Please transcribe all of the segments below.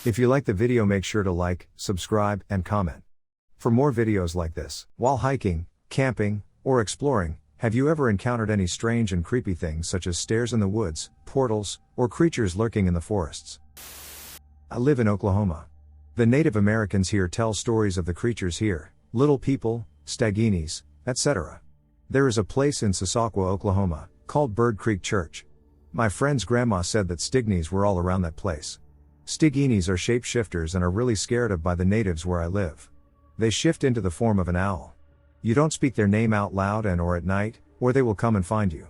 If you like the video, make sure to like, subscribe, and comment. For more videos like this. While hiking, camping, or exploring, have you ever encountered any strange and creepy things such as stairs in the woods, portals, or creatures lurking in the forests? I live in Oklahoma. The Native Americans here tell stories of the creatures here, little people, Stiginis, etc. There is a place in Sasakwa, Oklahoma, called Bird Creek Church. My friend's grandma said that Stiginis were all around that place. Stiginis are shapeshifters and are really scared of by the natives where I live. They shift into the form of an owl. You don't speak their name out loud and or at night, or they will come and find you.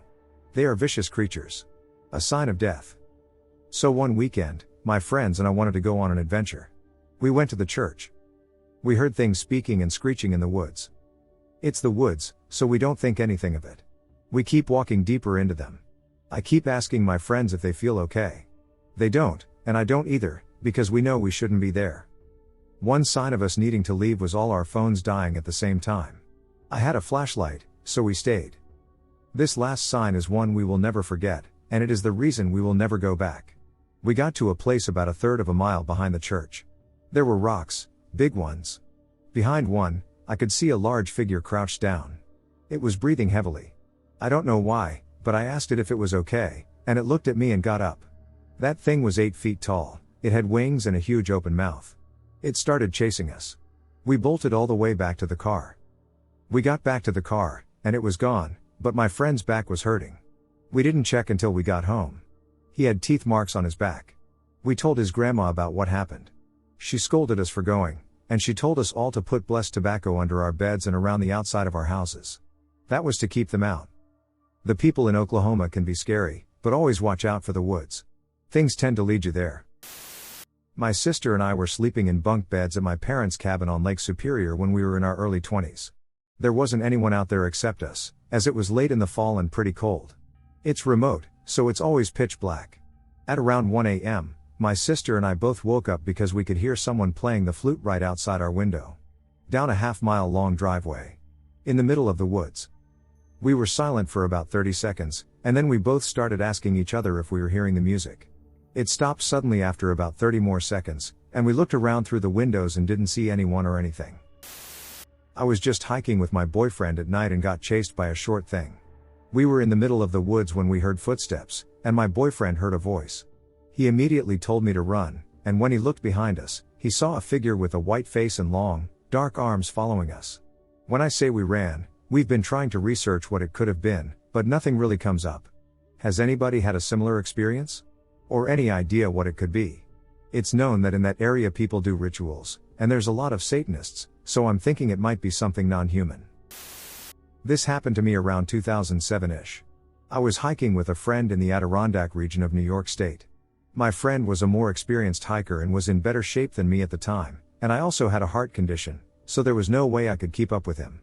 They are vicious creatures. A sign of death. So one weekend, my friends and I wanted to go on an adventure. We went to the church. We heard things speaking and screeching in the woods. It's the woods, so we don't think anything of it. We keep walking deeper into them. I keep asking my friends if they feel okay. They don't, and I don't either, because we know we shouldn't be there. One sign of us needing to leave was all our phones dying at the same time. I had a flashlight, so we stayed. This last sign is one we will never forget, and it is the reason we will never go back. We got to a place about a third of a mile behind the church. There were rocks, big ones. Behind one, I could see a large figure crouched down. It was breathing heavily. I don't know why, but I asked it if it was okay, and it looked at me and got up. That thing was 8 feet tall, it had wings and a huge open mouth. It started chasing us. We bolted all the way back to the car. We got back to the car, and it was gone, but my friend's back was hurting. We didn't check until we got home. He had teeth marks on his back. We told his grandma about what happened. She scolded us for going, and she told us all to put blessed tobacco under our beds and around the outside of our houses. That was to keep them out. The people in Oklahoma can be scary, but always watch out for the woods. Things tend to lead you there. My sister and I were sleeping in bunk beds at my parents' cabin on Lake Superior when we were in our early 20s. There wasn't anyone out there except us, as it was late in the fall and pretty cold. It's remote, so it's always pitch black. At around 1 a.m., my sister and I both woke up because we could hear someone playing the flute right outside our window. Down a half-mile long driveway. In the middle of the woods. We were silent for about 30 seconds, and then we both started asking each other if we were hearing the music. It stopped suddenly after about 30 more seconds, and we looked around through the windows and didn't see anyone or anything. I was just hiking with my boyfriend at night and got chased by a short thing. We were in the middle of the woods when we heard footsteps, and my boyfriend heard a voice. He immediately told me to run, and when he looked behind us, he saw a figure with a white face and long, dark arms following us. When I say we ran, we've been trying to research what it could have been, but nothing really comes up. Has anybody had a similar experience? Or any idea what it could be? It's known that in that area people do rituals, and there's a lot of Satanists, so I'm thinking it might be something non-human. This happened to me around 2007-ish. I was hiking with a friend in the Adirondack region of New York State. My friend was a more experienced hiker and was in better shape than me at the time, and I also had a heart condition, so there was no way I could keep up with him.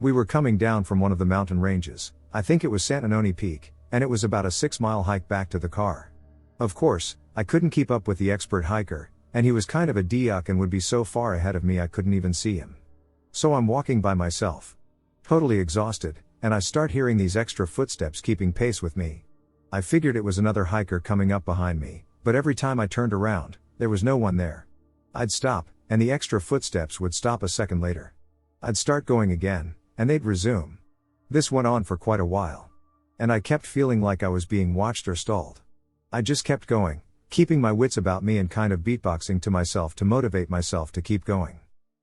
We were coming down from one of the mountain ranges, I think it was Santanoni Peak, and it was about a 6-mile hike back to the car. Of course, I couldn't keep up with the expert hiker, and he was kind of a D-uck and would be so far ahead of me I couldn't even see him. So I'm walking by myself. Totally exhausted, and I start hearing these extra footsteps keeping pace with me. I figured it was another hiker coming up behind me, but every time I turned around, there was no one there. I'd stop, and the extra footsteps would stop a second later. I'd start going again, and they'd resume. This went on for quite a while. And I kept feeling like I was being watched or stalled. I just kept going, keeping my wits about me and kind of beatboxing to myself to motivate myself to keep going.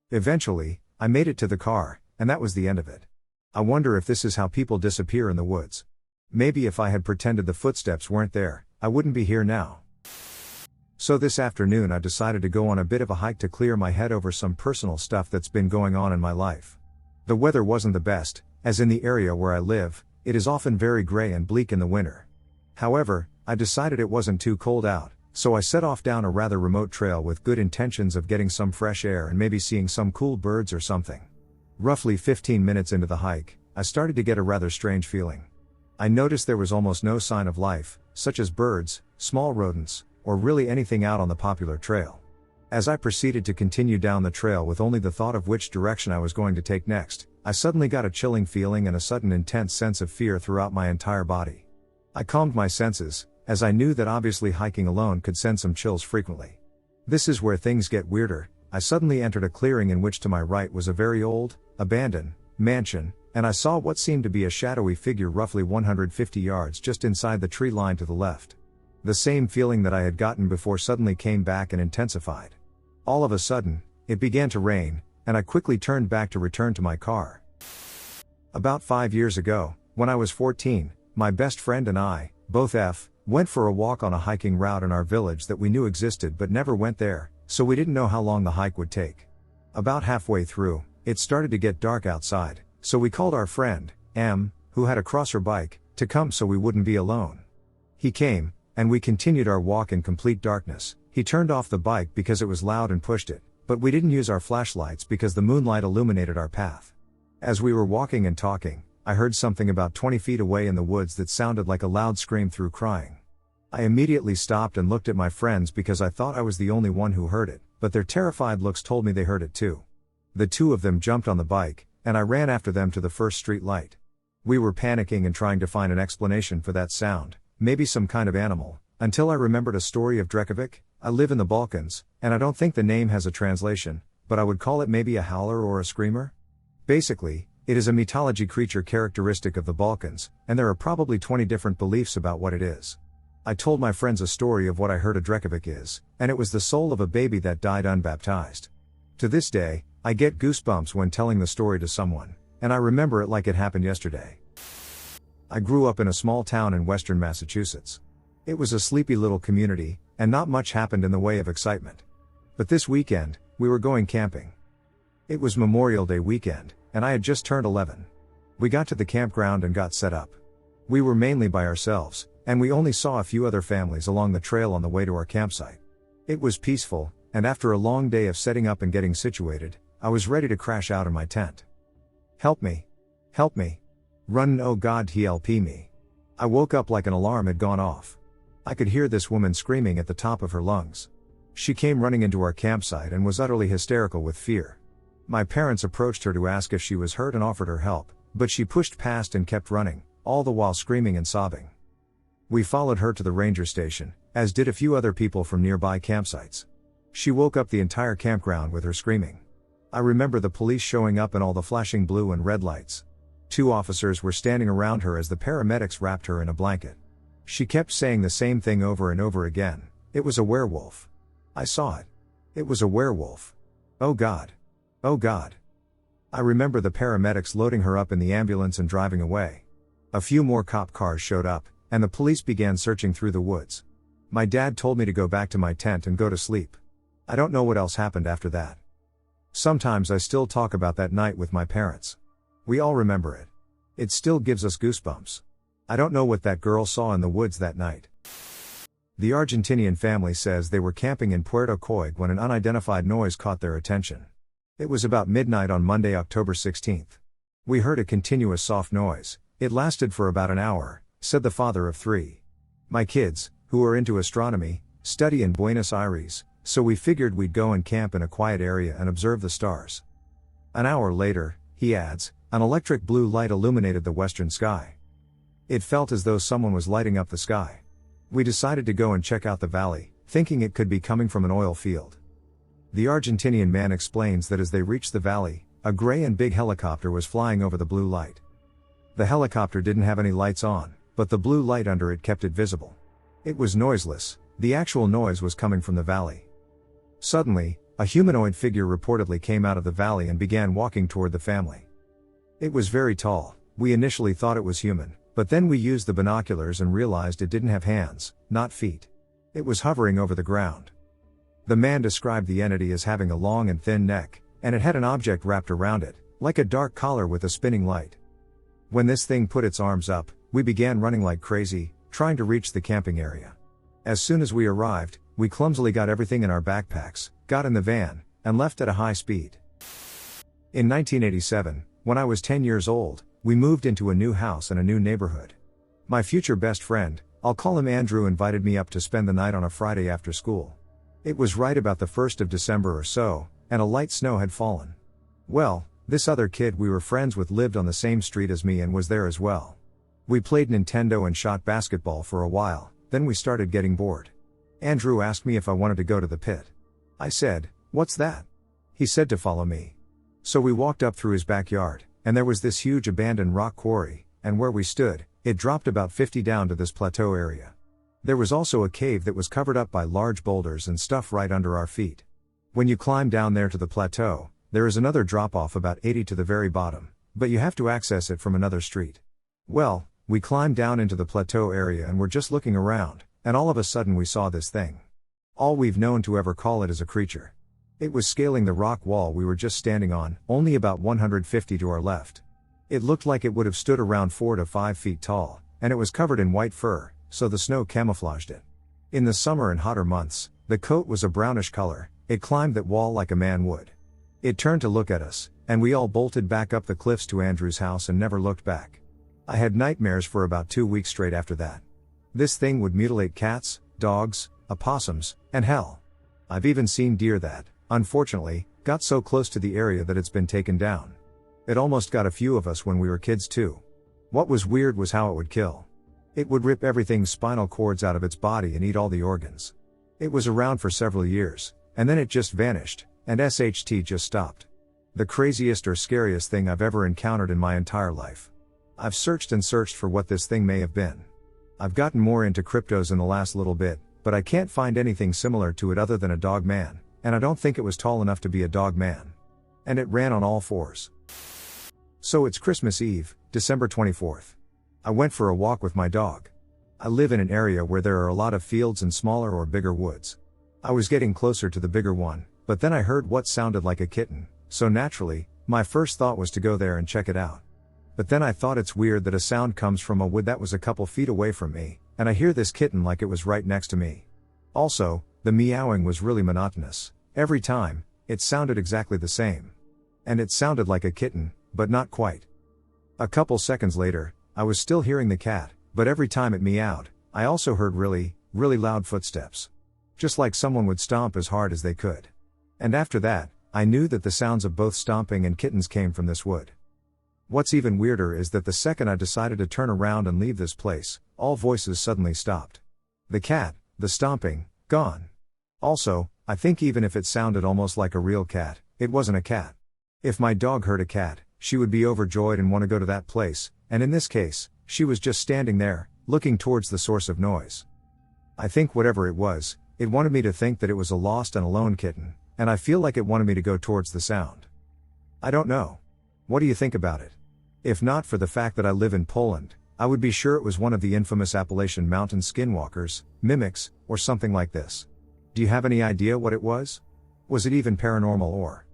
Eventually, I made it to the car, and that was the end of it. I wonder if this is how people disappear in the woods. Maybe if I had pretended the footsteps weren't there, I wouldn't be here now. So this afternoon I decided to go on a bit of a hike to clear my head over some personal stuff that's been going on in my life. The weather wasn't the best, as in the area where I live, it is often very gray and bleak in the winter. However, I decided it wasn't too cold out, so I set off down a rather remote trail with good intentions of getting some fresh air and maybe seeing some cool birds or something. Roughly 15 minutes into the hike, I started to get a rather strange feeling. I noticed there was almost no sign of life, such as birds, small rodents, or really anything out on the popular trail. As I proceeded to continue down the trail with only the thought of which direction I was going to take next, I suddenly got a chilling feeling and a sudden intense sense of fear throughout my entire body. I calmed my senses, as I knew that obviously hiking alone could send some chills frequently. This is where things get weirder. I suddenly entered a clearing in which to my right was a very old, abandoned mansion, and I saw what seemed to be a shadowy figure roughly 150 yards just inside the tree line to the left. The same feeling that I had gotten before suddenly came back and intensified. All of a sudden, it began to rain, and I quickly turned back to return to my car. About 5 years ago, when I was 14, my best friend and I, both went for a walk on a hiking route in our village that we knew existed but never went there, so we didn't know how long the hike would take. About halfway through, it started to get dark outside, so we called our friend, M, who had a crosser bike, to come so we wouldn't be alone. He came, and we continued our walk in complete darkness. He turned off the bike because it was loud and pushed it, but we didn't use our flashlights because the moonlight illuminated our path. As we were walking and talking, I heard something about 20 feet away in the woods that sounded like a loud scream through crying. I immediately stopped and looked at my friends because I thought I was the only one who heard it, but their terrified looks told me they heard it too. The two of them jumped on the bike, and I ran after them to the first street light. We were panicking and trying to find an explanation for that sound, maybe some kind of animal, until I remembered a story of Drekavac. I live in the Balkans, and I don't think the name has a translation, but I would call it maybe a howler or a screamer. Basically, it is a mythology creature characteristic of the Balkans, and there are probably 20 different beliefs about what it is. I told my friends a story of what I heard a Drekavac is, and it was the soul of a baby that died unbaptized. To this day, I get goosebumps when telling the story to someone, and I remember it like it happened yesterday. I grew up in a small town in western Massachusetts. It was a sleepy little community, and not much happened in the way of excitement. But this weekend, we were going camping. It was Memorial Day weekend, and I had just turned 11. We got to the campground and got set up. We were mainly by ourselves, and we only saw a few other families along the trail on the way to our campsite. It was peaceful, and after a long day of setting up and getting situated, I was ready to crash out in my tent. Help me! Help me! Run, oh God, help me! I woke up like an alarm had gone off. I could hear this woman screaming at the top of her lungs. She came running into our campsite and was utterly hysterical with fear. My parents approached her to ask if she was hurt and offered her help, but she pushed past and kept running, all the while screaming and sobbing. We followed her to the ranger station, as did a few other people from nearby campsites. She woke up the entire campground with her screaming. I remember the police showing up and all the flashing blue and red lights. 2 officers were standing around her as the paramedics wrapped her in a blanket. She kept saying the same thing over and over again. It was a werewolf. I saw it. It was a werewolf. Oh God. Oh God. I remember the paramedics loading her up in the ambulance and driving away. A few more cop cars showed up, and the police began searching through the woods. My dad told me to go back to my tent and go to sleep. I don't know what else happened after that. Sometimes I still talk about that night with my parents. We all remember it. It still gives us goosebumps. I don't know what that girl saw in the woods that night. The Argentinian family says they were camping in Puerto Coig when an unidentified noise caught their attention. It was about midnight on Monday, October 16th. We heard a continuous soft noise. It lasted for about an hour, said the father of 3. My kids, who are into astronomy, study in Buenos Aires, so we figured we'd go and camp in a quiet area and observe the stars. An hour later, he adds, an electric blue light illuminated the western sky. It felt as though someone was lighting up the sky. We decided to go and check out the valley, thinking it could be coming from an oil field. The Argentinian man explains that as they reached the valley, a gray and big helicopter was flying over the blue light. The helicopter didn't have any lights on, but the blue light under it kept it visible. It was noiseless. The actual noise was coming from the valley. Suddenly, a humanoid figure reportedly came out of the valley and began walking toward the family. It was very tall. We initially thought it was human, but then we used the binoculars and realized it didn't have hands, not feet. It was hovering over the ground. The man described the entity as having a long and thin neck, and it had an object wrapped around it, like a dark collar with a spinning light. When this thing put its arms up, we began running like crazy, trying to reach the camping area. As soon as we arrived, we clumsily got everything in our backpacks, got in the van, and left at a high speed. In 1987, when I was 10 years old, we moved into a new house and a new neighborhood. My future best friend, I'll call him Andrew, invited me up to spend the night on a Friday after school. It was right about the 1st of December or so, and a light snow had fallen. Well, this other kid we were friends with lived on the same street as me and was there as well. We played Nintendo and shot basketball for a while, then we started getting bored. Andrew asked me if I wanted to go to the pit. I said, "What's that?" He said to follow me. So we walked up through his backyard, and there was this huge abandoned rock quarry, and where we stood, it dropped about 50 down to this plateau area. There was also a cave that was covered up by large boulders and stuff right under our feet. When you climb down there to the plateau, there is another drop-off about 80 to the very bottom, but you have to access it from another street. Well, we climbed down into the plateau area and were just looking around, and all of a sudden we saw this thing. All we've known to ever call it is a creature. It was scaling the rock wall we were just standing on, only about 150 to our left. It looked like it would have stood around 4 to 5 feet tall, and it was covered in white fur, so the snow camouflaged it. In the summer and hotter months, the coat was a brownish color. It climbed that wall like a man would. It turned to look at us, and we all bolted back up the cliffs to Andrew's house and never looked back. I had nightmares for about 2 weeks straight after that. This thing would mutilate cats, dogs, opossums, and hell. I've even seen deer that, unfortunately, got so close to the area that it's been taken down. It almost got a few of us when we were kids too. What was weird was how it would kill. It would rip everything's spinal cords out of its body and eat all the organs. It was around for several years, and then it just vanished, and SHT just stopped. The craziest or scariest thing I've ever encountered in my entire life. I've searched and searched for what this thing may have been. I've gotten more into cryptos in the last little bit, but I can't find anything similar to it other than a dog man, and I don't think it was tall enough to be a dog man. And it ran on all fours. So it's Christmas Eve, December 24th. I went for a walk with my dog. I live in an area where there are a lot of fields and smaller or bigger woods. I was getting closer to the bigger one, but then I heard what sounded like a kitten, so naturally, my first thought was to go there and check it out. But then I thought it's weird that a sound comes from a wood that was a couple feet away from me, and I hear this kitten like it was right next to me. Also, the meowing was really monotonous. Every time, it sounded exactly the same. And it sounded like a kitten, but not quite. A couple seconds later, I was still hearing the cat, but every time it meowed, I also heard really, really loud footsteps. Just like someone would stomp as hard as they could. And after that, I knew that the sounds of both stomping and kittens came from this wood. What's even weirder is that the second I decided to turn around and leave this place, all voices suddenly stopped. The cat, the stomping, gone. Also, I think even if it sounded almost like a real cat, it wasn't a cat. If my dog heard a cat, she would be overjoyed and want to go to that place, and in this case, she was just standing there, looking towards the source of noise. I think whatever it was, it wanted me to think that it was a lost and alone kitten, and I feel like it wanted me to go towards the sound. I don't know. What do you think about it? If not for the fact that I live in Poland, I would be sure it was one of the infamous Appalachian mountain skinwalkers, mimics, or something like this. Do you have any idea what it was? Was it even paranormal or?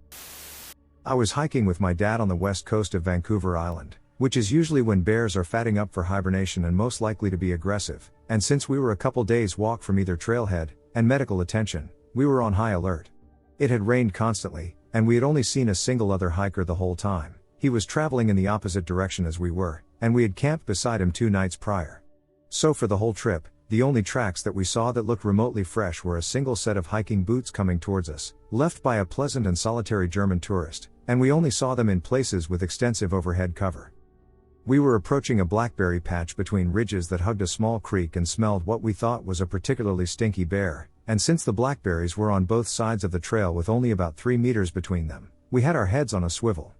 I was hiking with my dad on the west coast of Vancouver Island, which is usually when bears are fatting up for hibernation and most likely to be aggressive, and since we were a couple days walk from either trailhead and medical attention, we were on high alert. It had rained constantly, and we had only seen a single other hiker the whole time. He was traveling in the opposite direction as we were, and we had camped beside him 2 nights prior. So for the whole trip, the only tracks that we saw that looked remotely fresh were a single set of hiking boots coming towards us, left by a pleasant and solitary German tourist, and we only saw them in places with extensive overhead cover. We were approaching a blackberry patch between ridges that hugged a small creek and smelled what we thought was a particularly stinky bear, and since the blackberries were on both sides of the trail with only about 3 meters between them, we had our heads on a swivel.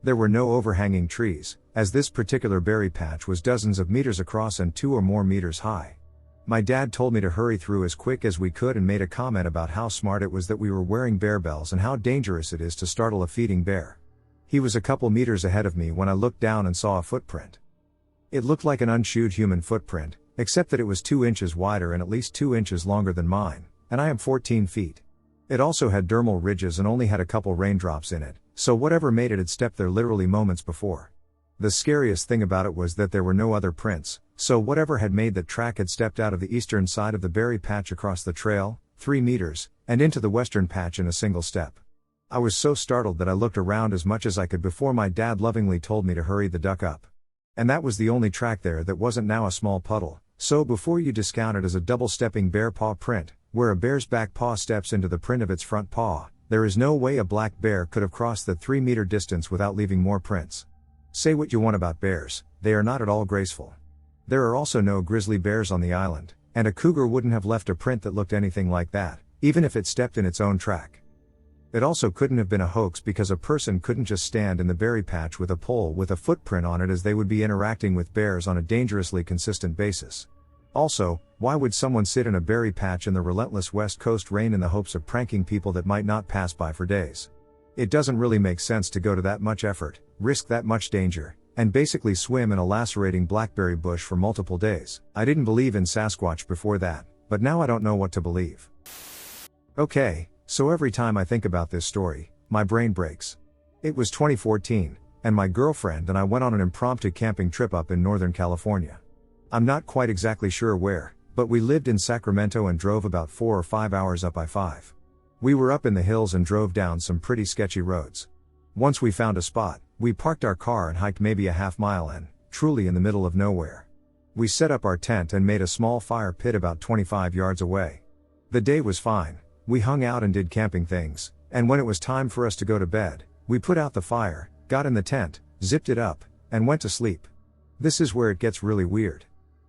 There were no overhanging trees, as this particular berry patch was dozens of meters across and 2 or more meters high. My dad told me to hurry through as quick as we could and made a comment about how smart it was that we were wearing bear bells and how dangerous it is to startle a feeding bear. He was a couple meters ahead of me when I looked down and saw a footprint. It looked like an unchewed human footprint, except that it was 2 inches wider and at least 2 inches longer than mine, and I am 14 feet. It also had dermal ridges and only had a couple raindrops in it, so whatever made it had stepped there literally moments before. The scariest thing about it was that there were no other prints, so whatever had made that track had stepped out of the eastern side of the berry patch across the trail, 3 meters, and into the western patch in a single step. I was so startled that I looked around as much as I could before my dad lovingly told me to hurry the duck up. And that was the only track there that wasn't now a small puddle, so before you discount it as a double-stepping bear paw print, where a bear's back paw steps into the print of its front paw, there is no way a black bear could have crossed the 3-meter distance without leaving more prints. Say what you want about bears, they are not at all graceful. There are also no grizzly bears on the island, and a cougar wouldn't have left a print that looked anything like that, even if it stepped in its own track. It also couldn't have been a hoax because a person couldn't just stand in the berry patch with a pole with a footprint on it, as they would be interacting with bears on a dangerously consistent basis. Also, why would someone sit in a berry patch in the relentless West Coast rain in the hopes of pranking people that might not pass by for days? It doesn't really make sense to go to that much effort, risk that much danger, and basically swim in a lacerating blackberry bush for multiple days. I didn't believe in Sasquatch before that, but now I don't know what to believe. Okay, so every time I think about this story, my brain breaks. It was 2014, and my girlfriend and I went on an impromptu camping trip up in Northern California. I'm not quite exactly sure where, but we lived in Sacramento and drove about 4 or 5 hours up I-5. We were up in the hills and drove down some pretty sketchy roads. Once we found a spot, we parked our car and hiked maybe a half mile in, truly in the middle of nowhere. We set up our tent and made a small fire pit about 25 yards away. The day was fine, we hung out and did camping things, and when it was time for us to go to bed, we put out the fire, got in the tent, zipped it up, and went to sleep. This is where it gets really weird.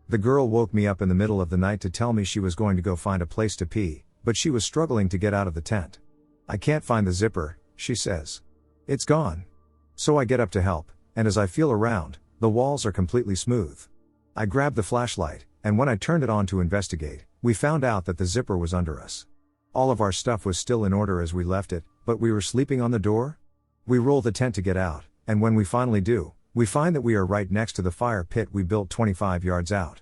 The girl woke me up in the middle of the night to tell me she was going to go find a place to pee, but she was struggling to get out of the tent. "I can't find the zipper," she says. "It's gone." So I get up to help, and as I feel around, the walls are completely smooth. I grab the flashlight, and when I turned it on to investigate, we found out that the zipper was under us. All of our stuff was still in order as we left it, but we were sleeping on the door? We roll the tent to get out, and when we finally do, we find that we are right next to the fire pit we built 25 yards out.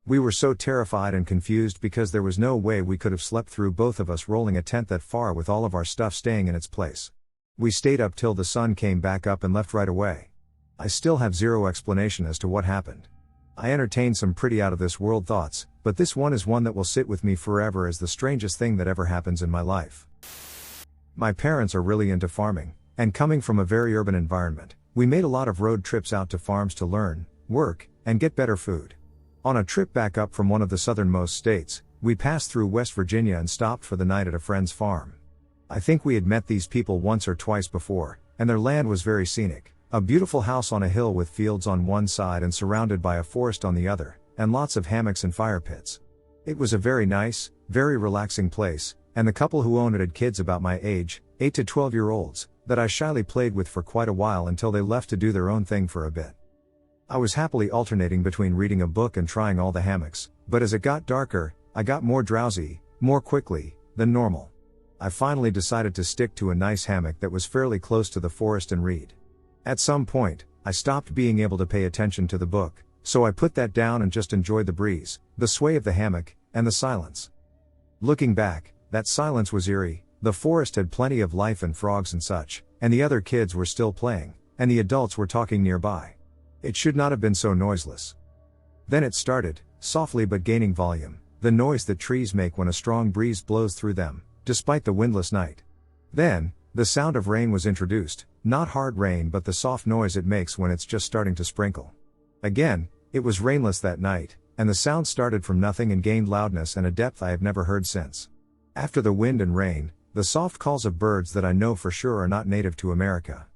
We were so terrified and confused because there was no way we could have slept through, both of us rolling a tent that far with all of our stuff staying in its place. We stayed up till the sun came back up and left right away. I still have zero explanation as to what happened. I entertained some pretty out of this world thoughts, but this one is one that will sit with me forever as the strangest thing that ever happens in my life. My parents are really into farming, and coming from a very urban environment, we made a lot of road trips out to farms to learn, work, and get better food. On a trip back up from one of the southernmost states, we passed through West Virginia and stopped for the night at a friend's farm. I think we had met these people once or twice before, and their land was very scenic. A beautiful house on a hill with fields on one side and surrounded by a forest on the other, and lots of hammocks and fire pits. It was a very nice, very relaxing place, and the couple who owned it had kids about my age, 8 to 12-year-olds, that I shyly played with for quite a while until they left to do their own thing for a bit. I was happily alternating between reading a book and trying all the hammocks, but as it got darker, I got more drowsy, more quickly, than normal. I finally decided to stick to a nice hammock that was fairly close to the forest and read. At some point, I stopped being able to pay attention to the book, so I put that down and just enjoyed the breeze, the sway of the hammock, and the silence. Looking back, that silence was eerie. The forest had plenty of life and frogs and such, and the other kids were still playing, and the adults were talking nearby. It should not have been so noiseless. Then it started, softly but gaining volume, the noise that trees make when a strong breeze blows through them, despite the windless night. Then, the sound of rain was introduced, not hard rain but the soft noise it makes when it's just starting to sprinkle. Again, it was rainless that night, and the sound started from nothing and gained loudness and a depth I have never heard since. After the wind and rain, the soft calls of birds that I know for sure are not native to America.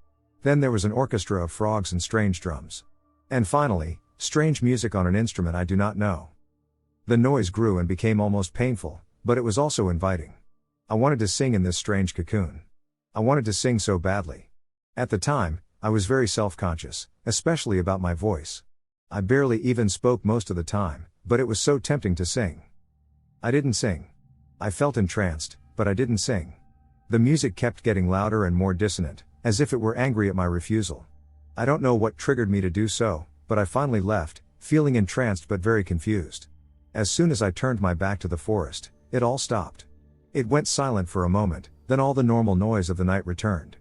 Then there was an orchestra of frogs and strange drums. And finally, strange music on an instrument I do not know. The noise grew and became almost painful, but it was also inviting. I wanted to sing in this strange cocoon. I wanted to sing so badly. At the time, I was very self-conscious, especially about my voice. I barely even spoke most of the time, but it was so tempting to sing. I didn't sing. I felt entranced, but I didn't sing. The music kept getting louder and more dissonant, as if it were angry at my refusal. I don't know what triggered me to do so, but I finally left, feeling entranced but very confused. As soon as I turned my back to the forest, it all stopped. It went silent for a moment, then all the normal noise of the night returned.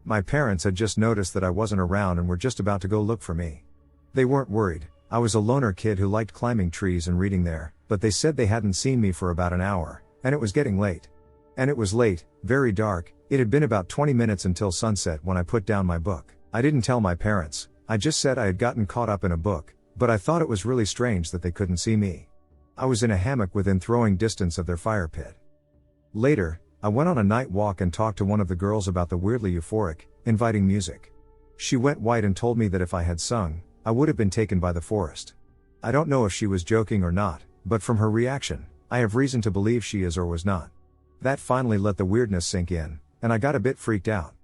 My parents had just noticed that I wasn't around and were just about to go look for me. They weren't worried. I was a loner kid who liked climbing trees and reading there, but they said they hadn't seen me for about an hour, and it was getting late. And it was late, very dark. It had been about 20 minutes until sunset when I put down my book. I didn't tell my parents, I just said I had gotten caught up in a book, but I thought it was really strange that they couldn't see me. I was in a hammock within throwing distance of their fire pit. Later, I went on a night walk and talked to one of the girls about the weirdly euphoric, inviting music. She went white and told me that if I had sung, I would have been taken by the forest. I don't know if she was joking or not, but from her reaction, I have reason to believe she is or was not. That finally let the weirdness sink in, and I got a bit freaked out.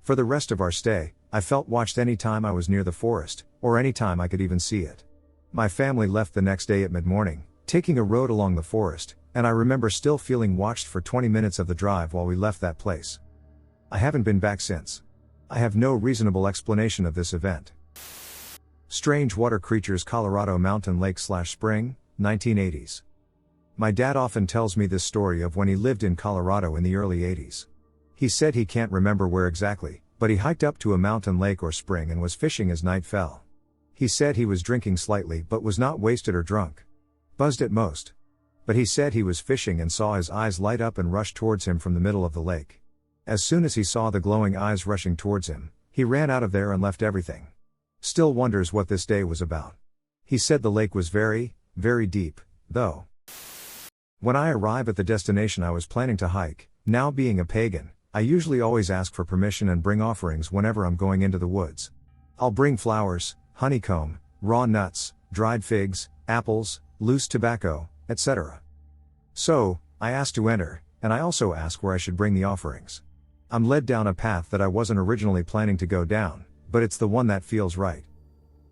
For the rest of our stay, I felt watched anytime I was near the forest, or anytime I could even see it. My family left the next day at mid-morning, taking a road along the forest, and I remember still feeling watched for 20 minutes of the drive while we left that place. I haven't been back since. I have no reasonable explanation of this event. Strange water creatures, Colorado mountain lake/spring, 1980s. My dad often tells me this story of when he lived in Colorado in the early 80s. He said he can't remember where exactly, but he hiked up to a mountain lake or spring and was fishing as night fell. He said he was drinking slightly but was not wasted or drunk. Buzzed at most. But he said he was fishing and saw his eyes light up and rush towards him from the middle of the lake. As soon as he saw the glowing eyes rushing towards him, he ran out of there and left everything. Still wonders what this day was about. He said the lake was very, very deep, though. When I arrive at the destination I was planning to hike, now being a pagan, I usually always ask for permission and bring offerings whenever I'm going into the woods. I'll bring flowers, honeycomb, raw nuts, dried figs, apples, loose tobacco, etc. So, I ask to enter, and I also ask where I should bring the offerings. I'm led down a path that I wasn't originally planning to go down, but it's the one that feels right.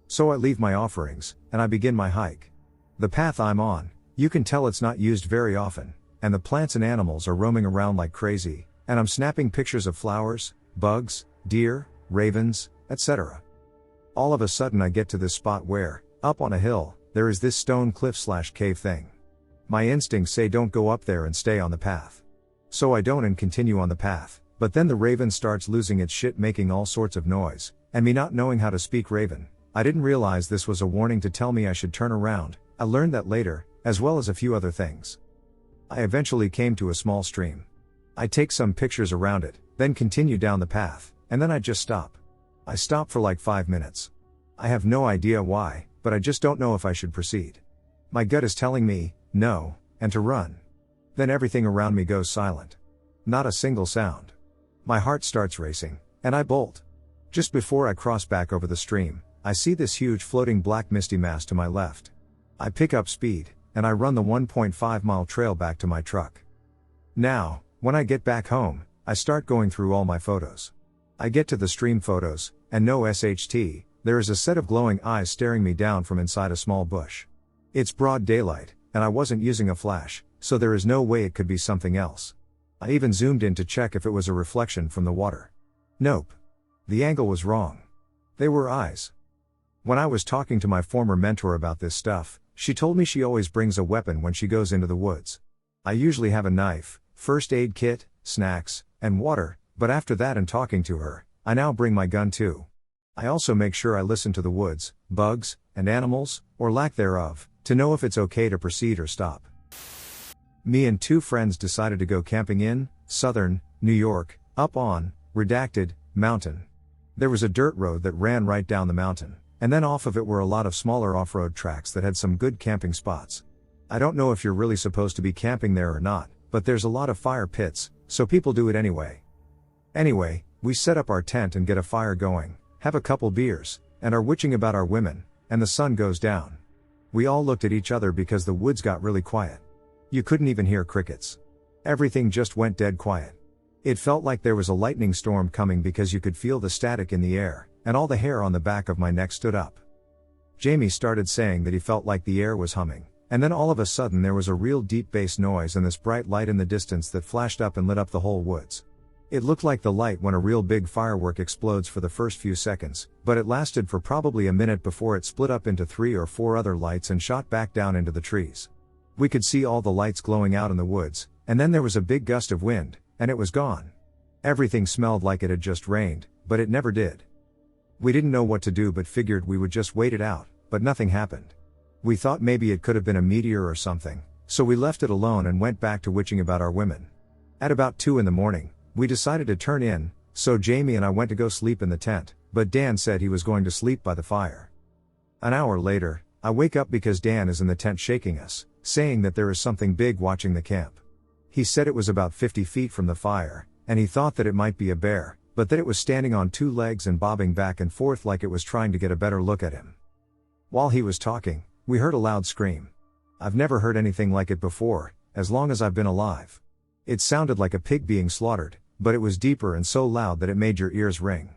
So I leave my offerings, and I begin my hike. The path I'm on, you can tell it's not used very often, and the plants and animals are roaming around like crazy, and I'm snapping pictures of flowers, bugs, deer, ravens, etc. All of a sudden I get to this spot where, up on a hill, there is this stone cliff/cave thing. My instincts say don't go up there and stay on the path. So I don't and continue on the path, but then the raven starts losing its shit making all sorts of noise, and me not knowing how to speak raven, I didn't realize this was a warning to tell me I should turn around. I learned that later, as well as a few other things. I eventually came to a small stream. I take some pictures around it, then continue down the path, and then I just stop. I stop for like 5 minutes. I have no idea why, but I just don't know if I should proceed. My gut is telling me, no, and to run. Then everything around me goes silent. Not a single sound. My heart starts racing, and I bolt. Just before I cross back over the stream, I see this huge floating black misty mass to my left. I pick up speed, and I run the 1.5-mile trail back to my truck. Now, when I get back home, I start going through all my photos. I get to the stream photos, and no SHT, there is a set of glowing eyes staring me down from inside a small bush. It's broad daylight, and I wasn't using a flash, so there is no way it could be something else. I even zoomed in to check if it was a reflection from the water. Nope. The angle was wrong. They were eyes. When I was talking to my former mentor about this stuff, she told me she always brings a weapon when she goes into the woods. I usually have a knife, first aid kit, snacks, and water, but after that and talking to her, I now bring my gun too. I also make sure I listen to the woods, bugs, and animals, or lack thereof, to know if it's okay to proceed or stop. Me and 2 friends decided to go camping in southern New York, up on redacted mountain. There was a dirt road that ran right down the mountain, and then off of it were a lot of smaller off-road tracks that had some good camping spots. I don't know if you're really supposed to be camping there or not, but there's a lot of fire pits, so people do it anyway. Anyway, we set up our tent and get a fire going, have a couple beers, and are witching about our women, and the sun goes down. We all looked at each other because the woods got really quiet. You couldn't even hear crickets. Everything just went dead quiet. It felt like there was a lightning storm coming because you could feel the static in the air, and all the hair on the back of my neck stood up. Jamie started saying that he felt like the air was humming, and then all of a sudden there was a real deep bass noise and this bright light in the distance that flashed up and lit up the whole woods. It looked like the light when a real big firework explodes for the first few seconds, but it lasted for probably a minute before it split up into 3 or 4 other lights and shot back down into the trees. We could see all the lights glowing out in the woods, and then there was a big gust of wind, and it was gone. Everything smelled like it had just rained, but it never did. We didn't know what to do but figured we would just wait it out, but nothing happened. We thought maybe it could have been a meteor or something, so we left it alone and went back to witching about our women. At about 2 in the morning, we decided to turn in, so Jamie and I went to go sleep in the tent, but Dan said he was going to sleep by the fire. An hour later, I wake up because Dan is in the tent shaking us, saying that there is something big watching the camp. He said it was about 50 feet from the fire, and he thought that it might be a bear, but that it was standing on 2 legs and bobbing back and forth like it was trying to get a better look at him. While he was talking, we heard a loud scream. I've never heard anything like it before, as long as I've been alive. It sounded like a pig being slaughtered, but it was deeper and so loud that it made your ears ring.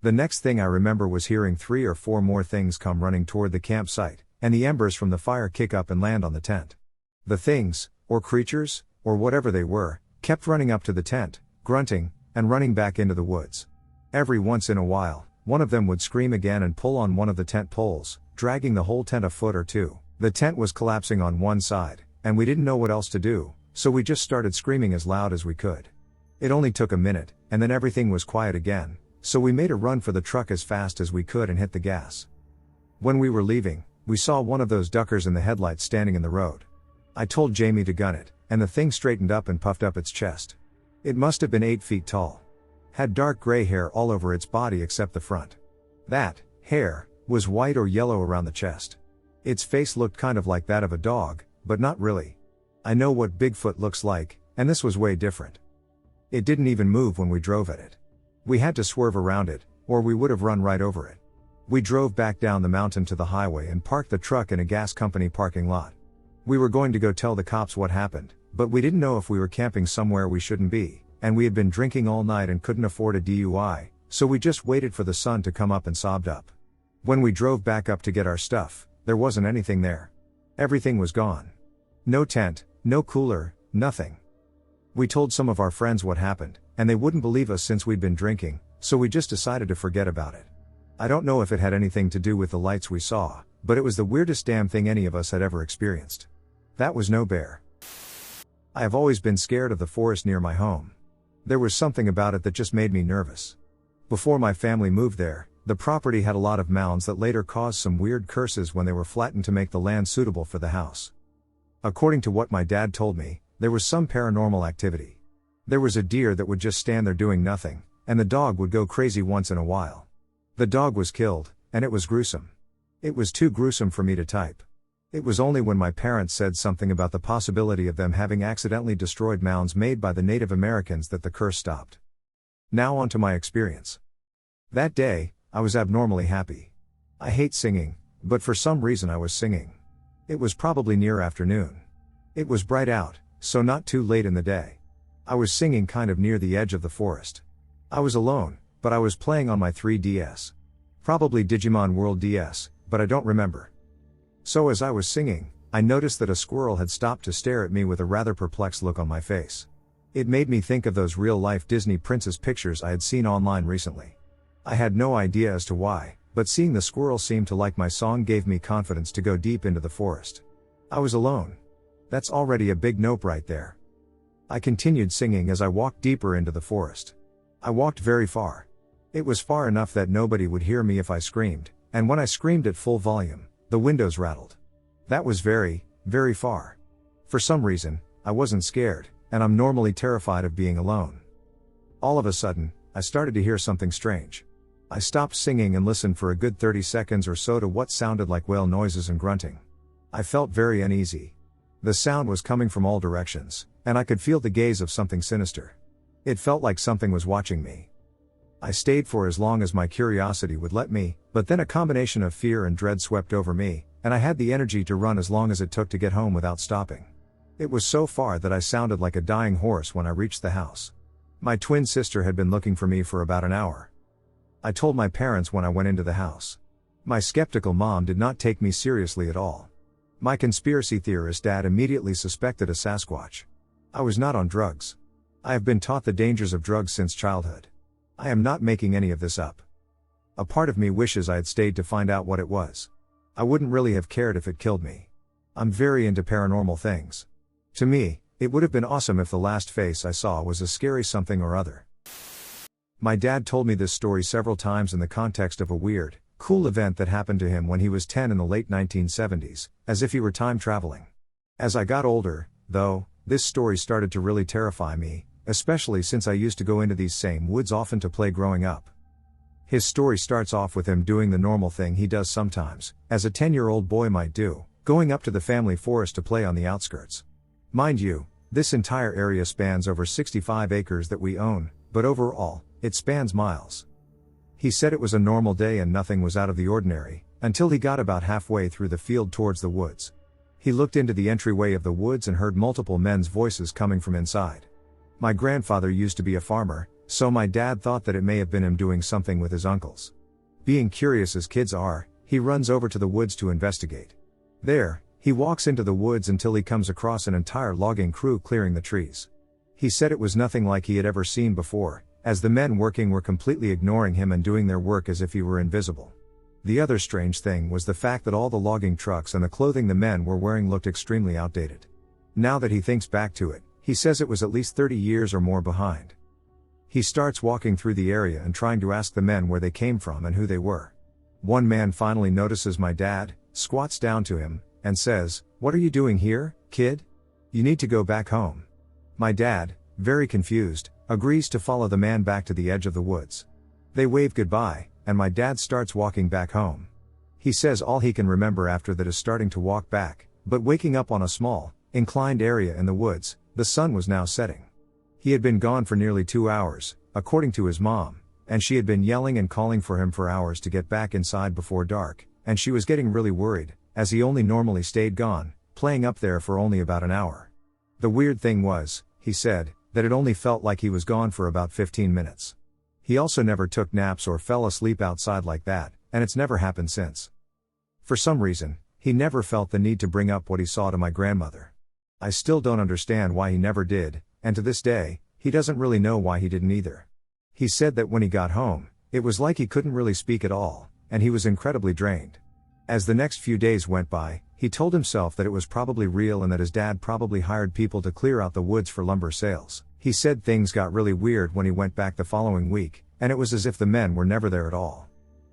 The next thing I remember was hearing 3 or 4 more things come running toward the campsite, and the embers from the fire kick up and land on the tent. The things, or creatures, or whatever they were, kept running up to the tent, grunting, and running back into the woods. Every once in a while, one of them would scream again and pull on one of the tent poles, dragging the whole tent a foot or two. The tent was collapsing on one side, and we didn't know what else to do, so we just started screaming as loud as we could. It only took a minute, and then everything was quiet again, so we made a run for the truck as fast as we could and hit the gas. When we were leaving, we saw one of those duckers in the headlights standing in the road. I told Jamie to gun it, and the thing straightened up and puffed up its chest. It must have been 8 feet tall. Had dark gray hair all over its body except the front. That hair was white or yellow around the chest. Its face looked kind of like that of a dog, but not really. I know what Bigfoot looks like, and this was way different. It didn't even move when we drove at it. We had to swerve around it, or we would have run right over it. We drove back down the mountain to the highway and parked the truck in a gas company parking lot. We were going to go tell the cops what happened, but we didn't know if we were camping somewhere we shouldn't be, and we had been drinking all night and couldn't afford a DUI, so we just waited for the sun to come up and sobbed up. When we drove back up to get our stuff, there wasn't anything there. Everything was gone. No tent, no cooler, nothing. We told some of our friends what happened, and they wouldn't believe us since we'd been drinking, so we just decided to forget about it. I don't know if it had anything to do with the lights we saw, but it was the weirdest damn thing any of us had ever experienced. That was no bear. I have always been scared of the forest near my home. There was something about it that just made me nervous. Before my family moved there, the property had a lot of mounds that later caused some weird curses when they were flattened to make the land suitable for the house. According to what my dad told me, there was some paranormal activity. There was a deer that would just stand there doing nothing, and the dog would go crazy once in a while. The dog was killed, and it was gruesome. It was too gruesome for me to type. It was only when my parents said something about the possibility of them having accidentally destroyed mounds made by the Native Americans that the curse stopped. Now on to my experience. That day, I was abnormally happy. I hate singing, but for some reason I was singing. It was probably near afternoon. It was bright out, so not too late in the day. I was singing kind of near the edge of the forest. I was alone, but I was playing on my 3DS. Probably Digimon World DS, but I don't remember. So as I was singing, I noticed that a squirrel had stopped to stare at me with a rather perplexed look on my face. It made me think of those real-life Disney princess pictures I had seen online recently. I had no idea as to why, but seeing the squirrel seem to like my song gave me confidence to go deep into the forest. I was alone. That's already a big nope right there. I continued singing as I walked deeper into the forest. I walked very far. It was far enough that nobody would hear me if I screamed, and when I screamed at full volume, the windows rattled. That was very, very far. For some reason, I wasn't scared, and I'm normally terrified of being alone. All of a sudden, I started to hear something strange. I stopped singing and listened for a good 30 seconds or so to what sounded like whale noises and grunting. I felt very uneasy. The sound was coming from all directions, and I could feel the gaze of something sinister. It felt like something was watching me. I stayed for as long as my curiosity would let me, but then a combination of fear and dread swept over me, and I had the energy to run as long as it took to get home without stopping. It was so far that I sounded like a dying horse when I reached the house. My twin sister had been looking for me for about an hour. I told my parents when I went into the house. My skeptical mom did not take me seriously at all. My conspiracy theorist dad immediately suspected a Sasquatch. I was not on drugs. I have been taught the dangers of drugs since childhood. I am not making any of this up. A part of me wishes I had stayed to find out what it was. I wouldn't really have cared if it killed me. I'm very into paranormal things. To me, it would have been awesome if the last face I saw was a scary something or other. My dad told me this story several times in the context of a weird, cool event that happened to him when he was 10 in the late 1970s, as if he were time traveling. As I got older, though, this story started to really terrify me, especially since I used to go into these same woods often to play growing up. His story starts off with him doing the normal thing he does sometimes, as a 10-year-old boy might do, going up to the family forest to play on the outskirts. Mind you, this entire area spans over 65 acres that we own, but overall, it spans miles. He said it was a normal day and nothing was out of the ordinary, until he got about halfway through the field towards the woods. He looked into the entryway of the woods and heard multiple men's voices coming from inside. My grandfather used to be a farmer, so my dad thought that it may have been him doing something with his uncles. Being curious as kids are, he runs over to the woods to investigate. There, he walks into the woods until he comes across an entire logging crew clearing the trees. He said it was nothing like he had ever seen before, as the men working were completely ignoring him and doing their work as if he were invisible. The other strange thing was the fact that all the logging trucks and the clothing the men were wearing looked extremely outdated. Now that he thinks back to it, he says it was at least 30 years or more behind. He starts walking through the area and trying to ask the men where they came from and who they were. One man finally notices my dad, squats down to him, and says, "What are you doing here, kid? You need to go back home." My dad, very confused, agrees to follow the man back to the edge of the woods. They wave goodbye, and my dad starts walking back home. He says all he can remember after that is starting to walk back, but waking up on a small, inclined area in the woods. The sun was now setting. He had been gone for nearly 2 hours, according to his mom, and she had been yelling and calling for him for hours to get back inside before dark, and she was getting really worried, as he only normally stayed gone, playing up there for only about an hour. The weird thing was, he said, that it only felt like he was gone for about 15 minutes. He also never took naps or fell asleep outside like that, and it's never happened since. For some reason, he never felt the need to bring up what he saw to my grandmother. I still don't understand why he never did, and to this day, he doesn't really know why he didn't either. He said that when he got home, it was like he couldn't really speak at all, and he was incredibly drained. As the next few days went by, he told himself that it was probably real and that his dad probably hired people to clear out the woods for lumber sales. He said things got really weird when he went back the following week, and it was as if the men were never there at all.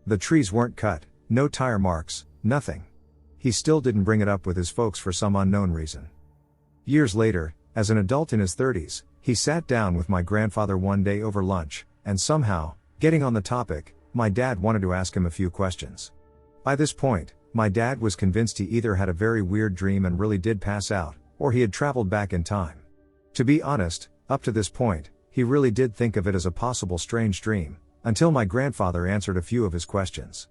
The trees weren't cut, no tire marks, nothing. He still didn't bring it up with his folks for some unknown reason. Years later, as an adult in his 30s, he sat down with my grandfather one day over lunch, and somehow, getting on the topic, my dad wanted to ask him a few questions. By this point, my dad was convinced he either had a very weird dream and really did pass out, or he had traveled back in time. To be honest, up to this point, he really did think of it as a possible strange dream, until my grandfather answered a few of his questions.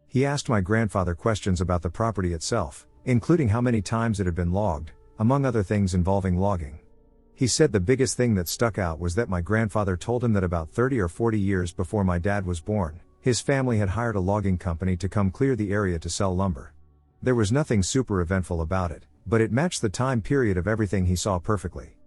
He asked my grandfather questions about the property itself, including how many times it had been logged, among other things involving logging. He said the biggest thing that stuck out was that my grandfather told him that about 30 or 40 years before my dad was born, his family had hired a logging company to come clear the area to sell lumber. There was nothing super eventful about it, but it matched the time period of everything he saw perfectly.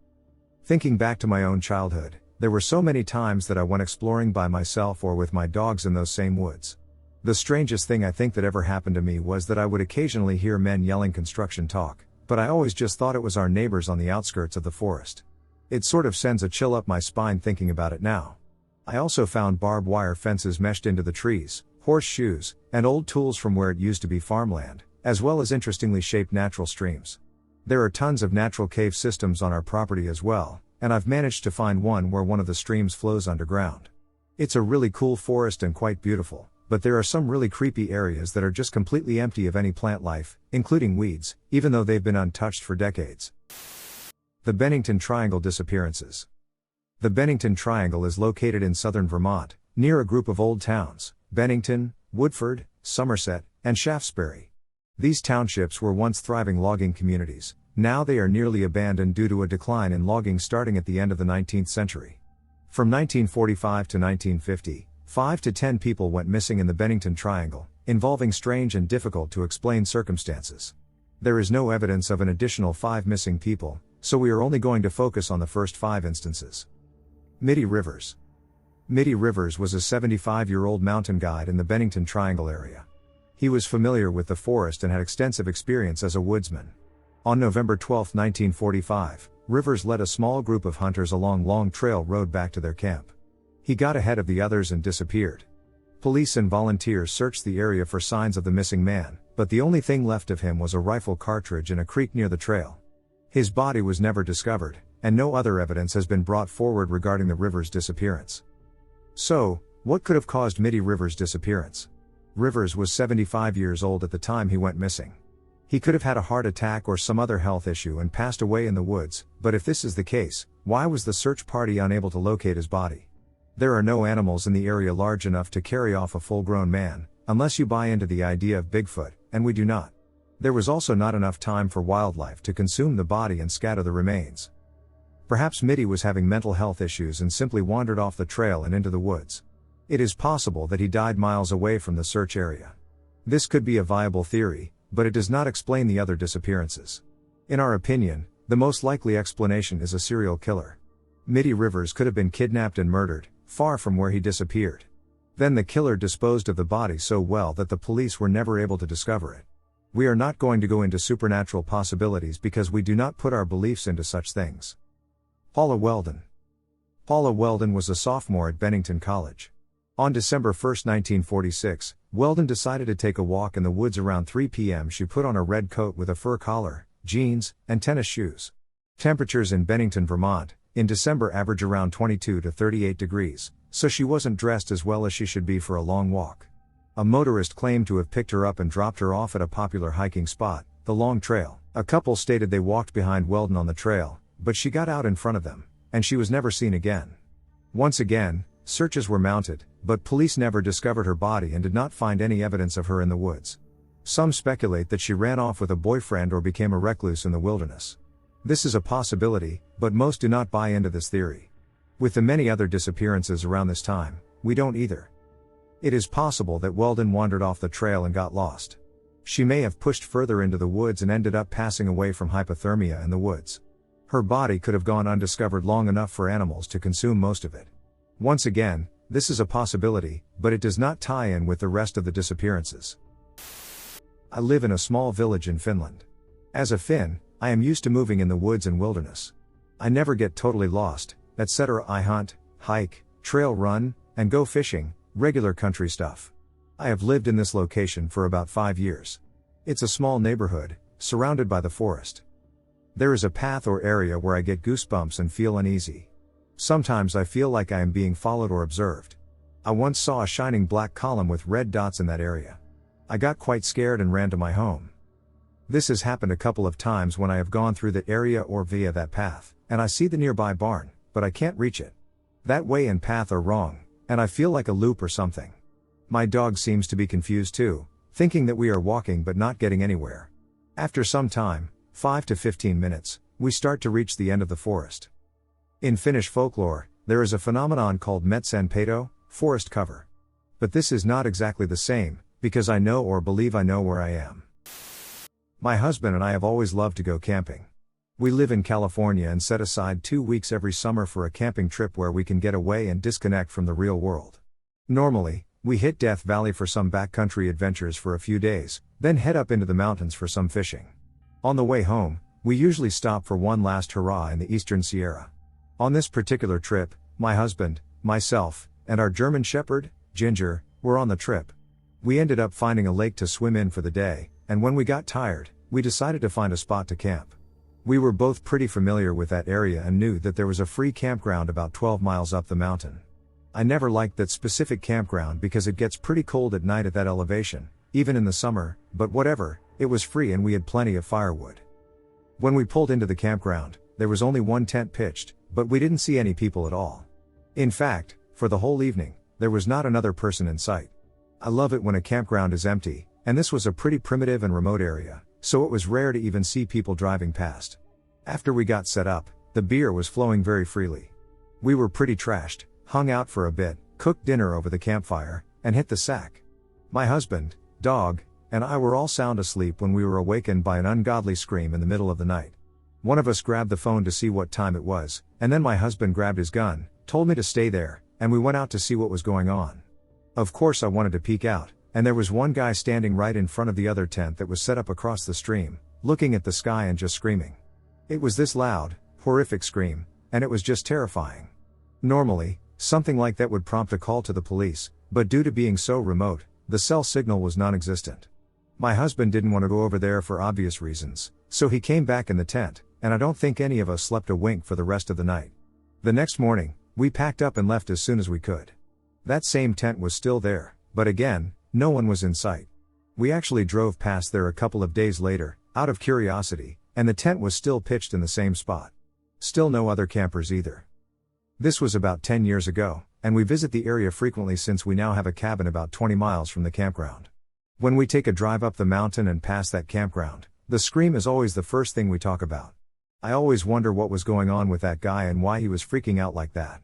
Thinking back to my own childhood, there were so many times that I went exploring by myself or with my dogs in those same woods. The strangest thing I think that ever happened to me was that I would occasionally hear men yelling construction talk, but I always just thought it was our neighbors on the outskirts of the forest. It sort of sends a chill up my spine thinking about it now. I also found barbed wire fences meshed into the trees, horseshoes, and old tools from where it used to be farmland, as well as interestingly shaped natural streams. There are tons of natural cave systems on our property as well, and I've managed to find one where one of the streams flows underground. It's a really cool forest and quite beautiful, but there are some really creepy areas that are just completely empty of any plant life, including weeds, even though they've been untouched for decades. The Bennington Triangle disappearances. The Bennington Triangle is located in southern Vermont, near a group of old towns, Bennington, Woodford, Somerset, and Shaftesbury. These townships were once thriving logging communities. Now they are nearly abandoned due to a decline in logging starting at the end of the 19th century. From 1945 to 1950, 5 to 10 people went missing in the Bennington Triangle, involving strange and difficult to explain circumstances. There is no evidence of an additional 5 missing people, so we are only going to focus on the first 5 instances. Mitty Rivers. Mitty Rivers was a 75-year-old mountain guide in the Bennington Triangle area. He was familiar with the forest and had extensive experience as a woodsman. On November 12, 1945, Rivers led a small group of hunters along Long Trail Road back to their camp. He got ahead of the others and disappeared. Police and volunteers searched the area for signs of the missing man, but the only thing left of him was a rifle cartridge in a creek near the trail. His body was never discovered, and no other evidence has been brought forward regarding the Rivers disappearance. So, what could have caused Mitty Rivers' disappearance? Rivers was 75 years old at the time he went missing. He could have had a heart attack or some other health issue and passed away in the woods, but if this is the case, why was the search party unable to locate his body? There are no animals in the area large enough to carry off a full-grown man, unless you buy into the idea of Bigfoot, and we do not. There was also not enough time for wildlife to consume the body and scatter the remains. Perhaps Mitty was having mental health issues and simply wandered off the trail and into the woods. It is possible that he died miles away from the search area. This could be a viable theory, but it does not explain the other disappearances. In our opinion, the most likely explanation is a serial killer. Mitty Rivers could have been kidnapped and murdered, far from where he disappeared. Then the killer disposed of the body so well that the police were never able to discover it. We are not going to go into supernatural possibilities because we do not put our beliefs into such things. Paula Weldon. Paula Weldon was a sophomore at Bennington College. On December 1, 1946, Weldon decided to take a walk in the woods around 3 p.m. She put on a red coat with a fur collar, jeans, and tennis shoes. Temperatures in Bennington, Vermont, in December average around 22 to 38 degrees, so she wasn't dressed as well as she should be for a long walk. A motorist claimed to have picked her up and dropped her off at a popular hiking spot, the Long Trail. A couple stated they walked behind Weldon on the trail, but she got out in front of them, and she was never seen again. Once again, searches were mounted, but police never discovered her body and did not find any evidence of her in the woods. Some speculate that she ran off with a boyfriend or became a recluse in the wilderness. This is a possibility, but most do not buy into this theory. With the many other disappearances around this time, we don't either. It is possible that Weldon wandered off the trail and got lost. She may have pushed further into the woods and ended up passing away from hypothermia in the woods. Her body could have gone undiscovered long enough for animals to consume most of it. Once again, this is a possibility, but it does not tie in with the rest of the disappearances. I live in a small village in Finland. As a Finn, I am used to moving in the woods and wilderness. I never get totally lost, etc. I hunt, hike, trail run, and go fishing, regular country stuff. I have lived in this location for about 5 years. It's a small neighborhood, surrounded by the forest. There is a path or area where I get goosebumps and feel uneasy. Sometimes I feel like I am being followed or observed. I once saw a shining black column with red dots in that area. I got quite scared and ran to my home. This has happened a couple of times when I have gone through that area or via that path, and I see the nearby barn, but I can't reach it. That way and path are wrong, and I feel like a loop or something. My dog seems to be confused too, thinking that we are walking but not getting anywhere. After some time, 5 to 15 minutes, we start to reach the end of the forest. In Finnish folklore, there is a phenomenon called metsenpeito, forest cover. But this is not exactly the same, because I know or believe I know where I am. My husband and I have always loved to go camping. We live in California and set aside 2 weeks every summer for a camping trip where we can get away and disconnect from the real world. Normally, we hit Death Valley for some backcountry adventures for a few days, then head up into the mountains for some fishing. On the way home, we usually stop for one last hurrah in the Eastern Sierra. On this particular trip, my husband, myself, and our German Shepherd, Ginger, were on the trip. We ended up finding a lake to swim in for the day, and when we got tired, we decided to find a spot to camp. We were both pretty familiar with that area and knew that there was a free campground about 12 miles up the mountain. I never liked that specific campground because it gets pretty cold at night at that elevation, even in the summer, but whatever, it was free and we had plenty of firewood. When we pulled into the campground, there was only one tent pitched, but we didn't see any people at all. In fact, for the whole evening, there was not another person in sight. I love it when a campground is empty, and this was a pretty primitive and remote area, so it was rare to even see people driving past. After we got set up, the beer was flowing very freely. We were pretty trashed, hung out for a bit, cooked dinner over the campfire, and hit the sack. My husband, dog, and I were all sound asleep when we were awakened by an ungodly scream in the middle of the night. One of us grabbed the phone to see what time it was, and then my husband grabbed his gun, told me to stay there, and we went out to see what was going on. Of course I wanted to peek out, and there was one guy standing right in front of the other tent that was set up across the stream, looking at the sky and just screaming. It was this loud, horrific scream, and it was just terrifying. Normally, something like that would prompt a call to the police, but due to being so remote, the cell signal was non-existent. My husband didn't want to go over there for obvious reasons, so he came back in the tent, and I don't think any of us slept a wink for the rest of the night. The next morning, we packed up and left as soon as we could. That same tent was still there, but again, no one was in sight. We actually drove past there a couple of days later, out of curiosity, and the tent was still pitched in the same spot. Still no other campers either. This was about 10 years ago, and we visit the area frequently since we now have a cabin about 20 miles from the campground. When we take a drive up the mountain and past that campground, the scream is always the first thing we talk about. I always wonder what was going on with that guy and why he was freaking out like that.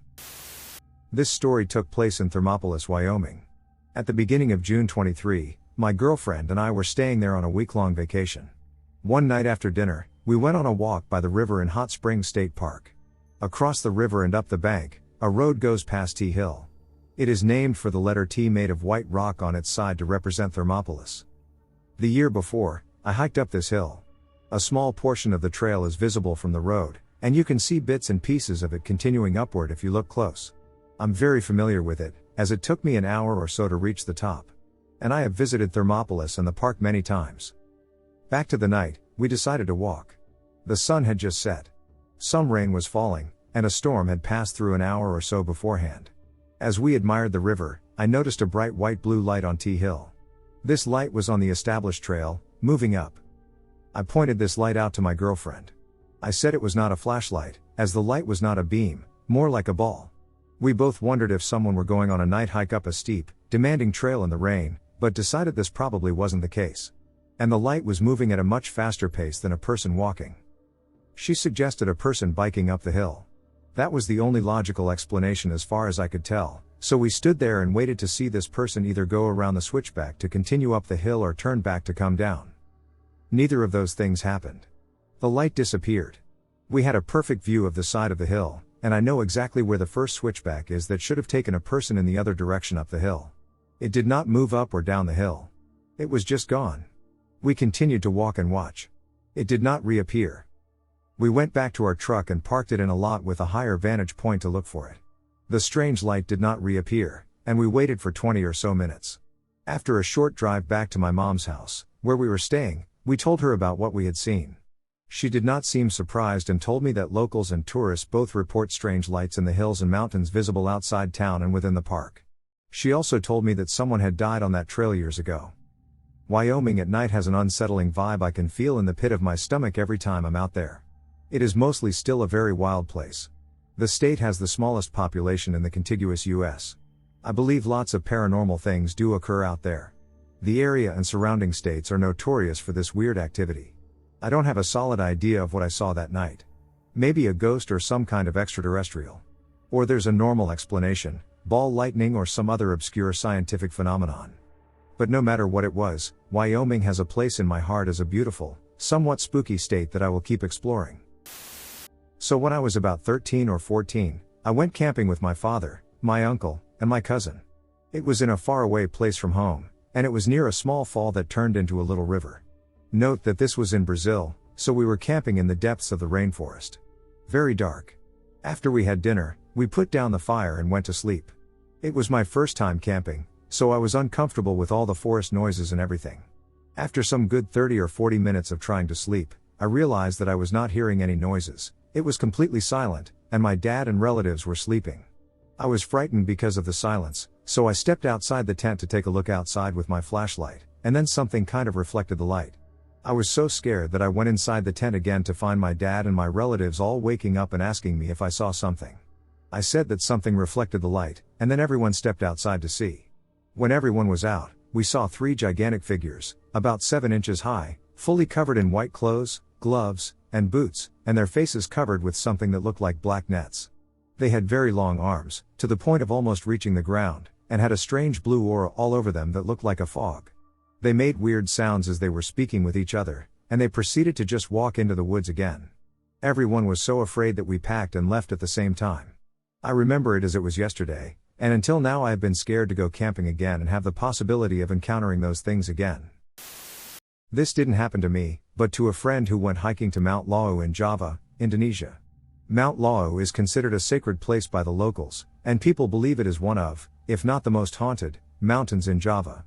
This story took place in Thermopolis, Wyoming. At the beginning of June 23, my girlfriend and I were staying there on a week-long vacation. One night after dinner, we went on a walk by the river in Hot Springs State Park. Across the river and up the bank, a road goes past T Hill. It is named for the letter T made of white rock on its side to represent Thermopolis. The year before, I hiked up this hill. A small portion of the trail is visible from the road, and you can see bits and pieces of it continuing upward if you look close. I'm very familiar with it, as it took me an hour or so to reach the top. And I have visited Thermopolis and the park many times. Back to the night, we decided to walk. The sun had just set. Some rain was falling, and a storm had passed through an hour or so beforehand. As we admired the river, I noticed a bright white-blue light on T Hill. This light was on the established trail, moving up. I pointed this light out to my girlfriend. I said it was not a flashlight, as the light was not a beam, more like a ball. We both wondered if someone were going on a night hike up a steep, demanding trail in the rain, but decided this probably wasn't the case. And the light was moving at a much faster pace than a person walking. She suggested a person biking up the hill. That was the only logical explanation as far as I could tell, so we stood there and waited to see this person either go around the switchback to continue up the hill or turn back to come down. Neither of those things happened. The light disappeared. We had a perfect view of the side of the hill, and I know exactly where the first switchback is that should have taken a person in the other direction up the hill. It did not move up or down the hill. It was just gone. We continued to walk and watch. It did not reappear. We went back to our truck and parked it in a lot with a higher vantage point to look for it. The strange light did not reappear, and we waited for 20 or so minutes. After a short drive back to my mom's house, where we were staying, we told her about what we had seen. She did not seem surprised and told me that locals and tourists both report strange lights in the hills and mountains visible outside town and within the park. She also told me that someone had died on that trail years ago. Wyoming at night has an unsettling vibe I can feel in the pit of my stomach every time I'm out there. It is mostly still a very wild place. The state has the smallest population in the contiguous U.S. I believe lots of paranormal things do occur out there. The area and surrounding states are notorious for this weird activity. I don't have a solid idea of what I saw that night. Maybe a ghost or some kind of extraterrestrial. Or there's a normal explanation, ball lightning or some other obscure scientific phenomenon. But no matter what it was, Wyoming has a place in my heart as a beautiful, somewhat spooky state that I will keep exploring. So when I was about 13 or 14, I went camping with my father, my uncle, and my cousin. It was in a faraway place from home, and it was near a small fall that turned into a little river. Note that this was in Brazil, so we were camping in the depths of the rainforest. Very dark. After we had dinner, we put down the fire and went to sleep. It was my first time camping, so I was uncomfortable with all the forest noises and everything. After some good 30 or 40 minutes of trying to sleep, I realized that I was not hearing any noises. It was completely silent, and my dad and relatives were sleeping. I was frightened because of the silence, so I stepped outside the tent to take a look outside with my flashlight, and then something kind of reflected the light. I was so scared that I went inside the tent again to find my dad and my relatives all waking up and asking me if I saw something. I said that something reflected the light, and then everyone stepped outside to see. When everyone was out, we saw 3 gigantic figures, about 7 inches high, fully covered in white clothes, gloves, and boots, and their faces covered with something that looked like black nets. They had very long arms, to the point of almost reaching the ground, and had a strange blue aura all over them that looked like a fog. They made weird sounds as they were speaking with each other, and they proceeded to just walk into the woods again. Everyone was so afraid that we packed and left at the same time. I remember it as it was yesterday, and until now I have been scared to go camping again and have the possibility of encountering those things again. This didn't happen to me, but to a friend who went hiking to Mount Lawu in Java, Indonesia. Mount Lawu is considered a sacred place by the locals, and people believe it is one of, if not the most haunted, mountains in Java.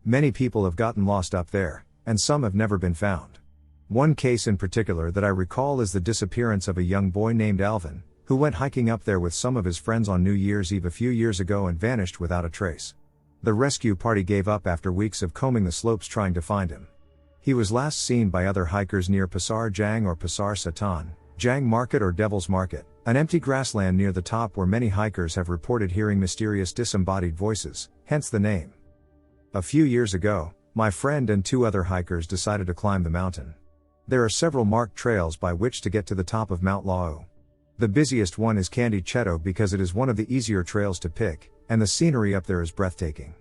Many people have gotten lost up there, and some have never been found. One case in particular that I recall is the disappearance of a young boy named Alvin, who went hiking up there with some of his friends on New Year's Eve a few years ago and vanished without a trace. The rescue party gave up after weeks of combing the slopes trying to find him. He was last seen by other hikers near Pasar Jang or Pasar Satan, Jang Market or Devil's Market, an empty grassland near the top where many hikers have reported hearing mysterious disembodied voices, hence the name. A few years ago, my friend and 2 other hikers decided to climb the mountain. There are several marked trails by which to get to the top of Mount Lawu. The busiest one is Candy Chetto because it is one of the easier trails to pick, and the scenery up there is breathtaking.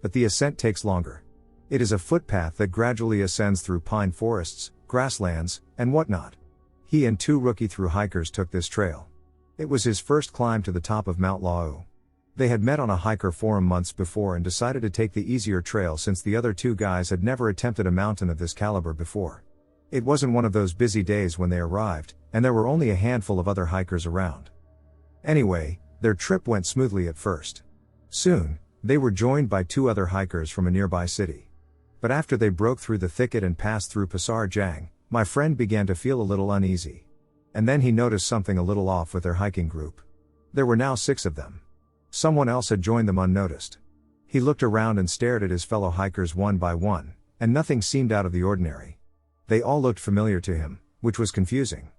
But the ascent takes longer. It is a footpath that gradually ascends through pine forests, grasslands, and whatnot. He and two rookie thru hikers took this trail. It was his first climb to the top of Mount Lawu. They had met on a hiker forum months before and decided to take the easier trail since the other two guys had never attempted a mountain of this caliber before. It wasn't one of those busy days when they arrived, and there were only a handful of other hikers around. Anyway, their trip went smoothly at first. Soon, they were joined by two other hikers from a nearby city. But after they broke through the thicket and passed through Pasar Jang, my friend began to feel a little uneasy. And then he noticed something a little off with their hiking group. There were now 6 of them. Someone else had joined them unnoticed. He looked around and stared at his fellow hikers one by one, and nothing seemed out of the ordinary. They all looked familiar to him, which was confusing.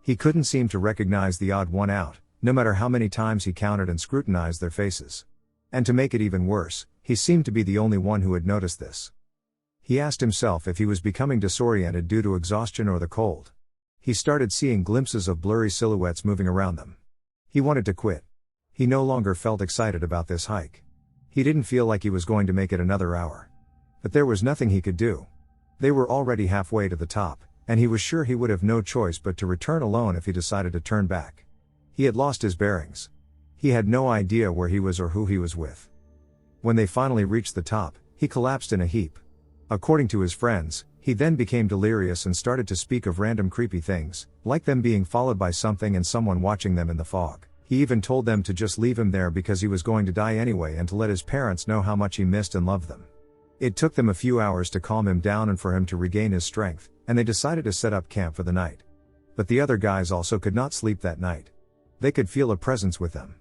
He couldn't seem to recognize the odd one out, no matter how many times he counted and scrutinized their faces. And to make it even worse, he seemed to be the only one who had noticed this. He asked himself if he was becoming disoriented due to exhaustion or the cold. He started seeing glimpses of blurry silhouettes moving around them. He wanted to quit. He no longer felt excited about this hike. He didn't feel like he was going to make it another hour. But there was nothing he could do. They were already halfway to the top, and he was sure he would have no choice but to return alone if he decided to turn back. He had lost his bearings. He had no idea where he was or who he was with. When they finally reached the top, he collapsed in a heap. According to his friends, he then became delirious and started to speak of random creepy things, like them being followed by something and someone watching them in the fog. He even told them to just leave him there because he was going to die anyway and to let his parents know how much he missed and loved them. It took them a few hours to calm him down and for him to regain his strength, and they decided to set up camp for the night. But the other guys also could not sleep that night. They could feel a presence with them.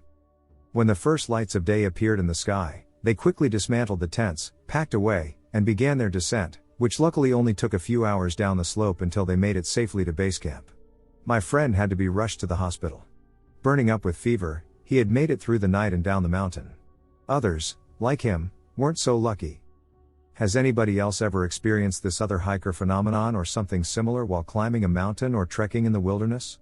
When the first lights of day appeared in the sky, they quickly dismantled the tents, packed away, and began their descent, which luckily only took a few hours down the slope until they made it safely to base camp. My friend had to be rushed to the hospital. Burning up with fever, he had made it through the night and down the mountain. Others, like him, weren't so lucky. Has anybody else ever experienced this other hiker phenomenon or something similar while climbing a mountain or trekking in the wilderness?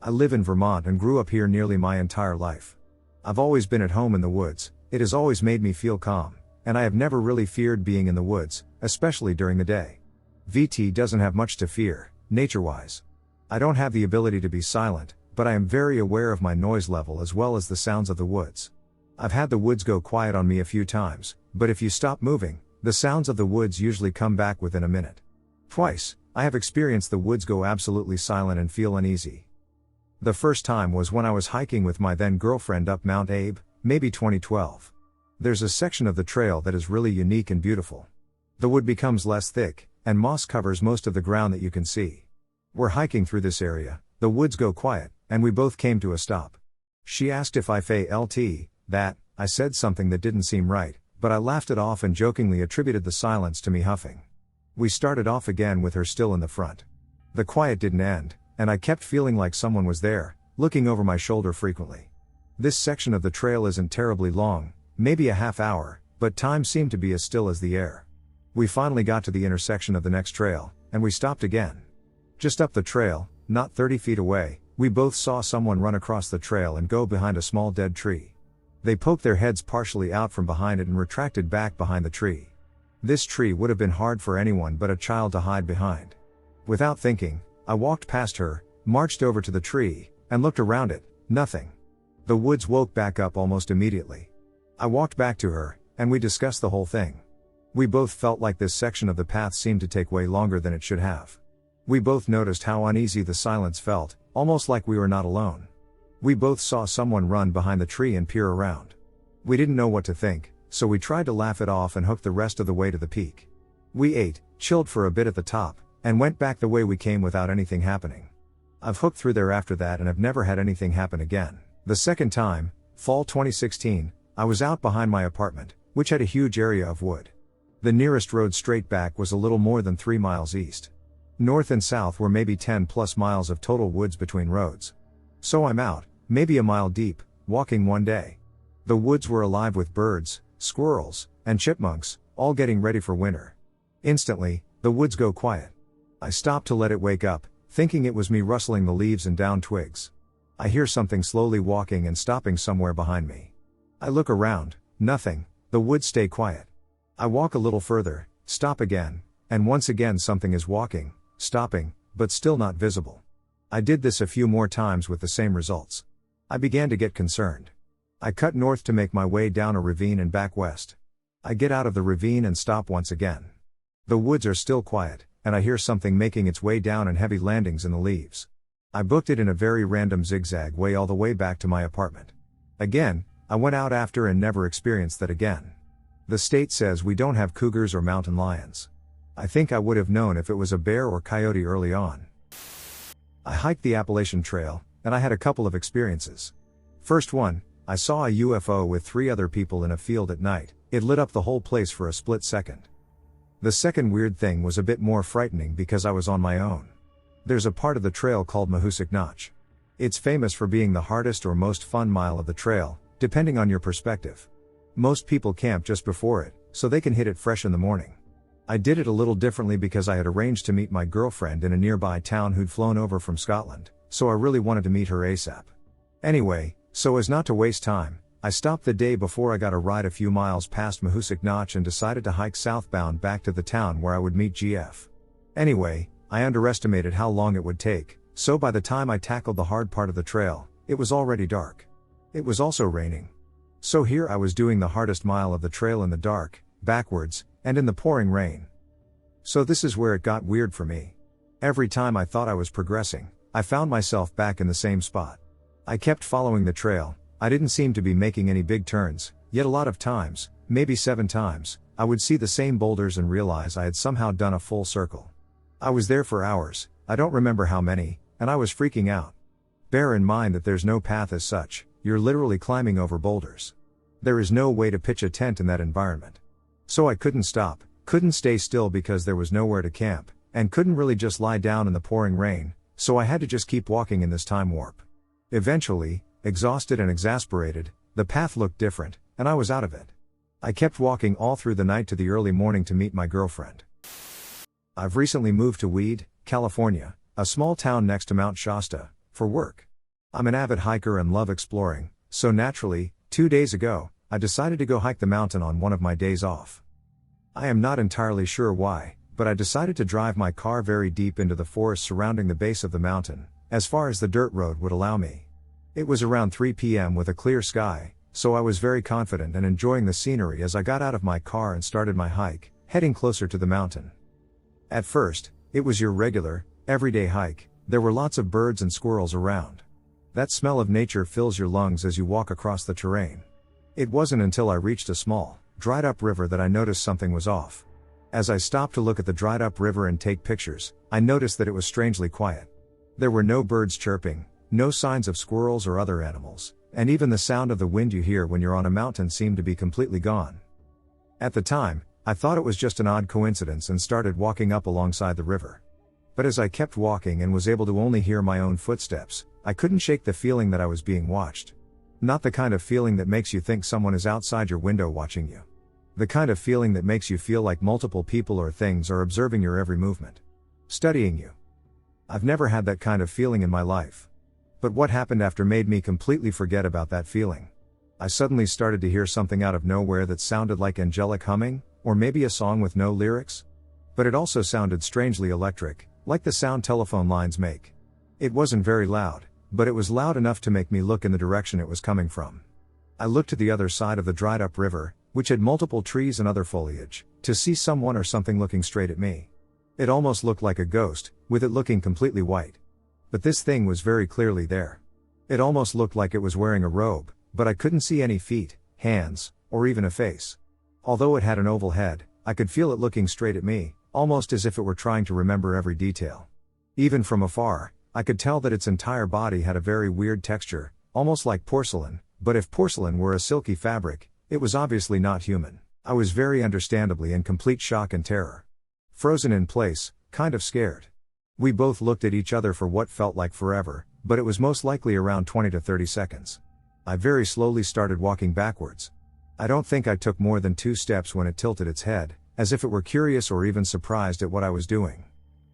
I live in Vermont and grew up here nearly my entire life. I've always been at home in the woods. It has always made me feel calm, and I have never really feared being in the woods, especially during the day. VT doesn't have much to fear, nature-wise. I don't have the ability to be silent, but I am very aware of my noise level as well as the sounds of the woods. I've had the woods go quiet on me a few times, but if you stop moving, the sounds of the woods usually come back within a minute. Twice, I have experienced the woods go absolutely silent and feel uneasy. The first time was when I was hiking with my then girlfriend up Mount Abe, maybe 2012. There's a section of the trail that is really unique and beautiful. The wood becomes less thick, and moss covers most of the ground that you can see. We're hiking through this area, the woods go quiet, and we both came to a stop. She asked if I felt that. I said something that didn't seem right, but I laughed it off and jokingly attributed the silence to me huffing. We started off again with her still in the front. The quiet didn't end, and I kept feeling like someone was there, looking over my shoulder frequently. This section of the trail isn't terribly long, maybe a half hour, but time seemed to be as still as the air. We finally got to the intersection of the next trail, and we stopped again. Just up the trail, not 30 feet away, we both saw someone run across the trail and go behind a small dead tree. They poked their heads partially out from behind it and retracted back behind the tree. This tree would have been hard for anyone but a child to hide behind. Without thinking, I walked past her, marched over to the tree, and looked around it. Nothing. The woods woke back up almost immediately. I walked back to her, and we discussed the whole thing. We both felt like this section of the path seemed to take way longer than it should have. We both noticed how uneasy the silence felt, almost like we were not alone. We both saw someone run behind the tree and peer around. We didn't know what to think, so we tried to laugh it off and hook the rest of the way to the peak. We ate, chilled for a bit at the top, and went back the way we came without anything happening. I've hooked through there after that and have never had anything happen again. The second time, fall 2016, I was out behind my apartment, which had a huge area of wood. The nearest road straight back was a little more than 3 miles east. North and south were maybe 10 plus miles of total woods between roads. So I'm out, maybe a mile deep, walking one day. The woods were alive with birds, squirrels, and chipmunks, all getting ready for winter. Instantly, the woods go quiet. I stop to let it wake up, thinking it was me rustling the leaves and down twigs. I hear something slowly walking and stopping somewhere behind me. I look around, nothing, the woods stay quiet. I walk a little further, stop again, and once again something is walking, stopping, but still not visible. I did this a few more times with the same results. I began to get concerned. I cut north to make my way down a ravine and back west. I get out of the ravine and stop once again. The woods are still quiet, and I hear something making its way down and heavy landings in the leaves. I booked it in a very random zigzag way all the way back to my apartment. Again, I went out after and never experienced that again. The state says we don't have cougars or mountain lions. I think I would have known if it was a bear or coyote early on. I hiked the Appalachian Trail, and I had a couple of experiences. First one, I saw a UFO with 3 other people in a field at night. It lit up the whole place for a split second. The second weird thing was a bit more frightening because I was on my own. There's a part of the trail called Mahoosuc Notch. It's famous for being the hardest or most fun mile of the trail, depending on your perspective. Most people camp just before it, so they can hit it fresh in the morning. I did it a little differently because I had arranged to meet my girlfriend in a nearby town who'd flown over from Scotland, so I really wanted to meet her ASAP. Anyway, so as not to waste time, I stopped the day before I got a ride a few miles past Mahoosuc Notch and decided to hike southbound back to the town where I would meet GF. Anyway, I underestimated how long it would take, so by the time I tackled the hard part of the trail, it was already dark. It was also raining. So here I was doing the hardest mile of the trail in the dark, backwards, and in the pouring rain. So this is where it got weird for me. Every time I thought I was progressing, I found myself back in the same spot. I kept following the trail. I didn't seem to be making any big turns, yet a lot of times, maybe 7 times, I would see the same boulders and realize I had somehow done a full circle. I was there for hours, I don't remember how many, and I was freaking out. Bear in mind that there's no path as such, you're literally climbing over boulders. There is no way to pitch a tent in that environment. So I couldn't stop, couldn't stay still because there was nowhere to camp, and couldn't really just lie down in the pouring rain, so I had to just keep walking in this time warp. Eventually, exhausted and exasperated, the path looked different, and I was out of it. I kept walking all through the night to the early morning to meet my girlfriend. I've recently moved to Weed, California, a small town next to Mount Shasta, for work. I'm an avid hiker and love exploring, so naturally, 2 days ago, I decided to go hike the mountain on one of my days off. I am not entirely sure why, but I decided to drive my car very deep into the forest surrounding the base of the mountain, as far as the dirt road would allow me. It was around 3 p.m. with a clear sky, so I was very confident and enjoying the scenery as I got out of my car and started my hike, heading closer to the mountain. At first, it was your regular, everyday hike. There were lots of birds and squirrels around. That smell of nature fills your lungs as you walk across the terrain. It wasn't until I reached a small, dried-up river that I noticed something was off. As I stopped to look at the dried-up river and take pictures, I noticed that it was strangely quiet. There were no birds chirping, no signs of squirrels or other animals, and even the sound of the wind you hear when you're on a mountain seemed to be completely gone. At the time, I thought it was just an odd coincidence and started walking up alongside the river. But as I kept walking and was able to only hear my own footsteps, I couldn't shake the feeling that I was being watched. Not the kind of feeling that makes you think someone is outside your window watching you. The kind of feeling that makes you feel like multiple people or things are observing your every movement, studying you. I've never had that kind of feeling in my life. But what happened after made me completely forget about that feeling. I suddenly started to hear something out of nowhere that sounded like angelic humming, or maybe a song with no lyrics. But it also sounded strangely electric, like the sound telephone lines make. It wasn't very loud, but it was loud enough to make me look in the direction it was coming from. I looked to the other side of the dried-up river, which had multiple trees and other foliage, to see someone or something looking straight at me. It almost looked like a ghost, with it looking completely white. But this thing was very clearly there. It almost looked like it was wearing a robe, but I couldn't see any feet, hands, or even a face. Although it had an oval head, I could feel it looking straight at me, almost as if it were trying to remember every detail. Even from afar, I could tell that its entire body had a very weird texture, almost like porcelain, but if porcelain were a silky fabric, it was obviously not human. I was very understandably in complete shock and terror. Frozen in place, kind of scared. We both looked at each other for what felt like forever, but it was most likely around 20 to 30 seconds. I very slowly started walking backwards. I don't think I took more than 2 steps when it tilted its head, as if it were curious or even surprised at what I was doing.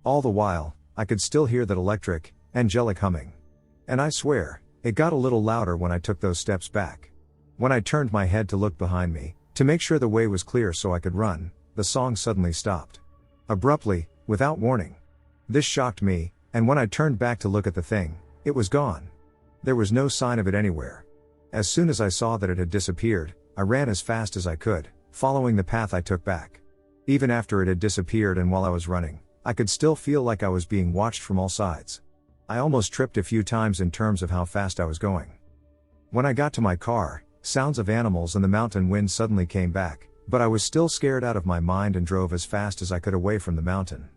All the while, I could still hear that electric, angelic humming. And I swear, it got a little louder when I took those steps back. When I turned my head to look behind me, to make sure the way was clear so I could run, the song suddenly stopped. Abruptly, without warning. This shocked me, and when I turned back to look at the thing, it was gone. There was no sign of it anywhere. As soon as I saw that it had disappeared, I ran as fast as I could, following the path I took back. Even after it had disappeared and while I was running, I could still feel like I was being watched from all sides. I almost tripped a few times in terms of how fast I was going. When I got to my car, sounds of animals and the mountain wind suddenly came back, but I was still scared out of my mind and drove as fast as I could away from the mountain.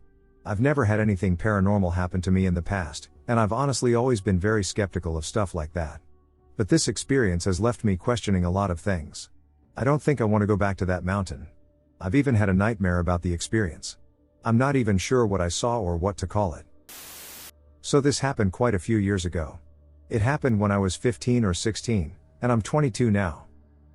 I've never had anything paranormal happen to me in the past, and I've honestly always been very skeptical of stuff like that. But this experience has left me questioning a lot of things. I don't think I want to go back to that mountain. I've even had a nightmare about the experience. I'm not even sure what I saw or what to call it. So this happened quite a few years ago. It happened when I was 15 or 16, and I'm 22 now.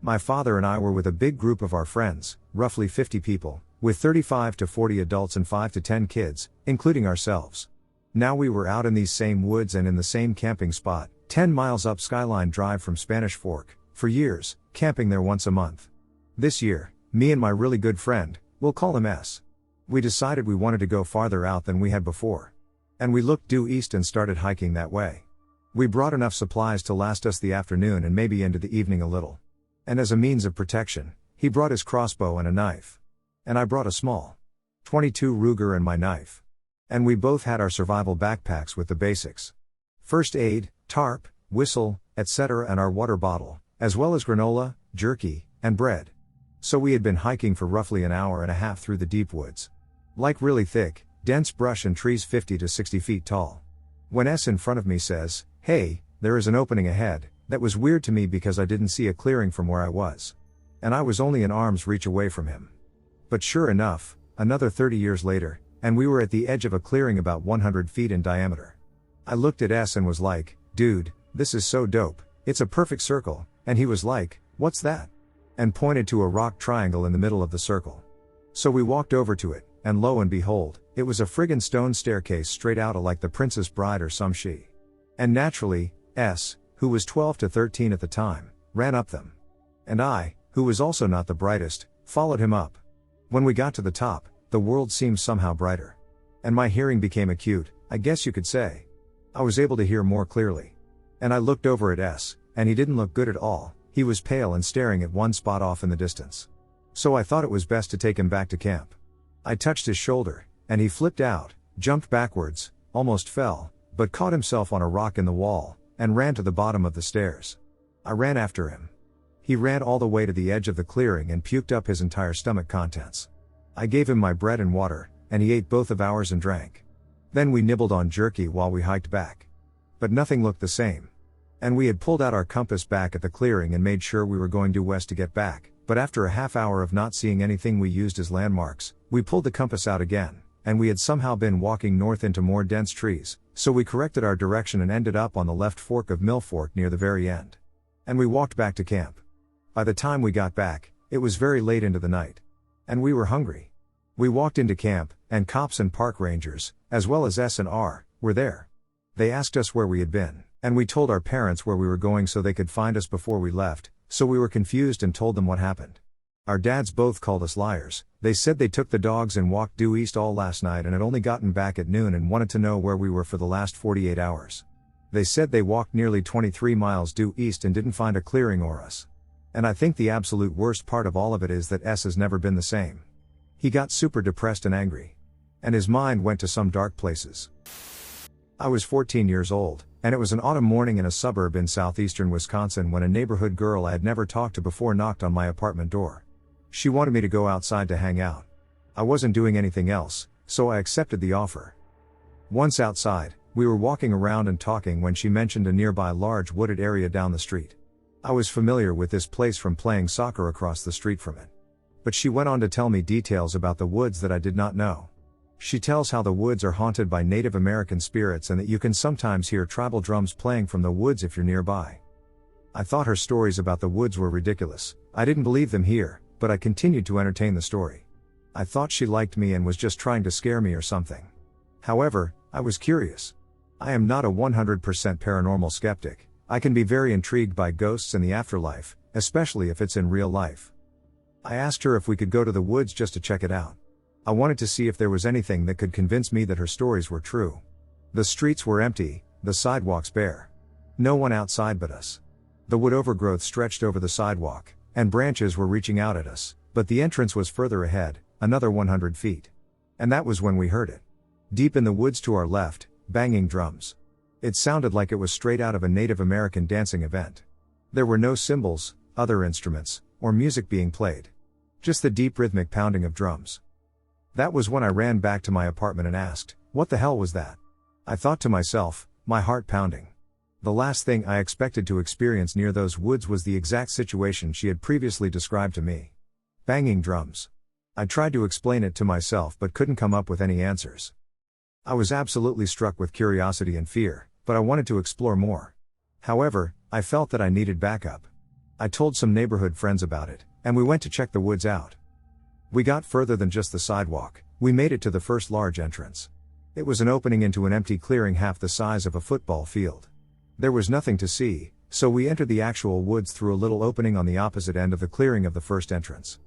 My father and I were with a big group of our friends, roughly 50 people, with 35 to 40 adults and 5 to 10 kids, including ourselves. Now we were out in these same woods and in the same camping spot, 10 miles up Skyline Drive from Spanish Fork, for years, camping there once a month. This year, me and my really good friend, we'll call him S. We decided we wanted to go farther out than we had before. And we looked due east and started hiking that way. We brought enough supplies to last us the afternoon and maybe into the evening a little. And as a means of protection, he brought his crossbow and a knife. And I brought a small .22 Ruger and my knife. And we both had our survival backpacks with the basics. First aid, tarp, whistle, etc. and our water bottle, as well as granola, jerky, and bread. So we had been hiking for roughly an hour and a half through the deep woods. Like really thick, dense brush and trees 50 to 60 feet tall. When S in front of me says, "Hey, there is an opening ahead," that was weird to me because I didn't see a clearing from where I was. And I was only an arm's reach away from him. But sure enough, another 30 years later, and we were at the edge of a clearing about 100 feet in diameter. I looked at S and was like, "Dude, this is so dope, it's a perfect circle," and he was like, "What's that?" and pointed to a rock triangle in the middle of the circle. So we walked over to it, and lo and behold, it was a friggin' stone staircase straight outta like the Princess Bride or some she. And naturally, S, who was 12 to 13 at the time, ran up them. And I, who was also not the brightest, followed him up. When we got to the top, the world seemed somehow brighter. And my hearing became acute, I guess you could say. I was able to hear more clearly. And I looked over at S, and he didn't look good at all. He was pale and staring at one spot off in the distance. So I thought it was best to take him back to camp. I touched his shoulder, and he flipped out, jumped backwards, almost fell, but caught himself on a rock in the wall, and ran to the bottom of the stairs. I ran after him. He ran all the way to the edge of the clearing and puked up his entire stomach contents. I gave him my bread and water, and he ate both of ours and drank. Then we nibbled on jerky while we hiked back. But nothing looked the same. And we had pulled out our compass back at the clearing and made sure we were going due west to get back, but after a half hour of not seeing anything we used as landmarks, we pulled the compass out again, and we had somehow been walking north into more dense trees, so we corrected our direction and ended up on the left fork of Mill Fork near the very end. And we walked back to camp. By the time we got back, it was very late into the night. And we were hungry. We walked into camp, and cops and park rangers, as well as S&R, were there. They asked us where we had been, and we told our parents where we were going so they could find us before we left, so we were confused and told them what happened. Our dads both called us liars. They said they took the dogs and walked due east all last night and had only gotten back at noon and wanted to know where we were for the last 48 hours. They said they walked nearly 23 miles due east and didn't find a clearing or us. And I think the absolute worst part of all of it is that S has never been the same. He got super depressed and angry. And his mind went to some dark places. I was 14 years old, and it was an autumn morning in a suburb in southeastern Wisconsin when a neighborhood girl I had never talked to before knocked on my apartment door. She wanted me to go outside to hang out. I wasn't doing anything else, so I accepted the offer. Once outside, we were walking around and talking when she mentioned a nearby large wooded area down the street. I was familiar with this place from playing soccer across the street from it. But she went on to tell me details about the woods that I did not know. She tells how the woods are haunted by Native American spirits and that you can sometimes hear tribal drums playing from the woods if you're nearby. I thought her stories about the woods were ridiculous. I didn't believe them here, but I continued to entertain the story. I thought she liked me and was just trying to scare me or something. However, I was curious. I am not a 100% paranormal skeptic. I can be very intrigued by ghosts and the afterlife, especially if it's in real life. I asked her if we could go to the woods just to check it out. I wanted to see if there was anything that could convince me that her stories were true. The streets were empty, the sidewalks bare. No one outside but us. The wood overgrowth stretched over the sidewalk, and branches were reaching out at us, but the entrance was further ahead, another 100 feet. And that was when we heard it. Deep in the woods to our left, banging drums. It sounded like it was straight out of a Native American dancing event. There were no cymbals, other instruments, or music being played. Just the deep rhythmic pounding of drums. That was when I ran back to my apartment and asked, "What the hell was that?" I thought to myself, my heart pounding. The last thing I expected to experience near those woods was the exact situation she had previously described to me. Banging drums. I tried to explain it to myself but couldn't come up with any answers. I was absolutely struck with curiosity and fear, but I wanted to explore more. However, I felt that I needed backup. I told some neighborhood friends about it, and we went to check the woods out. We got further than just the sidewalk. We made it to the first large entrance. It was an opening into an empty clearing half the size of a football field. There was nothing to see, so we entered the actual woods through a little opening on the opposite end of the clearing of the first entrance.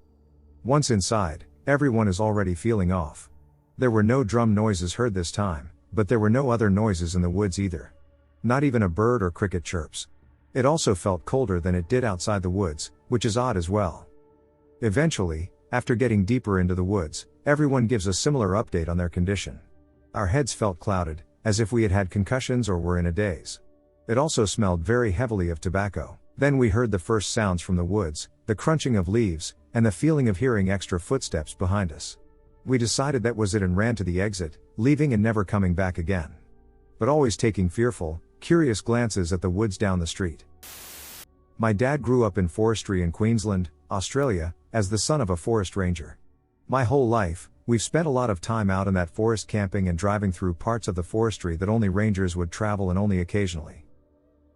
Once inside, everyone is already feeling off. There were no drum noises heard this time, but there were no other noises in the woods either. Not even a bird or cricket chirps. It also felt colder than it did outside the woods, which is odd as well. Eventually, after getting deeper into the woods, everyone gives a similar update on their condition. Our heads felt clouded, as if we had had concussions or were in a daze. It also smelled very heavily of tobacco. Then we heard the first sounds from the woods, the crunching of leaves, and the feeling of hearing extra footsteps behind us. We decided that was it and ran to the exit, leaving and never coming back again. But always taking fearful, curious glances at the woods down the street. My dad grew up in forestry in Queensland, Australia, as the son of a forest ranger. My whole life, we've spent a lot of time out in that forest camping and driving through parts of the forestry that only rangers would travel and only occasionally.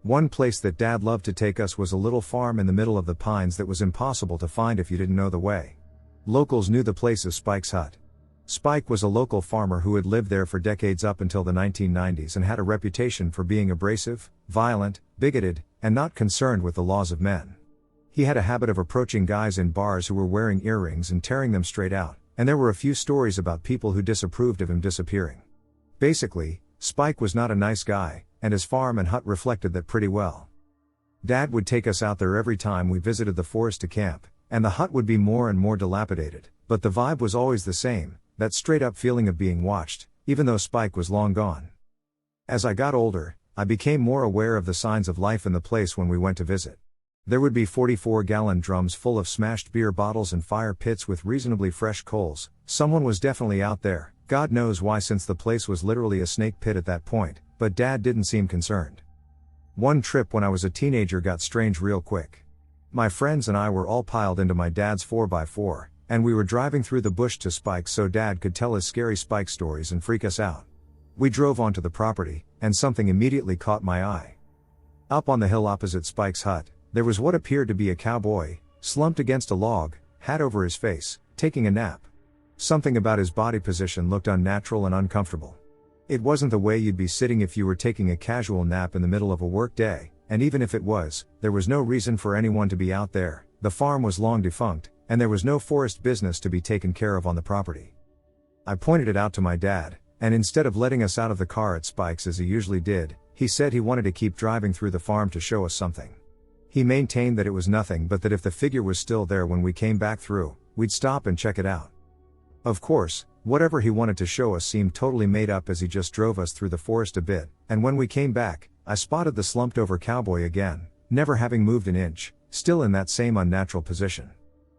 One place that Dad loved to take us was a little farm in the middle of the pines that was impossible to find if you didn't know the way. Locals knew the place as Spike's hut. Spike was a local farmer who had lived there for decades up until the 1990s and had a reputation for being abrasive, violent, bigoted, and not concerned with the laws of men. He had a habit of approaching guys in bars who were wearing earrings and tearing them straight out, and there were a few stories about people who disapproved of him disappearing. Basically, Spike was not a nice guy, and his farm and hut reflected that pretty well. Dad would take us out there every time we visited the forest to camp, and the hut would be more and more dilapidated, but the vibe was always the same, that straight-up feeling of being watched, even though Spike was long gone. As I got older, I became more aware of the signs of life in the place when we went to visit. There would be 44-gallon drums full of smashed beer bottles and fire pits with reasonably fresh coals. Someone was definitely out there, God knows why, since the place was literally a snake pit at that point, but Dad didn't seem concerned. One trip when I was a teenager got strange real quick. My friends and I were all piled into my dad's 4x4, and we were driving through the bush to Spike so Dad could tell his scary Spike stories and freak us out. We drove onto the property, and something immediately caught my eye. Up on the hill opposite Spike's hut, there was what appeared to be a cowboy, slumped against a log, hat over his face, taking a nap. Something about his body position looked unnatural and uncomfortable. It wasn't the way you'd be sitting if you were taking a casual nap in the middle of a work day, and even if it was, there was no reason for anyone to be out there. The farm was long defunct, and there was no forest business to be taken care of on the property. I pointed it out to my dad, and instead of letting us out of the car at Spike's as he usually did, he said he wanted to keep driving through the farm to show us something. He maintained that it was nothing, but that if the figure was still there when we came back through, we'd stop and check it out. Of course, whatever he wanted to show us seemed totally made up as he just drove us through the forest a bit, and when we came back, I spotted the slumped over cowboy again, never having moved an inch, still in that same unnatural position.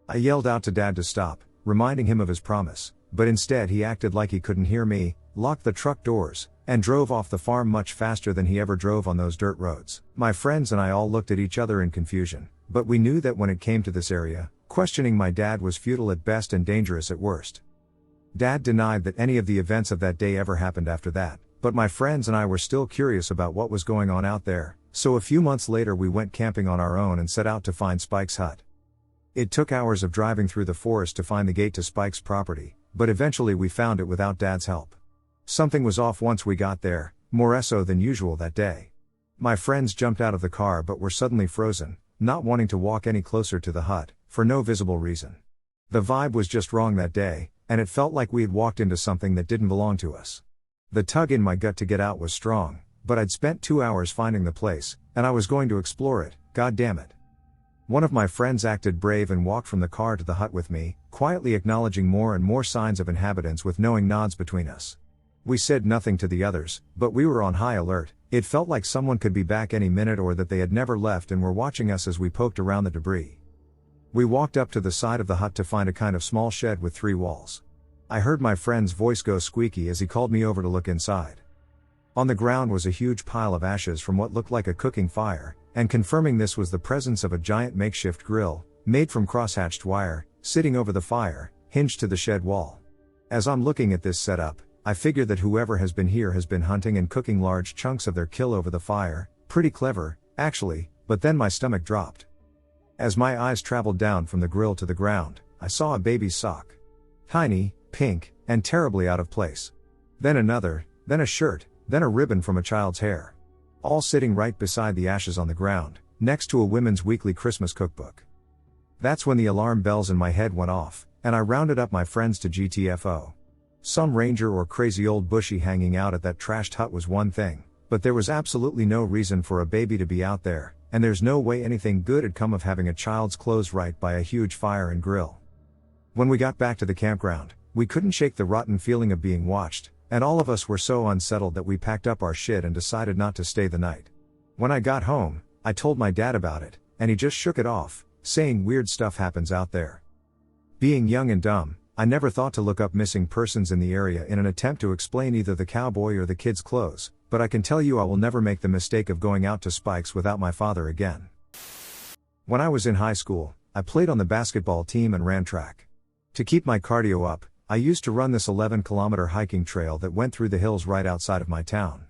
I yelled out to Dad to stop, reminding him of his promise, but instead he acted like he couldn't hear me, locked the truck doors, and drove off the farm much faster than he ever drove on those dirt roads. My friends and I all looked at each other in confusion, but we knew that when it came to this area, questioning my dad was futile at best and dangerous at worst. Dad denied that any of the events of that day ever happened after that, but my friends and I were still curious about what was going on out there, so a few months later we went camping on our own and set out to find Spike's hut. It took hours of driving through the forest to find the gate to Spike's property, but eventually we found it without Dad's help. Something was off once we got there, more so than usual that day. My friends jumped out of the car but were suddenly frozen, not wanting to walk any closer to the hut, for no visible reason. The vibe was just wrong that day, and it felt like we had walked into something that didn't belong to us. The tug in my gut to get out was strong, but I'd spent 2 hours finding the place, and I was going to explore it, god damn it. One of my friends acted brave and walked from the car to the hut with me, quietly acknowledging more and more signs of inhabitants with knowing nods between us. We said nothing to the others, but we were on high alert. It felt like someone could be back any minute or that they had never left and were watching us as we poked around the debris. We walked up to the side of the hut to find a kind of small shed with 3 walls. I heard my friend's voice go squeaky as he called me over to look inside. On the ground was a huge pile of ashes from what looked like a cooking fire, and confirming this was the presence of a giant makeshift grill, made from crosshatched wire, sitting over the fire, hinged to the shed wall. As I'm looking at this setup, I figure that whoever has been here has been hunting and cooking large chunks of their kill over the fire. Pretty clever, actually, but then my stomach dropped. As my eyes traveled down from the grill to the ground, I saw a baby's sock. Tiny, pink, and terribly out of place. Then another, then a shirt, then a ribbon from a child's hair. All sitting right beside the ashes on the ground, next to a women's weekly Christmas cookbook. That's when the alarm bells in my head went off, and I rounded up my friends to GTFO. Some ranger or crazy old bushy hanging out at that trashed hut was one thing, but there was absolutely no reason for a baby to be out there, and there's no way anything good had come of having a child's clothes right by a huge fire and grill. When we got back to the campground, we couldn't shake the rotten feeling of being watched, and all of us were so unsettled that we packed up our shit and decided not to stay the night. When I got home, I told my dad about it, and he just shook it off, saying weird stuff happens out there. Being young and dumb, I never thought to look up missing persons in the area in an attempt to explain either the cowboy or the kid's clothes, but I can tell you I will never make the mistake of going out to Spikes without my father again. When I was in high school, I played on the basketball team and ran track. To keep my cardio up, I used to run this 11-kilometer hiking trail that went through the hills right outside of my town.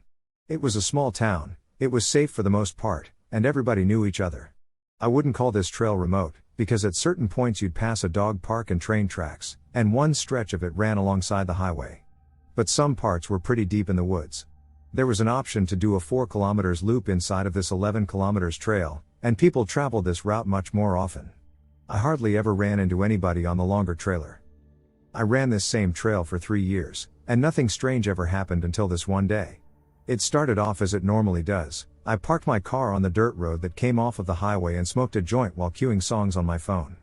It was a small town, it was safe for the most part, and everybody knew each other. I wouldn't call this trail remote, because at certain points you'd pass a dog park and train tracks, and one stretch of it ran alongside the highway. But some parts were pretty deep in the woods. There was an option to do a 4 kilometers loop inside of this 11 kilometers trail, and people traveled this route much more often. I hardly ever ran into anybody on the longer trailer. I ran this same trail for 3 years, and nothing strange ever happened until this one day. It started off as it normally does. I parked my car on the dirt road that came off of the highway and smoked a joint while queuing songs on my phone.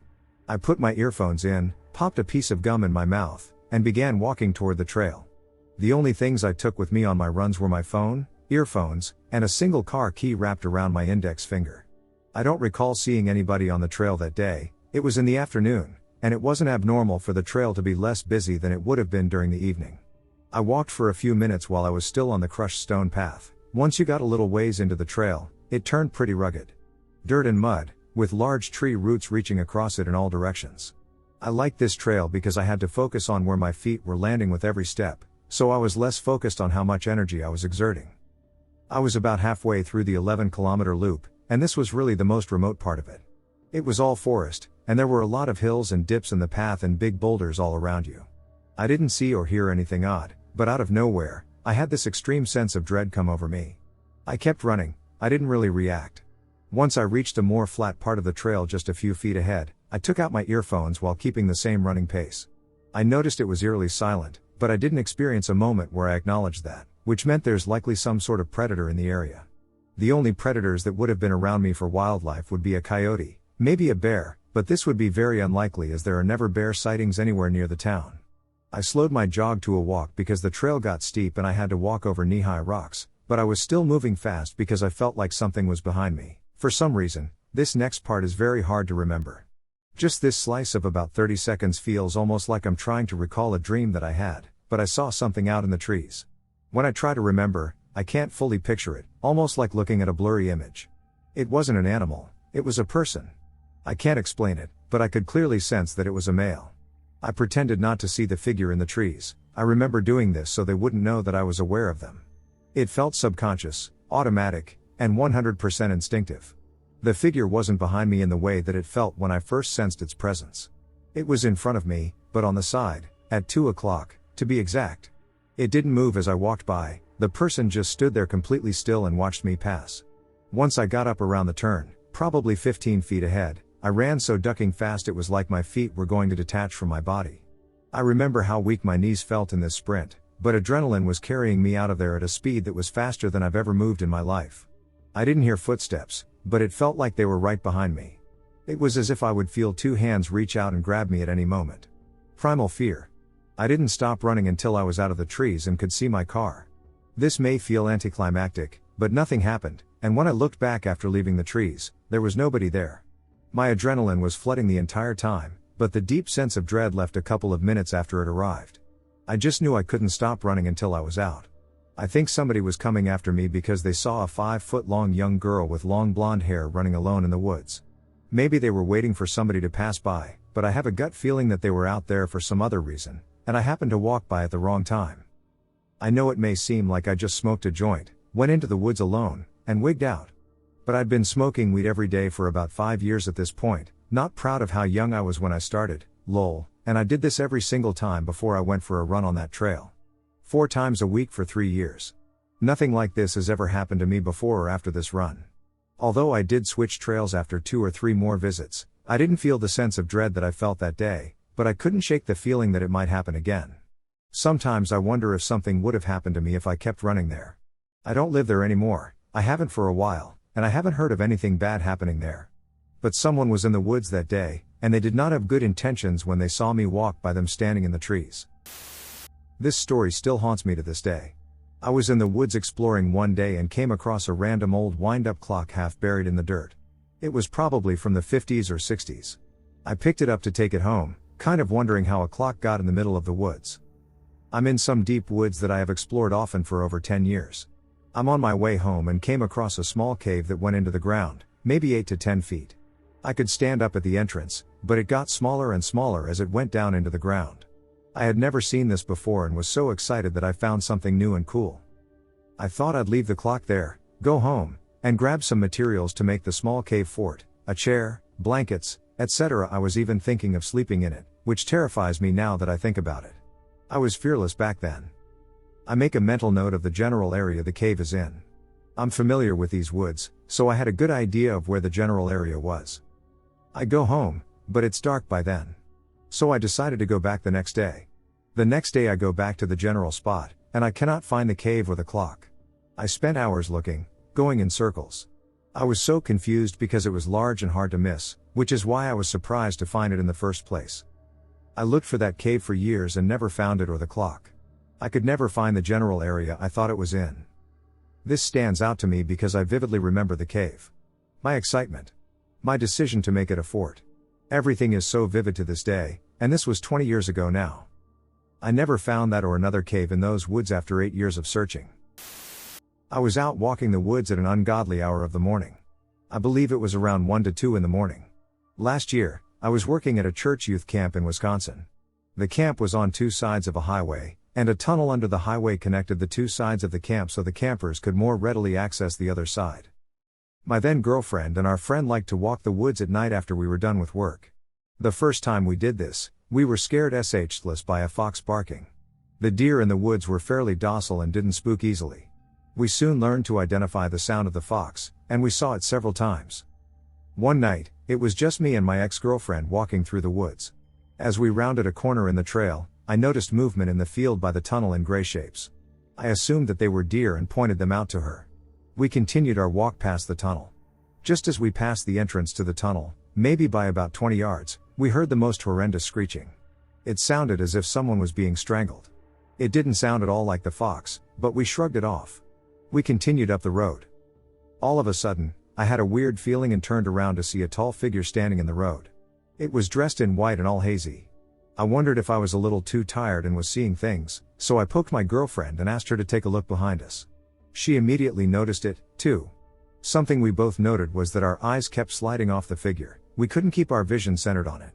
I put my earphones in, popped a piece of gum in my mouth, and began walking toward the trail. The only things I took with me on my runs were my phone, earphones, and a single car key wrapped around my index finger. I don't recall seeing anybody on the trail that day. It was in the afternoon, and it wasn't abnormal for the trail to be less busy than it would have been during the evening. I walked for a few minutes while I was still on the crushed stone path. Once you got a little ways into the trail, it turned pretty rugged. Dirt and mud, with large tree roots reaching across it in all directions. I liked this trail because I had to focus on where my feet were landing with every step, so I was less focused on how much energy I was exerting. I was about halfway through the 11-kilometer loop, and this was really the most remote part of it. It was all forest, and there were a lot of hills and dips in the path and big boulders all around you. I didn't see or hear anything odd, but out of nowhere, I had this extreme sense of dread come over me. I kept running, I didn't really react. Once I reached a more flat part of the trail just a few feet ahead, I took out my earphones while keeping the same running pace. I noticed it was eerily silent, but I didn't experience a moment where I acknowledged that, which meant there's likely some sort of predator in the area. The only predators that would have been around me for wildlife would be a coyote, maybe a bear, but this would be very unlikely as there are never bear sightings anywhere near the town. I slowed my jog to a walk because the trail got steep and I had to walk over knee-high rocks, but I was still moving fast because I felt like something was behind me. For some reason, this next part is very hard to remember. Just this slice of about 30 seconds feels almost like I'm trying to recall a dream that I had, but I saw something out in the trees. When I try to remember, I can't fully picture it, almost like looking at a blurry image. It wasn't an animal, it was a person. I can't explain it, but I could clearly sense that it was a male. I pretended not to see the figure in the trees. I remember doing this so they wouldn't know that I was aware of them. It felt subconscious, automatic, and 100% instinctive. The figure wasn't behind me in the way that it felt when I first sensed its presence. It was in front of me, but on the side, at 2 o'clock, to be exact. It didn't move as I walked by, the person just stood there completely still and watched me pass. Once I got up around the turn, probably 15 feet ahead, I ran so ducking fast it was like my feet were going to detach from my body. I remember how weak my knees felt in this sprint, but adrenaline was carrying me out of there at a speed that was faster than I've ever moved in my life. I didn't hear footsteps, but it felt like they were right behind me. It was as if I would feel two hands reach out and grab me at any moment. Primal fear. I didn't stop running until I was out of the trees and could see my car. This may feel anticlimactic, but nothing happened, and when I looked back after leaving the trees, there was nobody there. My adrenaline was flooding the entire time, but the deep sense of dread left a couple of minutes after it arrived. I just knew I couldn't stop running until I was out. I think somebody was coming after me because they saw a 5-foot-long young girl with long blonde hair running alone in the woods. Maybe they were waiting for somebody to pass by, but I have a gut feeling that they were out there for some other reason, and I happened to walk by at the wrong time. I know it may seem like I just smoked a joint, went into the woods alone, and wigged out. But I'd been smoking weed every day for about 5 years at this point, not proud of how young I was when I started, lol, and I did this every single time before I went for a run on that trail. 4 times a week for 3 years. Nothing like this has ever happened to me before or after this run. Although I did switch trails after 2 or 3 more visits, I didn't feel the sense of dread that I felt that day, but I couldn't shake the feeling that it might happen again. Sometimes I wonder if something would have happened to me if I kept running there. I don't live there anymore, I haven't for a while, and I haven't heard of anything bad happening there. But someone was in the woods that day, and they did not have good intentions when they saw me walk by them standing in the trees. This story still haunts me to this day. I was in the woods exploring one day and came across a random old wind-up clock half buried in the dirt. It was probably from the 50s or 60s. I picked it up to take it home, kind of wondering how a clock got in the middle of the woods. I'm in some deep woods that I have explored often for over 10 years. I'm on my way home and came across a small cave that went into the ground, maybe 8 to 10 feet. I could stand up at the entrance, but it got smaller and smaller as it went down into the ground. I had never seen this before and was so excited that I found something new and cool. I thought I'd leave the clock there, go home, and grab some materials to make the small cave fort, a chair, blankets, etc. I was even thinking of sleeping in it, which terrifies me now that I think about it. I was fearless back then. I make a mental note of the general area the cave is in. I'm familiar with these woods, so I had a good idea of where the general area was. I go home, but it's dark by then. So I decided to go back the next day. The next day I go back to the general spot, and I cannot find the cave or the clock. I spent hours looking, going in circles. I was so confused because it was large and hard to miss, which is why I was surprised to find it in the first place. I looked for that cave for years and never found it or the clock. I could never find the general area I thought it was in. This stands out to me because I vividly remember the cave. My excitement. My decision to make it a fort. Everything is so vivid to this day, and this was 20 years ago now. I never found that or another cave in those woods after 8 years of searching. I was out walking the woods at an ungodly hour of the morning. I believe it was around 1 to 2 in the morning. Last year, I was working at a church youth camp in Wisconsin. The camp was on 2 sides of a highway, and a tunnel under the highway connected the 2 sides of the camp so the campers could more readily access the other side. My then girlfriend and our friend liked to walk the woods at night after we were done with work. The first time we did this, we were scared shitless by a fox barking. The deer in the woods were fairly docile and didn't spook easily. We soon learned to identify the sound of the fox, and we saw it several times. One night, it was just me and my ex-girlfriend walking through the woods. As we rounded a corner in the trail, I noticed movement in the field by the tunnel in gray shapes. I assumed that they were deer and pointed them out to her. We continued our walk past the tunnel. Just as we passed the entrance to the tunnel, maybe by about 20 yards, we heard the most horrendous screeching. It sounded as if someone was being strangled. It didn't sound at all like the fox, but we shrugged it off. We continued up the road. All of a sudden, I had a weird feeling and turned around to see a tall figure standing in the road. It was dressed in white and all hazy. I wondered if I was a little too tired and was seeing things, so I poked my girlfriend and asked her to take a look behind us. She immediately noticed it, too. Something we both noted was that our eyes kept sliding off the figure. We couldn't keep our vision centered on it.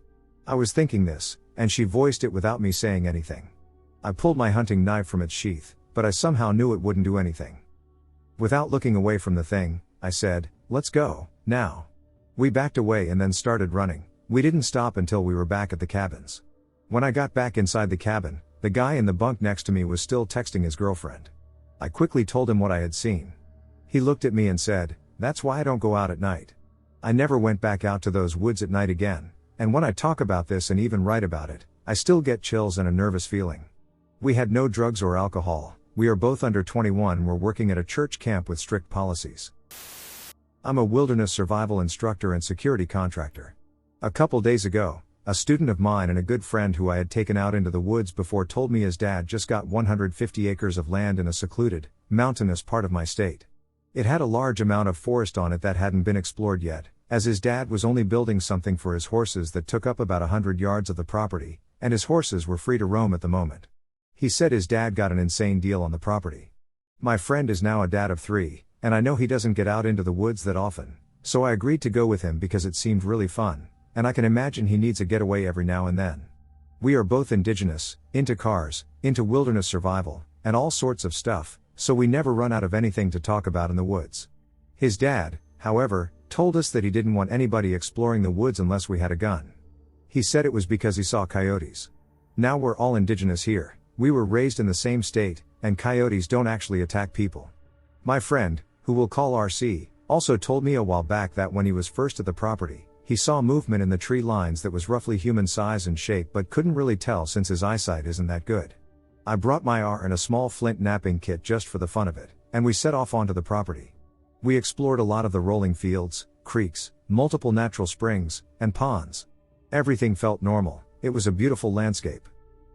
I was thinking this, and she voiced it without me saying anything. I pulled my hunting knife from its sheath, but I somehow knew it wouldn't do anything. Without looking away from the thing, I said, "Let's go, now." We backed away and then started running. We didn't stop until we were back at the cabins. When I got back inside the cabin, the guy in the bunk next to me was still texting his girlfriend. I quickly told him what I had seen. He looked at me and said, "That's why I don't go out at night." I never went back out to those woods at night again, and when I talk about this and even write about it, I still get chills and a nervous feeling. We had no drugs or alcohol, we are both under 21 and we're working at a church camp with strict policies. I'm a wilderness survival instructor and security contractor. A couple days ago, a student of mine and a good friend who I had taken out into the woods before told me his dad just got 150 acres of land in a secluded, mountainous part of my state. It had a large amount of forest on it that hadn't been explored yet, as his dad was only building something for his horses that took up about 100 yards of the property, and his horses were free to roam at the moment. He said his dad got an insane deal on the property. My friend is now a dad of 3, and I know he doesn't get out into the woods that often, so I agreed to go with him because it seemed really fun, and I can imagine he needs a getaway every now and then. We are both indigenous, into cars, into wilderness survival, and all sorts of stuff, so we never run out of anything to talk about in the woods. His dad, however, told us that he didn't want anybody exploring the woods unless we had a gun. He said it was because he saw coyotes. Now we're all indigenous here, we were raised in the same state, and coyotes don't actually attack people. My friend, who we'll call RC, also told me a while back that when he was first at the property, he saw movement in the tree lines that was roughly human size and shape but couldn't really tell since his eyesight isn't that good. I brought my R and a small flint napping kit just for the fun of it, and we set off onto the property. We explored a lot of the rolling fields, creeks, multiple natural springs, and ponds. Everything felt normal, it was a beautiful landscape.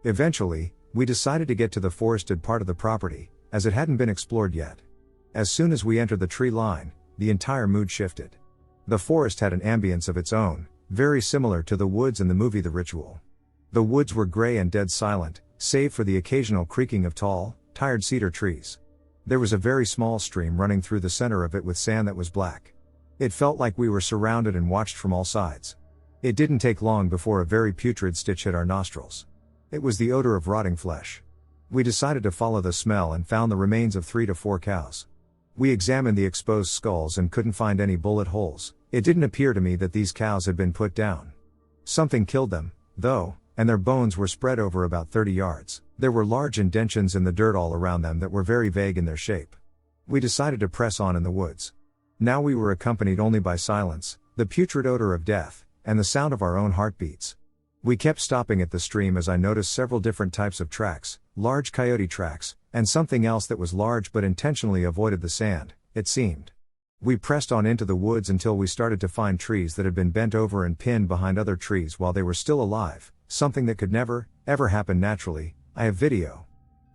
Eventually, we decided to get to the forested part of the property, as it hadn't been explored yet. As soon as we entered the tree line, the entire mood shifted. The forest had an ambience of its own, very similar to the woods in the movie The Ritual. The woods were gray and dead silent, save for the occasional creaking of tall, tired cedar trees. There was a very small stream running through the center of it with sand that was black. It felt like we were surrounded and watched from all sides. It didn't take long before a very putrid stench hit our nostrils. It was the odor of rotting flesh. We decided to follow the smell and found the remains of 3 to 4 cows. We examined the exposed skulls and couldn't find any bullet holes. It didn't appear to me that these cows had been put down. Something killed them, though, and their bones were spread over about 30 yards. There were large indentions in the dirt all around them that were very vague in their shape. We decided to press on in the woods. Now we were accompanied only by silence, the putrid odor of death, and the sound of our own heartbeats. We kept stopping at the stream as I noticed several different types of tracks, large coyote tracks, and something else that was large but intentionally avoided the sand, it seemed. We pressed on into the woods until we started to find trees that had been bent over and pinned behind other trees while they were still alive, something that could never, ever happen naturally. I have video.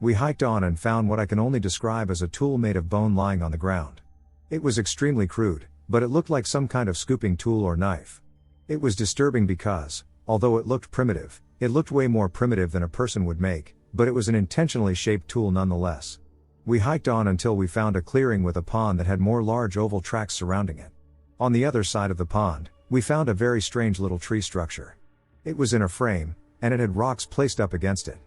We hiked on and found what I can only describe as a tool made of bone lying on the ground. It was extremely crude, but it looked like some kind of scooping tool or knife. It was disturbing because, although it looked primitive, it looked way more primitive than a person would make, but it was an intentionally shaped tool nonetheless. We hiked on until we found a clearing with a pond that had more large oval tracks surrounding it. On the other side of the pond, we found a very strange little tree structure. It was in a frame, and it had rocks placed up against it.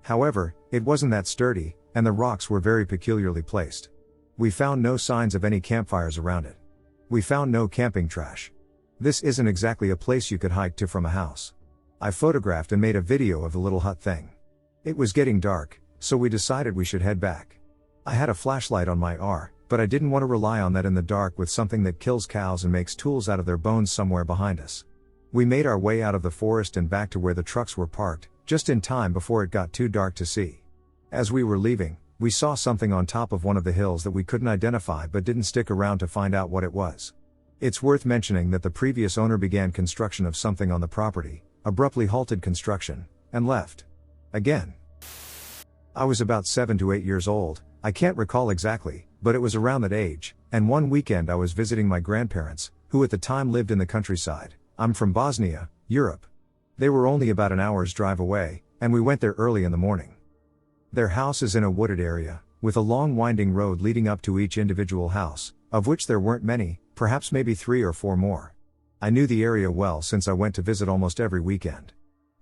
However, it wasn't that sturdy, and the rocks were very peculiarly placed. We found no signs of any campfires around it. We found no camping trash. This isn't exactly a place you could hike to from a house. I photographed and made a video of the little hut thing. It was getting dark, so we decided we should head back. I had a flashlight on my R, but I didn't want to rely on that in the dark with something that kills cows and makes tools out of their bones somewhere behind us. We made our way out of the forest and back to where the trucks were parked, just in time before it got too dark to see. As we were leaving, we saw something on top of one of the hills that we couldn't identify but didn't stick around to find out what it was. It's worth mentioning that the previous owner began construction of something on the property, abruptly halted construction, and left. Again. I was about 7 to 8 years old, I can't recall exactly, but it was around that age, and one weekend I was visiting my grandparents, who at the time lived in the countryside. I'm from Bosnia, Europe. They were only about an hour's drive away, and we went there early in the morning. Their house is in a wooded area, with a long winding road leading up to each individual house, of which there weren't many, perhaps maybe 3 or 4 more. I knew the area well since I went to visit almost every weekend.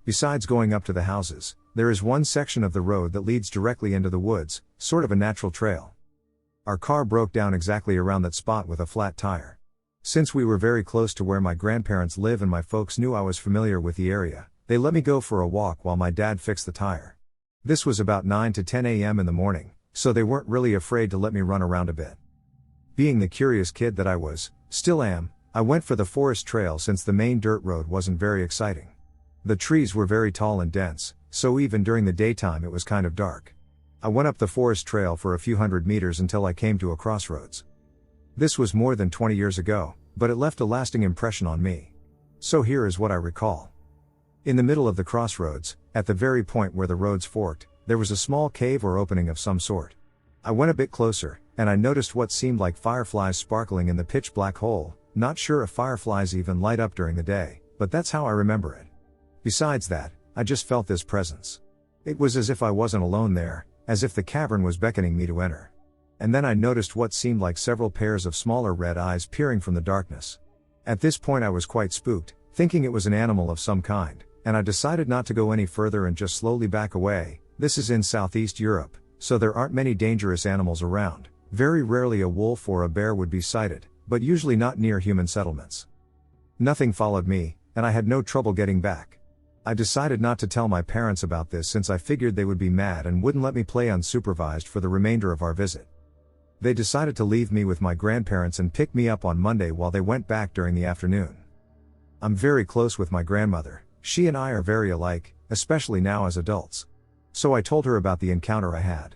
Besides going up to the houses, there is one section of the road that leads directly into the woods, sort of a natural trail. Our car broke down exactly around that spot with a flat tire. Since we were very close to where my grandparents live and my folks knew I was familiar with the area, they let me go for a walk while my dad fixed the tire. This was about 9 to 10 a.m. in the morning, so they weren't really afraid to let me run around a bit. Being the curious kid that I still am, I went for the forest trail since the main dirt road wasn't very exciting. The trees were very tall and dense, so even during the daytime it was kind of dark. I went up the forest trail for a few hundred meters until I came to a crossroads. This was more than 20 years ago, but it left a lasting impression on me. So here is what I recall. In the middle of the crossroads, at the very point where the roads forked, there was a small cave or opening of some sort. I went a bit closer, and I noticed what seemed like fireflies sparkling in the pitch black hole. Not sure if fireflies even light up during the day, but that's how I remember it. Besides that, I just felt this presence. It was as if I wasn't alone there, as if the cavern was beckoning me to enter. And then I noticed what seemed like several pairs of smaller red eyes peering from the darkness. At this point I was quite spooked, thinking it was an animal of some kind, and I decided not to go any further and just slowly back away. This is in Southeast Europe, so there aren't many dangerous animals around. Very rarely a wolf or a bear would be sighted, but usually not near human settlements. Nothing followed me, and I had no trouble getting back. I decided not to tell my parents about this since I figured they would be mad and wouldn't let me play unsupervised for the remainder of our visit. They decided to leave me with my grandparents and pick me up on Monday while they went back during the afternoon. I'm very close with my grandmother. She and I are very alike, especially now as adults. So I told her about the encounter I had.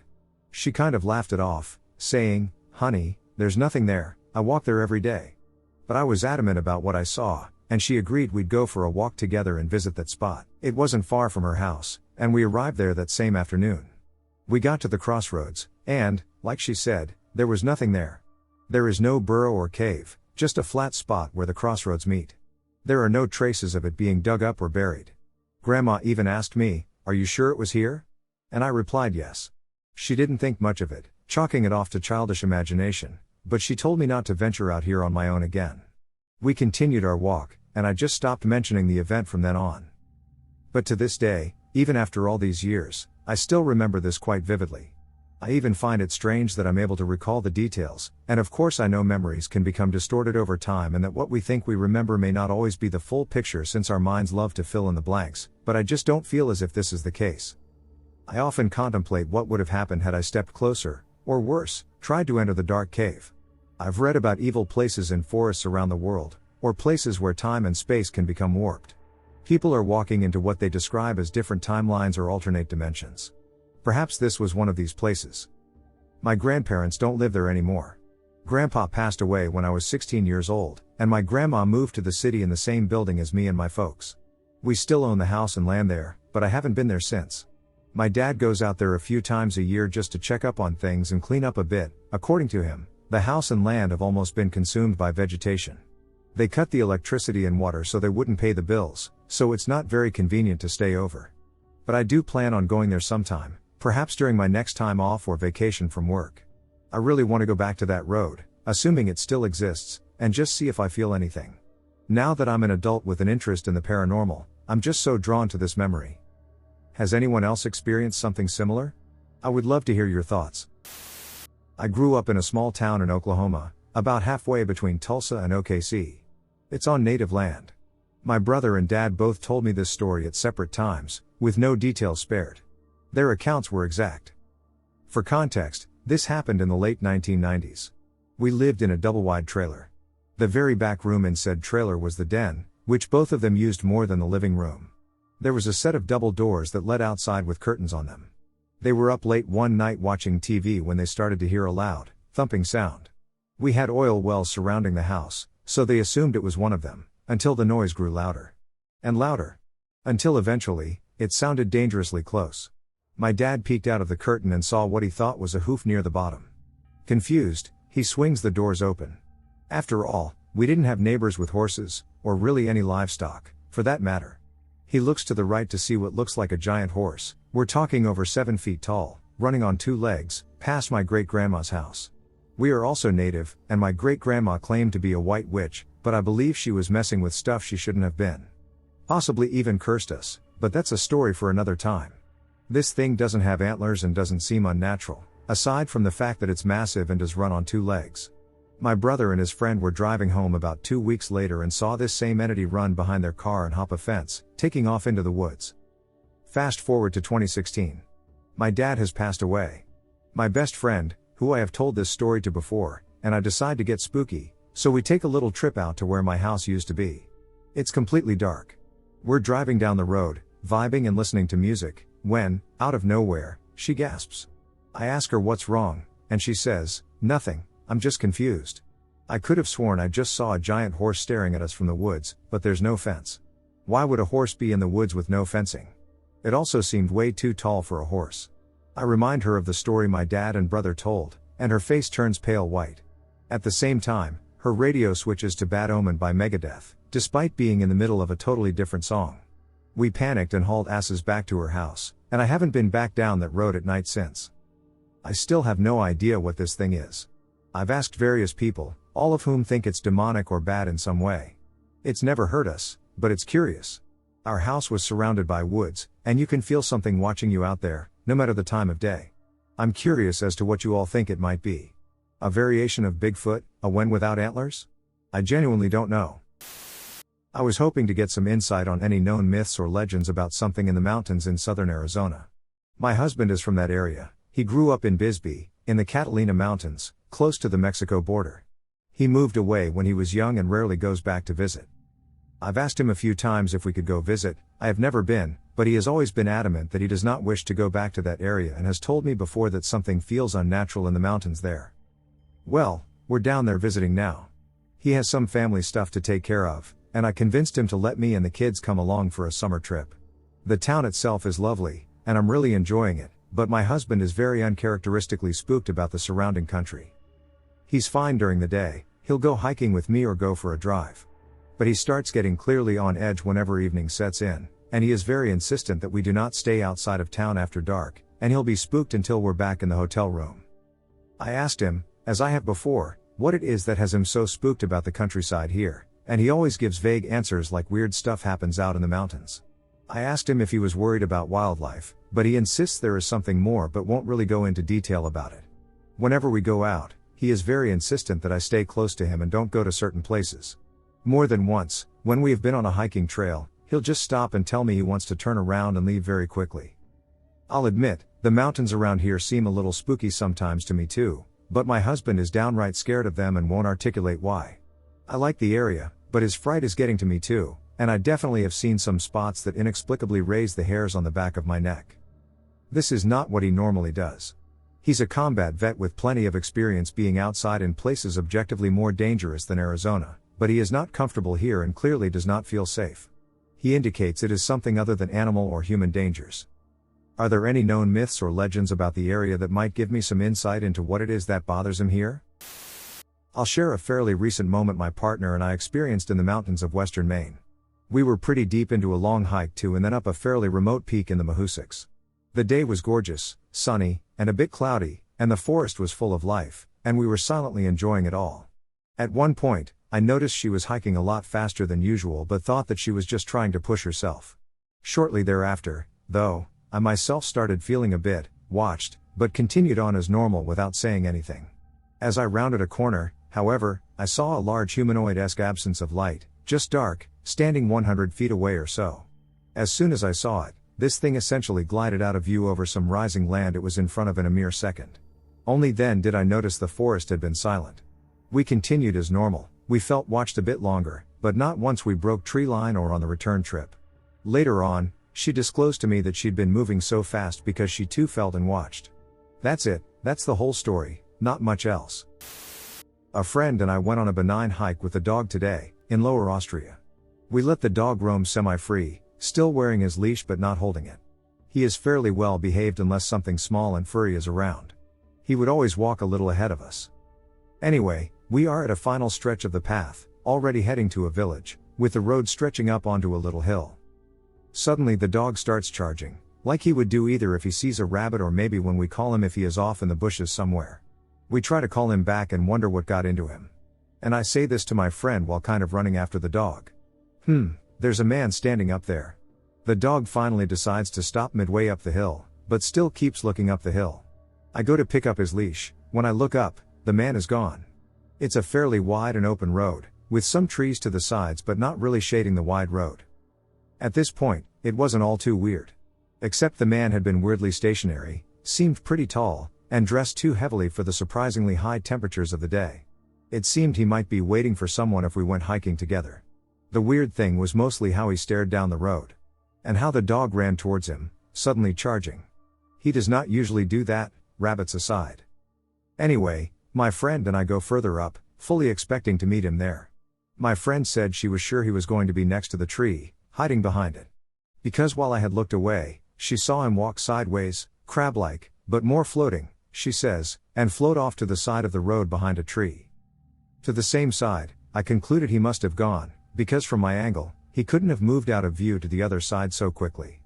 She kind of laughed it off, saying, "Honey, there's nothing there, I walk there every day." But I was adamant about what I saw, and she agreed we'd go for a walk together and visit that spot. It wasn't far from her house, and we arrived there that same afternoon. We got to the crossroads, and, like she said, there was nothing there. There is no burrow or cave, just a flat spot where the crossroads meet. There are no traces of it being dug up or buried. Grandma even asked me, "Are you sure it was here?" And I replied yes. She didn't think much of it, chalking it off to childish imagination, but she told me not to venture out here on my own again. We continued our walk, and I just stopped mentioning the event from then on. But to this day, even after all these years, I still remember this quite vividly. I even find it strange that I'm able to recall the details, and of course I know memories can become distorted over time and that what we think we remember may not always be the full picture since our minds love to fill in the blanks, but I just don't feel as if this is the case. I often contemplate what would have happened had I stepped closer, or worse, tried to enter the dark cave. I've read about evil places in forests around the world, or places where time and space can become warped. People are walking into what they describe as different timelines or alternate dimensions. Perhaps this was one of these places. My grandparents don't live there anymore. Grandpa passed away when I was 16 years old, and my grandma moved to the city in the same building as me and my folks. We still own the house and land there, but I haven't been there since. My dad goes out there a few times a year just to check up on things and clean up a bit. According to him, the house and land have almost been consumed by vegetation. They cut the electricity and water so they wouldn't pay the bills, so it's not very convenient to stay over. But I do plan on going there sometime, perhaps during my next time off or vacation from work. I really want to go back to that road, assuming it still exists, and just see if I feel anything. Now that I'm an adult with an interest in the paranormal, I'm just so drawn to this memory. Has anyone else experienced something similar? I would love to hear your thoughts. I grew up in a small town in Oklahoma, about halfway between Tulsa and OKC. It's on native land. My brother and dad both told me this story at separate times, with no details spared. Their accounts were exact. For context, this happened in the late 1990s. We lived in a double-wide trailer. The very back room in said trailer was the den, which both of them used more than the living room. There was a set of double doors that led outside with curtains on them. They were up late one night watching TV when they started to hear a loud, thumping sound. We had oil wells surrounding the house, so they assumed it was one of them, until the noise grew louder. And louder. Until eventually, it sounded dangerously close. My dad peeked out of the curtain and saw what he thought was a hoof near the bottom. Confused, he swings the doors open. After all, we didn't have neighbors with horses, or really any livestock, for that matter. He looks to the right to see what looks like a giant horse, we're talking over 7 feet tall, running on 2 legs, past my great-grandma's house. We are also native, and my great-grandma claimed to be a white witch, but I believe she was messing with stuff she shouldn't have been. Possibly even cursed us, but that's a story for another time. This thing doesn't have antlers and doesn't seem unnatural, aside from the fact that it's massive and does run on 2 legs. My brother and his friend were driving home about 2 weeks later and saw this same entity run behind their car and hop a fence, taking off into the woods. Fast forward to 2016. My dad has passed away. My best friend, who I have told this story to before, and I decide to get spooky, so we take a little trip out to where my house used to be. It's completely dark. We're driving down the road, vibing and listening to music, when, out of nowhere, she gasps. I ask her what's wrong, and she says, "Nothing, I'm just confused. I could have sworn I just saw a giant horse staring at us from the woods, but there's no fence. Why would a horse be in the woods with no fencing? It also seemed way too tall for a horse." I remind her of the story my dad and brother told, and her face turns pale white. At the same time, her radio switches to Bad Omen by Megadeth, despite being in the middle of a totally different song. We panicked and hauled asses back to her house, and I haven't been back down that road at night since. I still have no idea what this thing is. I've asked various people, all of whom think it's demonic or bad in some way. It's never hurt us, but it's curious. Our house was surrounded by woods, and you can feel something watching you out there, no matter the time of day. I'm curious as to what you all think it might be. A variation of Bigfoot, a Wen without antlers? I genuinely don't know. I was hoping to get some insight on any known myths or legends about something in the mountains in southern Arizona. My husband is from that area. He grew up in Bisbee, in the Catalina Mountains, close to the Mexico border. He moved away when he was young and rarely goes back to visit. I've asked him a few times if we could go visit. I have never been, but he has always been adamant that he does not wish to go back to that area and has told me before that something feels unnatural in the mountains there. Well, we're down there visiting now. He has some family stuff to take care of, and I convinced him to let me and the kids come along for a summer trip. The town itself is lovely, and I'm really enjoying it, but my husband is very uncharacteristically spooked about the surrounding country. He's fine during the day, he'll go hiking with me or go for a drive. But he starts getting clearly on edge whenever evening sets in, and he is very insistent that we do not stay outside of town after dark, and he'll be spooked until we're back in the hotel room. I asked him, as I have before, what it is that has him so spooked about the countryside here, and he always gives vague answers like weird stuff happens out in the mountains. I asked him if he was worried about wildlife, but he insists there is something more but won't really go into detail about it. Whenever we go out, he is very insistent that I stay close to him and don't go to certain places. More than once, when we have been on a hiking trail, he'll just stop and tell me he wants to turn around and leave very quickly. I'll admit, the mountains around here seem a little spooky sometimes to me too, but my husband is downright scared of them and won't articulate why. I like the area, but his fright is getting to me too, and I definitely have seen some spots that inexplicably raise the hairs on the back of my neck. This is not what he normally does. He's a combat vet with plenty of experience being outside in places objectively more dangerous than Arizona, but he is not comfortable here and clearly does not feel safe. He indicates it is something other than animal or human dangers. Are there any known myths or legends about the area that might give me some insight into what it is that bothers him here? I'll share a fairly recent moment my partner and I experienced in the mountains of western Maine. We were pretty deep into a long hike to and then up a fairly remote peak in the Mahoosucs. The day was gorgeous, sunny, and a bit cloudy, and the forest was full of life, and we were silently enjoying it all. At one point, I noticed she was hiking a lot faster than usual but thought that she was just trying to push herself. Shortly thereafter, though, I myself started feeling a bit watched, but continued on as normal without saying anything. As I rounded a corner, however, I saw a large humanoid-esque absence of light, just dark, standing 100 feet away or so. As soon as I saw it, this thing essentially glided out of view over some rising land it was in front of in a mere second. Only then did I notice the forest had been silent. We continued as normal. We felt watched a bit longer, but not once we broke tree line or on the return trip. Later on, she disclosed to me that she'd been moving so fast because she too felt and watched. That's it, that's the whole story, not much else. A friend and I went on a benign hike with the dog today, in Lower Austria. We let the dog roam semi-free, still wearing his leash but not holding it. He is fairly well behaved unless something small and furry is around. He would always walk a little ahead of us. Anyway, we are at a final stretch of the path, already heading to a village, with the road stretching up onto a little hill. Suddenly the dog starts charging, like he would do either if he sees a rabbit or maybe when we call him if he is off in the bushes somewhere. We try to call him back and wonder what got into him. And I say this to my friend while kind of running after the dog. There's a man standing up there. The dog finally decides to stop midway up the hill, but still keeps looking up the hill. I go to pick up his leash. When I look up, the man is gone. It's a fairly wide and open road, with some trees to the sides but not really shading the wide road. At this point, it wasn't all too weird. Except the man had been weirdly stationary, seemed pretty tall, and dressed too heavily for the surprisingly high temperatures of the day. It seemed he might be waiting for someone if we went hiking together. The weird thing was mostly how he stared down the road. And how the dog ran towards him, suddenly charging. He does not usually do that, rabbits aside. Anyway, my friend and I go further up, fully expecting to meet him there. My friend said she was sure he was going to be next to the tree, hiding behind it. Because while I had looked away, she saw him walk sideways, crab-like, but more floating, she says, and float off to the side of the road behind a tree. To the same side, I concluded he must have gone, because from my angle, he couldn't have moved out of view to the other side so quickly.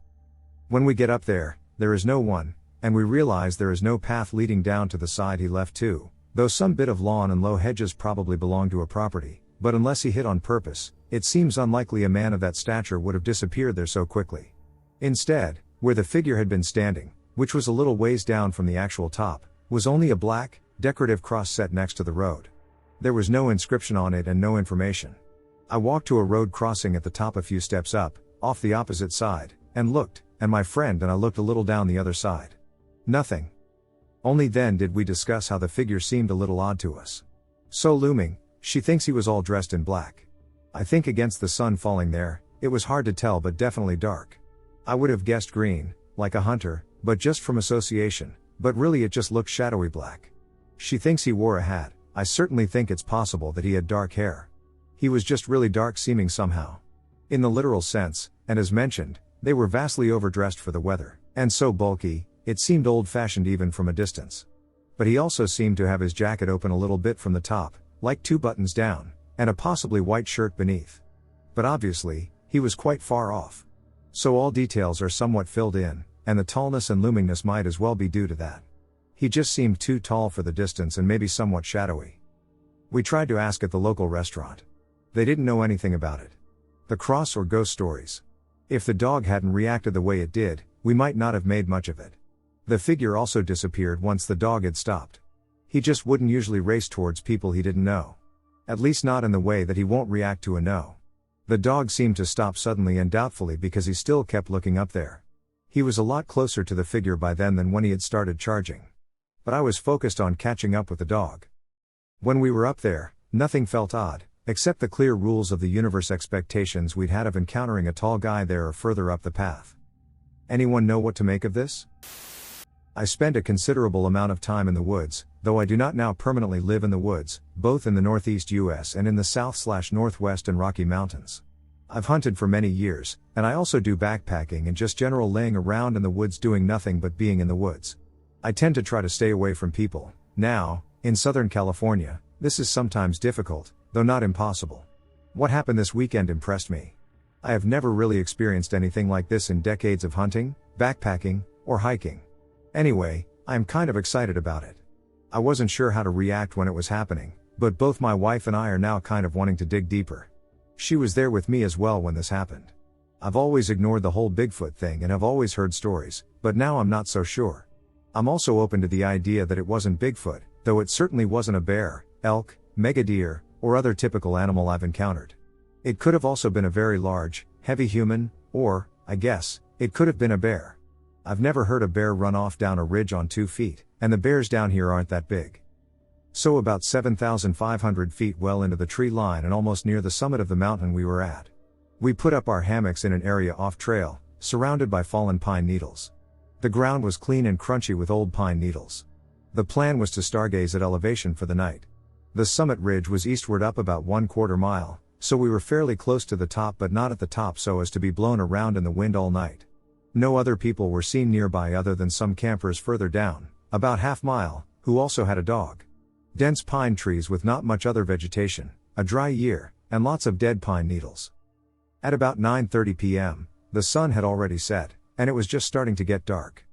When we get up there is no one, and we realize there is no path leading down to the side he left to, though some bit of lawn and low hedges probably belong to a property, but unless he hid on purpose, it seems unlikely a man of that stature would have disappeared there so quickly. Instead, where the figure had been standing, which was a little ways down from the actual top, was only a black, decorative cross set next to the road. There was no inscription on it and no information. I walked to a road crossing at the top a few steps up, off the opposite side, and looked, and my friend and I looked a little down the other side. Nothing. Only then did we discuss how the figure seemed a little odd to us. So looming, she thinks he was all dressed in black. I think against the sun falling there, it was hard to tell but definitely dark. I would have guessed green, like a hunter, but just from association, but really it just looked shadowy black. She thinks he wore a hat. I certainly think it's possible that he had dark hair. He was just really dark seeming somehow. In the literal sense, and as mentioned, they were vastly overdressed for the weather, and so bulky, it seemed old-fashioned even from a distance. But he also seemed to have his jacket open a little bit from the top, like 2 buttons down, and a possibly white shirt beneath. But obviously, he was quite far off. So all details are somewhat filled in, and the tallness and loomingness might as well be due to that. He just seemed too tall for the distance and maybe somewhat shadowy. We tried to ask at the local restaurant. They didn't know anything about it. The cross or ghost stories. If the dog hadn't reacted the way it did, we might not have made much of it. The figure also disappeared once the dog had stopped. He just wouldn't usually race towards people he didn't know. At least not in the way that he won't react to a no. The dog seemed to stop suddenly and doubtfully because he still kept looking up there. He was a lot closer to the figure by then than when he had started charging. But I was focused on catching up with the dog. When we were up there, nothing felt odd, except the clear rules of the universe expectations we'd had of encountering a tall guy there or further up the path. Anyone know what to make of this? I spent a considerable amount of time in the woods, though I do not now permanently live in the woods, both in the northeast US and in the south/northwest and Rocky Mountains. I've hunted for many years, and I also do backpacking and just general laying around in the woods doing nothing but being in the woods. I tend to try to stay away from people. Now, in Southern California, this is sometimes difficult, though not impossible. What happened this weekend impressed me. I have never really experienced anything like this in decades of hunting, backpacking, or hiking. Anyway, I am kind of excited about it. I wasn't sure how to react when it was happening, but both my wife and I are now kind of wanting to dig deeper. She was there with me as well when this happened. I've always ignored the whole Bigfoot thing and have always heard stories, but now I'm not so sure. I'm also open to the idea that it wasn't Bigfoot, though it certainly wasn't a bear, elk, megadeer, or other typical animal I've encountered. It could have also been a very large, heavy human, or, I guess, it could have been a bear. I've never heard a bear run off down a ridge on 2 feet, and the bears down here aren't that big. So about 7,500 feet well into the tree line and almost near the summit of the mountain we were at. We put up our hammocks in an area off trail, surrounded by fallen pine needles. The ground was clean and crunchy with old pine needles. The plan was to stargaze at elevation for the night. The summit ridge was eastward up about 1/4 mile, so we were fairly close to the top but not at the top so as to be blown around in the wind all night. No other people were seen nearby other than some campers further down, about half mile, who also had a dog. Dense pine trees with not much other vegetation, a dry year, and lots of dead pine needles. At about 9:30 p.m., the sun had already set, and it was just starting to get dark.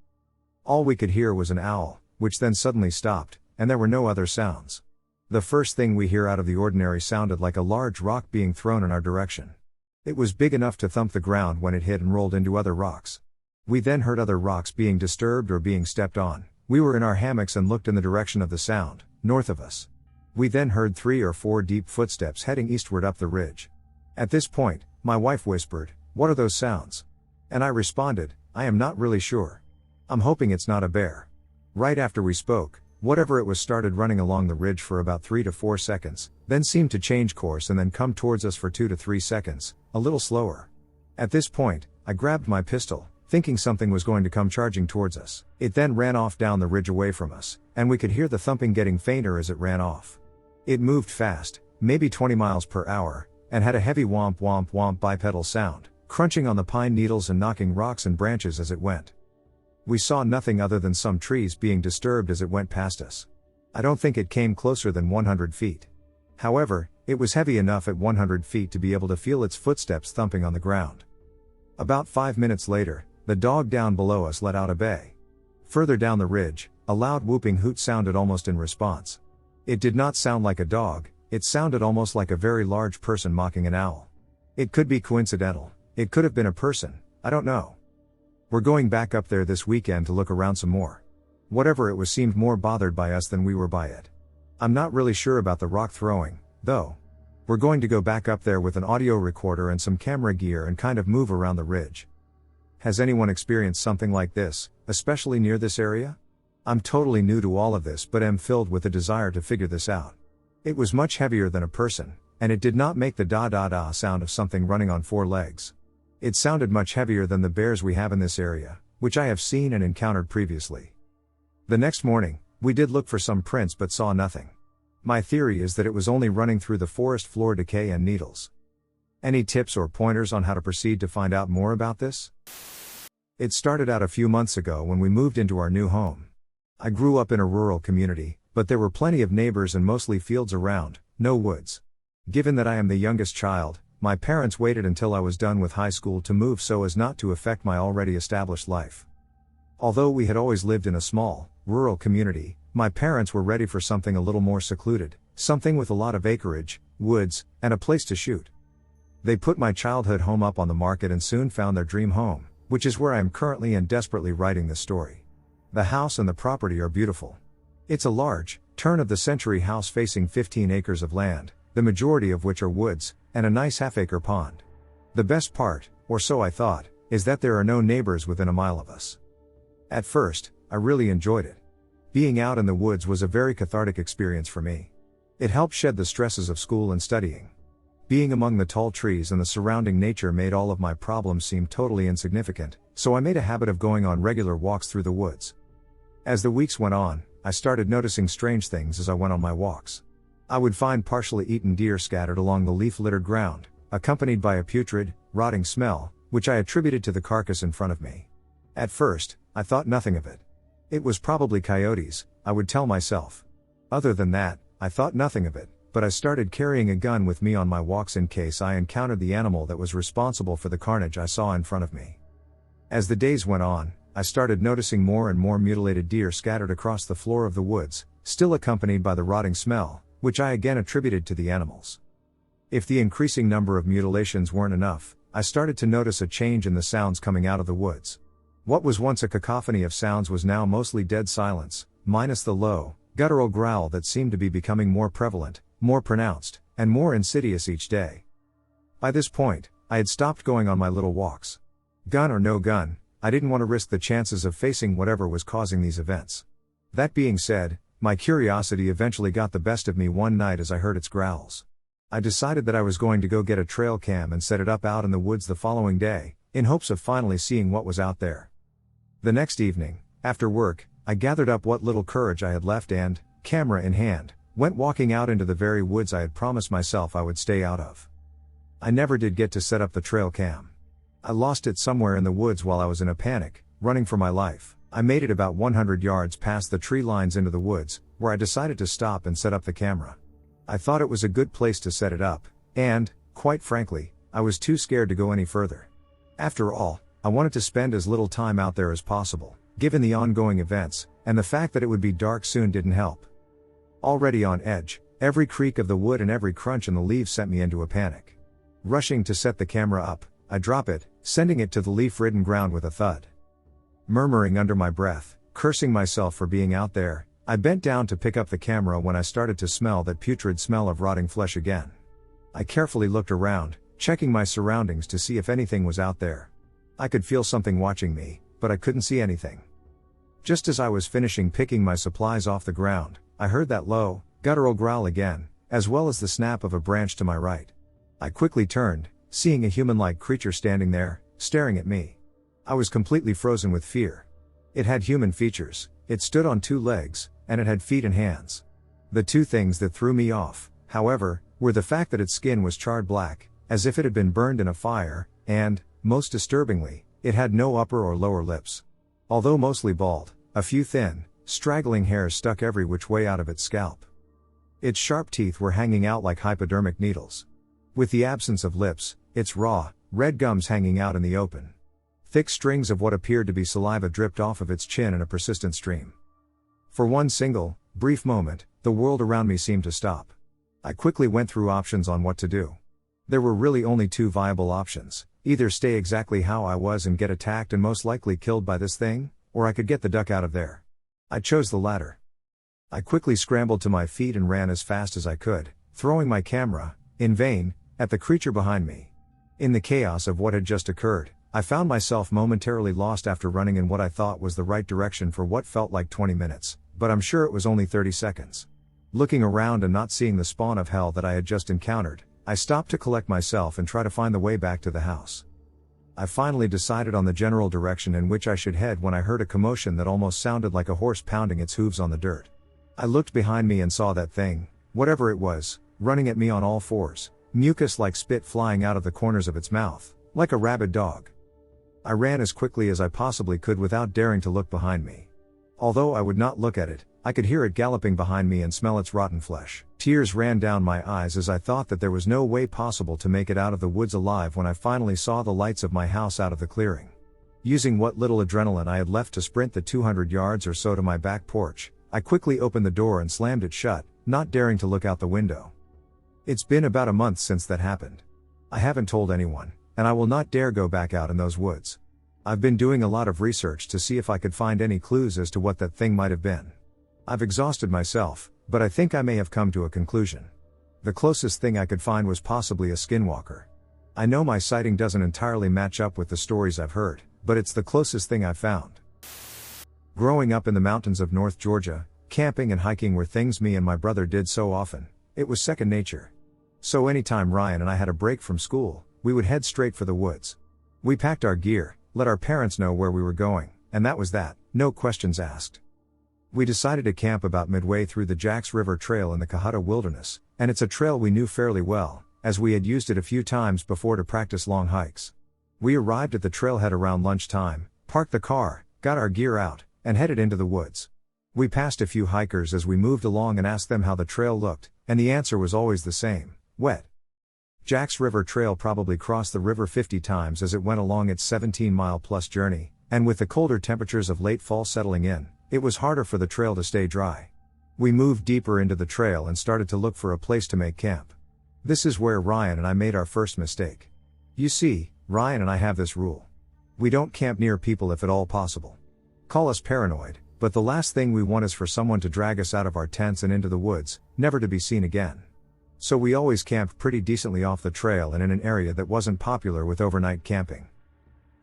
All we could hear was an owl, which then suddenly stopped, and there were no other sounds. The first thing we hear out of the ordinary sounded like a large rock being thrown in our direction. It was big enough to thump the ground when it hit and rolled into other rocks. We then heard other rocks being disturbed or being stepped on. We were in our hammocks and looked in the direction of the sound, north of us. We then heard 3 or 4 deep footsteps heading eastward up the ridge. At this point, my wife whispered, "What are those sounds?" And I responded, "I am not really sure. I'm hoping it's not a bear." Right after we spoke, whatever it was started running along the ridge for about 3 to 4 seconds, then seemed to change course and then come towards us for 2 to 3 seconds, a little slower. At this point, I grabbed my pistol, thinking something was going to come charging towards us. It then ran off down the ridge away from us, and we could hear the thumping getting fainter as it ran off. It moved fast, maybe 20 miles per hour, and had a heavy womp womp womp bipedal sound, crunching on the pine needles and knocking rocks and branches as it went. We saw nothing other than some trees being disturbed as it went past us. I don't think it came closer than 100 feet. However, it was heavy enough at 100 feet to be able to feel its footsteps thumping on the ground. About 5 minutes later, the dog down below us let out a bay. Further down the ridge, a loud whooping hoot sounded almost in response. It did not sound like a dog, it sounded almost like a very large person mocking an owl. It could be coincidental, it could have been a person, I don't know. We're going back up there this weekend to look around some more. Whatever it was seemed more bothered by us than we were by it. I'm not really sure about the rock throwing, though. We're going to go back up there with an audio recorder and some camera gear and kind of move around the ridge. Has anyone experienced something like this, especially near this area? I'm totally new to all of this but am filled with a desire to figure this out. It was much heavier than a person, and it did not make the da-da-da sound of something running on 4 legs. It sounded much heavier than the bears we have in this area, which I have seen and encountered previously. The next morning, we did look for some prints but saw nothing. My theory is that it was only running through the forest floor decay and needles. Any tips or pointers on how to proceed to find out more about this? It started out a few months ago when we moved into our new home. I grew up in a rural community, but there were plenty of neighbors and mostly fields around, no woods. Given that I am the youngest child, my parents waited until I was done with high school to move so as not to affect my already established life. Although we had always lived in a small, rural community, my parents were ready for something a little more secluded, something with a lot of acreage, woods, and a place to shoot. They put my childhood home up on the market and soon found their dream home, which is where I am currently and desperately writing this story. The house and the property are beautiful. It's a large, turn-of-the-century house facing 15 acres of land, the majority of which are woods, and a nice half-acre pond. The best part, or so I thought, is that there are no neighbors within a mile of us. At first, I really enjoyed it. Being out in the woods was a very cathartic experience for me. It helped shed the stresses of school and studying. Being among the tall trees and the surrounding nature made all of my problems seem totally insignificant, so I made a habit of going on regular walks through the woods. As the weeks went on, I started noticing strange things as I went on my walks. I would find partially eaten deer scattered along the leaf-littered ground, accompanied by a putrid, rotting smell, which I attributed to the carcass in front of me. At first, I thought nothing of it. It was probably coyotes, I would tell myself. Other than that, I thought nothing of it, but I started carrying a gun with me on my walks in case I encountered the animal that was responsible for the carnage I saw in front of me. As the days went on, I started noticing more and more mutilated deer scattered across the floor of the woods, still accompanied by the rotting smell, which I again attributed to the animals. If the increasing number of mutilations weren't enough, I started to notice a change in the sounds coming out of the woods. What was once a cacophony of sounds was now mostly dead silence, minus the low, guttural growl that seemed to be becoming more prevalent, more pronounced, and more insidious each day. By this point, I had stopped going on my little walks. Gun or no gun, I didn't want to risk the chances of facing whatever was causing these events. That being said, my curiosity eventually got the best of me one night as I heard its growls. I decided that I was going to go get a trail cam and set it up out in the woods the following day, in hopes of finally seeing what was out there. The next evening, after work, I gathered up what little courage I had left and, camera in hand, went walking out into the very woods I had promised myself I would stay out of. I never did get to set up the trail cam. I lost it somewhere in the woods while I was in a panic, running for my life. I made it about 100 yards past the tree lines into the woods, where I decided to stop and set up the camera. I thought it was a good place to set it up, and, quite frankly, I was too scared to go any further. After all, I wanted to spend as little time out there as possible, given the ongoing events, and the fact that it would be dark soon didn't help. Already on edge, every creak of the wood and every crunch in the leaves sent me into a panic. Rushing to set the camera up, I drop it, sending it to the leaf-ridden ground with a thud. Murmuring under my breath, cursing myself for being out there, I bent down to pick up the camera when I started to smell that putrid smell of rotting flesh again. I carefully looked around, checking my surroundings to see if anything was out there. I could feel something watching me, but I couldn't see anything. Just as I was finishing picking my supplies off the ground, I heard that low, guttural growl again, as well as the snap of a branch to my right. I quickly turned, seeing a human-like creature standing there, staring at me. I was completely frozen with fear. It had human features, it stood on 2 legs, and it had feet and hands. The 2 things that threw me off, however, were the fact that its skin was charred black, as if it had been burned in a fire, and, most disturbingly, it had no upper or lower lips. Although mostly bald, a few thin, straggling hairs stuck every which way out of its scalp. Its sharp teeth were hanging out like hypodermic needles. With the absence of lips, its raw, red gums hanging out in the open. Thick strings of what appeared to be saliva dripped off of its chin in a persistent stream. For one single, brief moment, the world around me seemed to stop. I quickly went through options on what to do. There were really only 2 viable options: either stay exactly how I was and get attacked and most likely killed by this thing, or I could get the duck out of there. I chose the latter. I quickly scrambled to my feet and ran as fast as I could, throwing my camera, in vain, at the creature behind me. In the chaos of what had just occurred, I found myself momentarily lost after running in what I thought was the right direction for what felt like 20 minutes, but I'm sure it was only 30 seconds. Looking around and not seeing the spawn of hell that I had just encountered, I stopped to collect myself and try to find the way back to the house. I finally decided on the general direction in which I should head when I heard a commotion that almost sounded like a horse pounding its hooves on the dirt. I looked behind me and saw that thing, whatever it was, running at me on all 4s, mucus like spit flying out of the corners of its mouth, like a rabid dog. I ran as quickly as I possibly could without daring to look behind me. Although I would not look at it, I could hear it galloping behind me and smell its rotten flesh. Tears ran down my eyes as I thought that there was no way possible to make it out of the woods alive when I finally saw the lights of my house out of the clearing. Using what little adrenaline I had left to sprint the 200 yards or so to my back porch, I quickly opened the door and slammed it shut, not daring to look out the window. It's been about a month since that happened. I haven't told anyone, and I will not dare go back out in those woods. I've been doing a lot of research to see if I could find any clues as to what that thing might have been. I've exhausted myself, but I think I may have come to a conclusion. The closest thing I could find was possibly a skinwalker. I know my sighting doesn't entirely match up with the stories I've heard, but it's the closest thing I've found. Growing up in the mountains of North Georgia, camping and hiking were things me and my brother did so often, it was second nature. So anytime Ryan and I had a break from school, we would head straight for the woods. We packed our gear, let our parents know where we were going, and that was that, no questions asked. We decided to camp about midway through the Jacks River Trail in the Cohutta Wilderness, and it's a trail we knew fairly well, as we had used it a few times before to practice long hikes. We arrived at the trailhead around lunchtime, parked the car, got our gear out, and headed into the woods. We passed a few hikers as we moved along and asked them how the trail looked, and the answer was always the same: wet. Jacks River Trail probably crossed the river 50 times as it went along its 17-mile-plus journey, and with the colder temperatures of late fall settling in, it was harder for the trail to stay dry. We moved deeper into the trail and started to look for a place to make camp. This is where Ryan and I made our first mistake. You see, Ryan and I have this rule. We don't camp near people if at all possible. Call us paranoid, but the last thing we want is for someone to drag us out of our tents and into the woods, never to be seen again. So we always camped pretty decently off the trail and in an area that wasn't popular with overnight camping.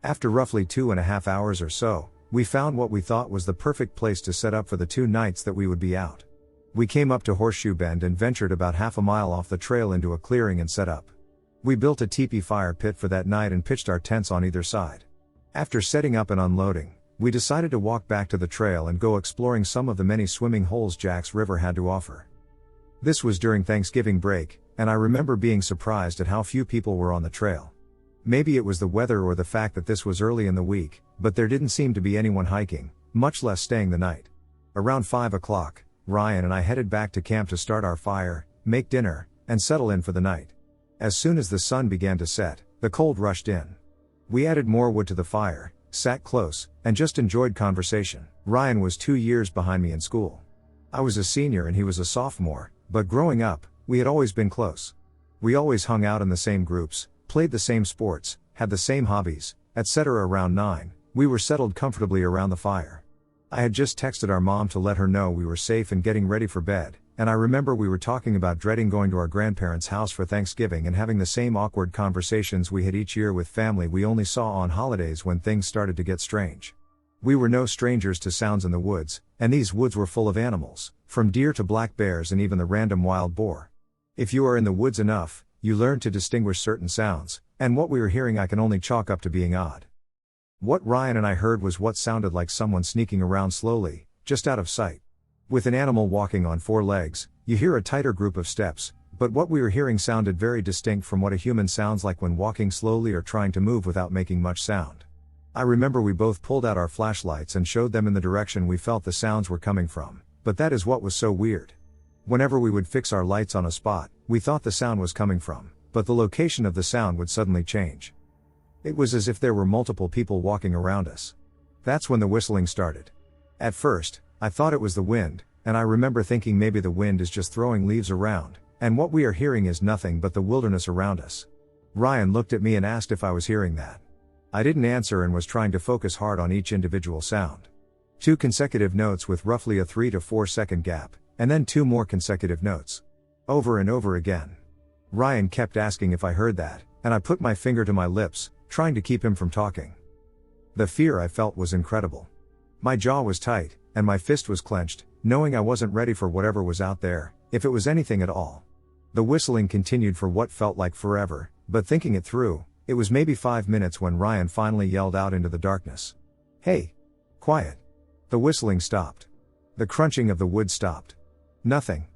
After roughly 2.5 hours or so, we found what we thought was the perfect place to set up for the 2 nights that we would be out. We came up to Horseshoe Bend and ventured about half a mile off the trail into a clearing and set up. We built a teepee fire pit for that night and pitched our tents on either side. After setting up and unloading, we decided to walk back to the trail and go exploring some of the many swimming holes Jacks River had to offer. This was during Thanksgiving break, and I remember being surprised at how few people were on the trail. Maybe it was the weather or the fact that this was early in the week, but there didn't seem to be anyone hiking, much less staying the night. Around 5 o'clock, Ryan and I headed back to camp to start our fire, make dinner, and settle in for the night. As soon as the sun began to set, the cold rushed in. We added more wood to the fire, sat close, and just enjoyed conversation. Ryan was 2 years behind me in school. I was a senior and he was a sophomore, but growing up, we had always been close. We always hung out in the same groups, played the same sports, had the same hobbies, etc. Around 9, we were settled comfortably around the fire. I had just texted our mom to let her know we were safe and getting ready for bed, and I remember we were talking about dreading going to our grandparents' house for Thanksgiving and having the same awkward conversations we had each year with family we only saw on holidays when things started to get strange. We were no strangers to sounds in the woods, and these woods were full of animals, from deer to black bears and even the random wild boar. If you are in the woods enough, you learn to distinguish certain sounds, and what we were hearing I can only chalk up to being odd. What Ryan and I heard was what sounded like someone sneaking around slowly, just out of sight. With an animal walking on 4 legs, you hear a tighter group of steps, but what we were hearing sounded very distinct from what a human sounds like when walking slowly or trying to move without making much sound. I remember we both pulled out our flashlights and showed them in the direction we felt the sounds were coming from, but that is what was so weird. Whenever we would fix our lights on a spot, we thought the sound was coming from, but the location of the sound would suddenly change. It was as if there were multiple people walking around us. That's when the whistling started. At first, I thought it was the wind, and I remember thinking maybe the wind is just throwing leaves around, and what we are hearing is nothing but the wilderness around us. Ryan looked at me and asked if I was hearing that. I didn't answer and was trying to focus hard on each individual sound. 2 consecutive notes with roughly a 3 to 4 second gap, and then 2 more consecutive notes. Over and over again. Ryan kept asking if I heard that, and I put my finger to my lips, trying to keep him from talking. The fear I felt was incredible. My jaw was tight, and my fist was clenched, knowing I wasn't ready for whatever was out there, if it was anything at all. The whistling continued for what felt like forever, but thinking it through, it was maybe 5 minutes when Ryan finally yelled out into the darkness. "Hey! Quiet!" The whistling stopped. The crunching of the wood stopped. Nothing.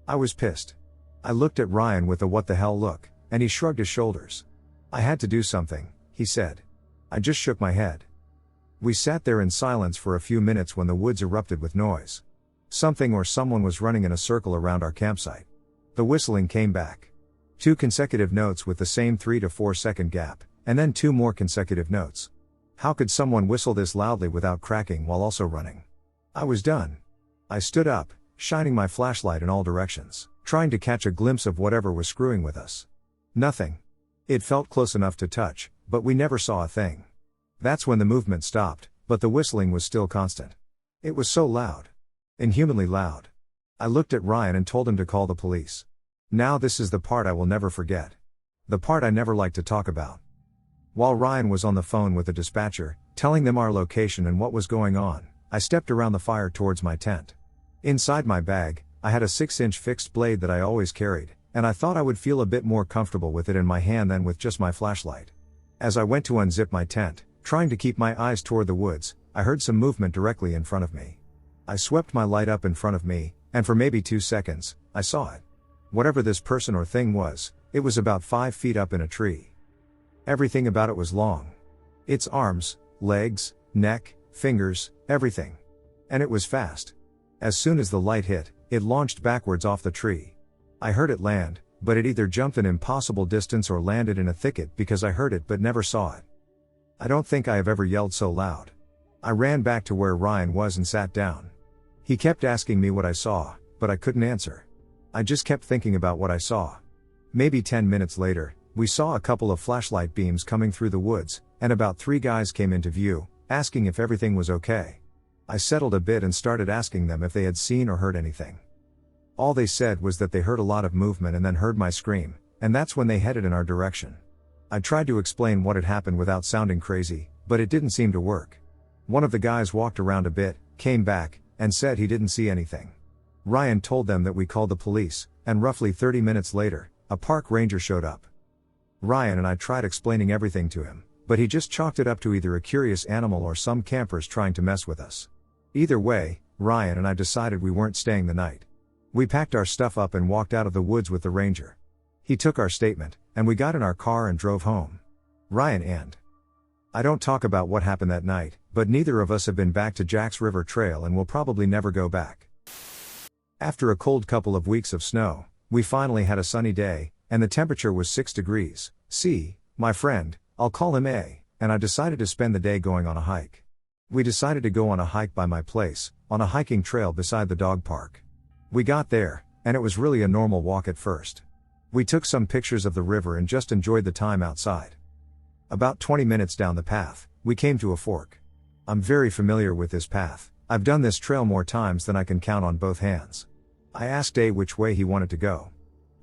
I was pissed. I looked at Ryan with a what the hell look, and he shrugged his shoulders. "I had to do something," he said. I just shook my head. We sat there in silence for a few minutes when the woods erupted with noise. Something or someone was running in a circle around our campsite. The whistling came back. 2 consecutive notes with the same 3 to 4 second gap, and then 2 more consecutive notes. How could someone whistle this loudly without cracking while also running? I was done. I stood up, shining my flashlight in all directions, trying to catch a glimpse of whatever was screwing with us. Nothing. It felt close enough to touch, but we never saw a thing. That's when the movement stopped, but the whistling was still constant. It was so loud. Inhumanly loud. I looked at Ryan and told him to call the police. Now this is the part I will never forget. The part I never like to talk about. While Ryan was on the phone with the dispatcher, telling them our location and what was going on, I stepped around the fire towards my tent. Inside my bag, I had a 6-inch fixed blade that I always carried, and I thought I would feel a bit more comfortable with it in my hand than with just my flashlight. As I went to unzip my tent, trying to keep my eyes toward the woods, I heard some movement directly in front of me. I swept my light up in front of me, and for maybe 2 seconds, I saw it. Whatever this person or thing was, it was about 5 feet up in a tree. Everything about it was long. Its arms, legs, neck, fingers, everything. And it was fast. As soon as the light hit, it launched backwards off the tree. I heard it land, but it either jumped an impossible distance or landed in a thicket because I heard it but never saw it. I don't think I have ever yelled so loud. I ran back to where Ryan was and sat down. He kept asking me what I saw, but I couldn't answer. I just kept thinking about what I saw. Maybe 10 minutes later, we saw a couple of flashlight beams coming through the woods, and about 3 guys came into view, asking if everything was okay. I settled a bit and started asking them if they had seen or heard anything. All they said was that they heard a lot of movement and then heard my scream, and that's when they headed in our direction. I tried to explain what had happened without sounding crazy, but it didn't seem to work. One of the guys walked around a bit, came back, and said he didn't see anything. Ryan told them that we called the police, and roughly 30 minutes later, a park ranger showed up. Ryan and I tried explaining everything to him, but he just chalked it up to either a curious animal or some campers trying to mess with us. Either way, Ryan and I decided we weren't staying the night. We packed our stuff up and walked out of the woods with the ranger. He took our statement, and we got in our car and drove home. Ryan and I don't talk about what happened that night, but neither of us have been back to Jack's River Trail and will probably never go back. After a cold couple of weeks of snow, we finally had a sunny day, and the temperature was 6 degrees C. My friend, I'll call him A, and I decided to spend the day going on a hike. We decided to go on a hike by my place, on a hiking trail beside the dog park. We got there, and it was really a normal walk at first. We took some pictures of the river and just enjoyed the time outside. About 20 minutes down the path, we came to a fork. I'm very familiar with this path. I've done this trail more times than I can count on both hands. I asked A which way he wanted to go.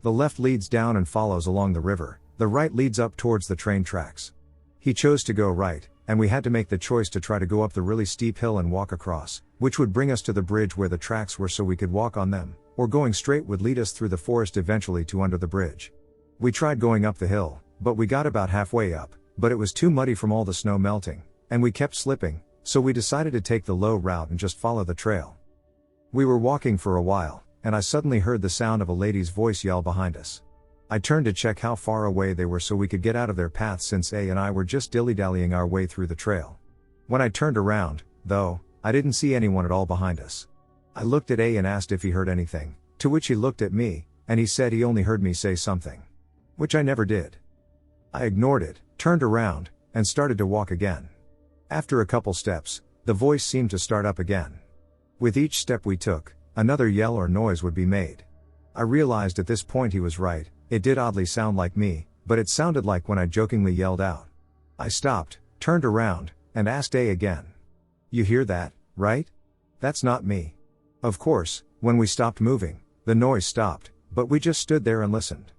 The left leads down and follows along the river, the right leads up towards the train tracks. He chose to go right, and we had to make the choice to try to go up the really steep hill and walk across, which would bring us to the bridge where the tracks were so we could walk on them, or going straight would lead us through the forest eventually to under the bridge. We tried going up the hill, but we got about halfway up, but it was too muddy from all the snow melting, and we kept slipping, so we decided to take the low route and just follow the trail. We were walking for a while, and I suddenly heard the sound of a lady's voice yell behind us. I turned to check how far away they were so we could get out of their path since A and I were just dilly-dallying our way through the trail. When I turned around, though, I didn't see anyone at all behind us. I looked at A and asked if he heard anything, to which he looked at me, and he said he only heard me say something. Which I never did. I ignored it, turned around, and started to walk again. After a couple steps, the voice seemed to start up again. With each step we took, another yell or noise would be made. I realized at this point he was right, it did oddly sound like me, but it sounded like when I jokingly yelled out. I stopped, turned around, and asked A again. You hear that, right? That's not me. Of course, when we stopped moving, the noise stopped, but we just stood there and listened.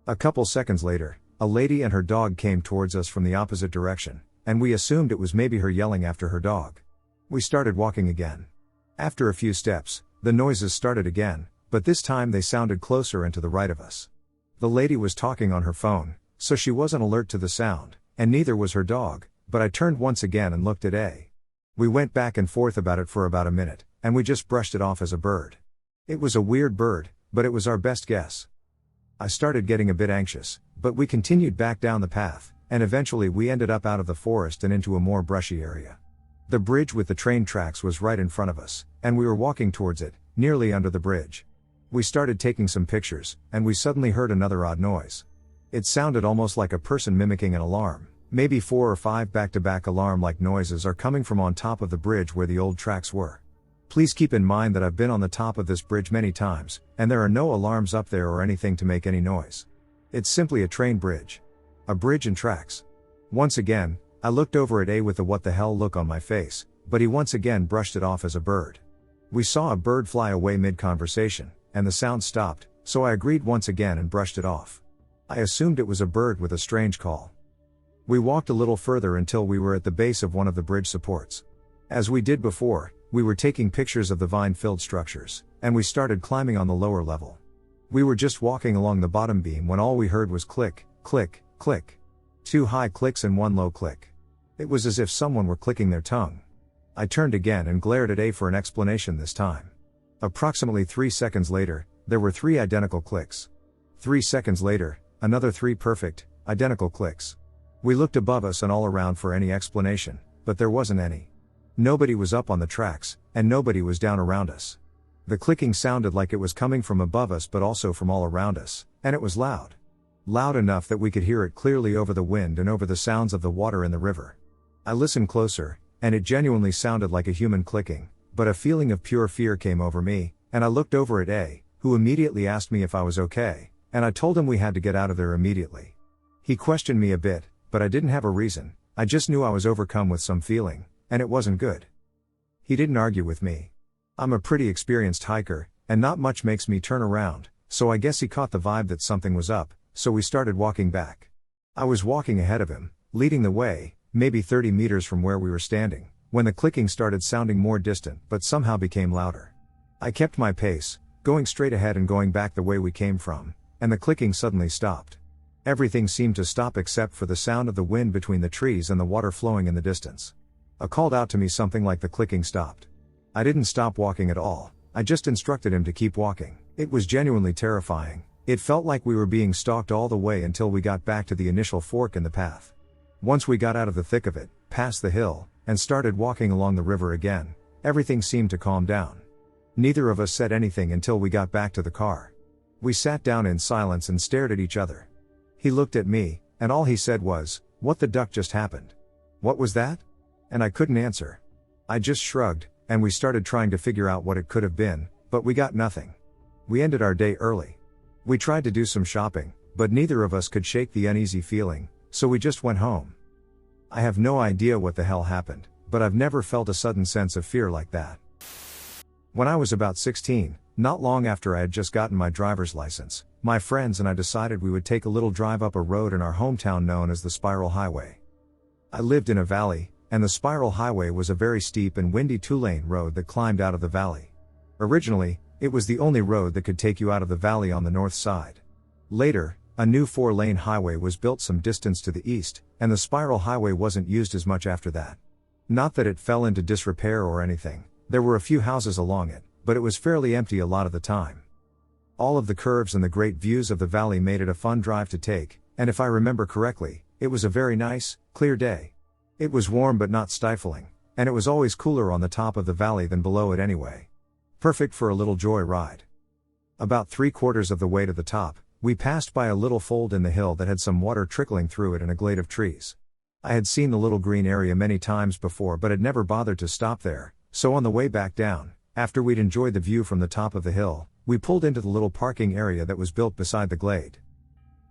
A couple seconds later, a lady and her dog came towards us from the opposite direction, and we assumed it was maybe her yelling after her dog. We started walking again. After a few steps, the noises started again, but this time they sounded closer and to the right of us. The lady was talking on her phone, so she wasn't alert to the sound, and neither was her dog, but I turned once again and looked at A. We went back and forth about it for about a minute, and we just brushed it off as a bird. It was a weird bird, but it was our best guess. I started getting a bit anxious, but we continued back down the path, and eventually we ended up out of the forest and into a more brushy area. The bridge with the train tracks was right in front of us, and we were walking towards it, nearly under the bridge. We started taking some pictures, and we suddenly heard another odd noise. It sounded almost like a person mimicking an alarm. Maybe 4 or 5 back-to-back alarm-like noises are coming from on top of the bridge where the old tracks were. Please keep in mind that I've been on the top of this bridge many times, and there are no alarms up there or anything to make any noise. It's simply a train bridge. A bridge and tracks. Once again, I looked over at A with the what the hell look on my face, but he once again brushed it off as a bird. We saw a bird fly away mid-conversation, and the sound stopped, so I agreed once again and brushed it off. I assumed it was a bird with a strange call. We walked a little further until we were at the base of one of the bridge supports. As we did before, we were taking pictures of the vine-filled structures, and we started climbing on the lower level. We were just walking along the bottom beam when all we heard was click, click, click. 2 high clicks and 1 low click. It was as if someone were clicking their tongue. I turned again and glared at A for an explanation this time. Approximately 3 seconds later, there were 3 identical clicks. 3 seconds later, another 3 perfect, identical clicks. We looked above us and all around for any explanation, but there wasn't any. Nobody was up on the tracks, and nobody was down around us. The clicking sounded like it was coming from above us but also from all around us, and it was loud. Loud enough that we could hear it clearly over the wind and over the sounds of the water in the river. I listened closer, and it genuinely sounded like a human clicking, but a feeling of pure fear came over me, and I looked over at A, who immediately asked me if I was okay, and I told him we had to get out of there immediately. He questioned me a bit, but I didn't have a reason, I just knew I was overcome with some feeling, and it wasn't good. He didn't argue with me. I'm a pretty experienced hiker, and not much makes me turn around, so I guess he caught the vibe that something was up, so we started walking back. I was walking ahead of him, leading the way, maybe 30 meters from where we were standing, when the clicking started sounding more distant but somehow became louder. I kept my pace, going straight ahead and going back the way we came from, and the clicking suddenly stopped. Everything seemed to stop except for the sound of the wind between the trees and the water flowing in the distance. A called out to me something like the clicking stopped. I didn't stop walking at all, I just instructed him to keep walking. It was genuinely terrifying. It felt like we were being stalked all the way until we got back to the initial fork in the path. Once we got out of the thick of it, past the hill, and started walking along the river again, everything seemed to calm down. Neither of us said anything until we got back to the car. We sat down in silence and stared at each other. He looked at me, and all he said was, "What the duck just happened? What was that?" And I couldn't answer. I just shrugged, and we started trying to figure out what it could have been, but we got nothing. We ended our day early. We tried to do some shopping, but neither of us could shake the uneasy feeling, so we just went home. I have no idea what the hell happened, but I've never felt a sudden sense of fear like that. When I was about 16, not long after I had just gotten my driver's license, my friends and I decided we would take a little drive up a road in our hometown known as the Spiral Highway. I lived in a valley, and the spiral highway was a very steep and windy two-lane road that climbed out of the valley. Originally, it was the only road that could take you out of the valley on the north side. Later, a new 4-lane highway was built some distance to the east, and the spiral highway wasn't used as much after that. Not that it fell into disrepair or anything, there were a few houses along it, but it was fairly empty a lot of the time. All of the curves and the great views of the valley made it a fun drive to take, and if I remember correctly, it was a very nice, clear day. It was warm but not stifling, and it was always cooler on the top of the valley than below it anyway. Perfect for a little joy ride. About 3/4 of the way to the top, we passed by a little fold in the hill that had some water trickling through it and a glade of trees. I had seen the little green area many times before but had never bothered to stop there, so on the way back down, after we'd enjoyed the view from the top of the hill, we pulled into the little parking area that was built beside the glade.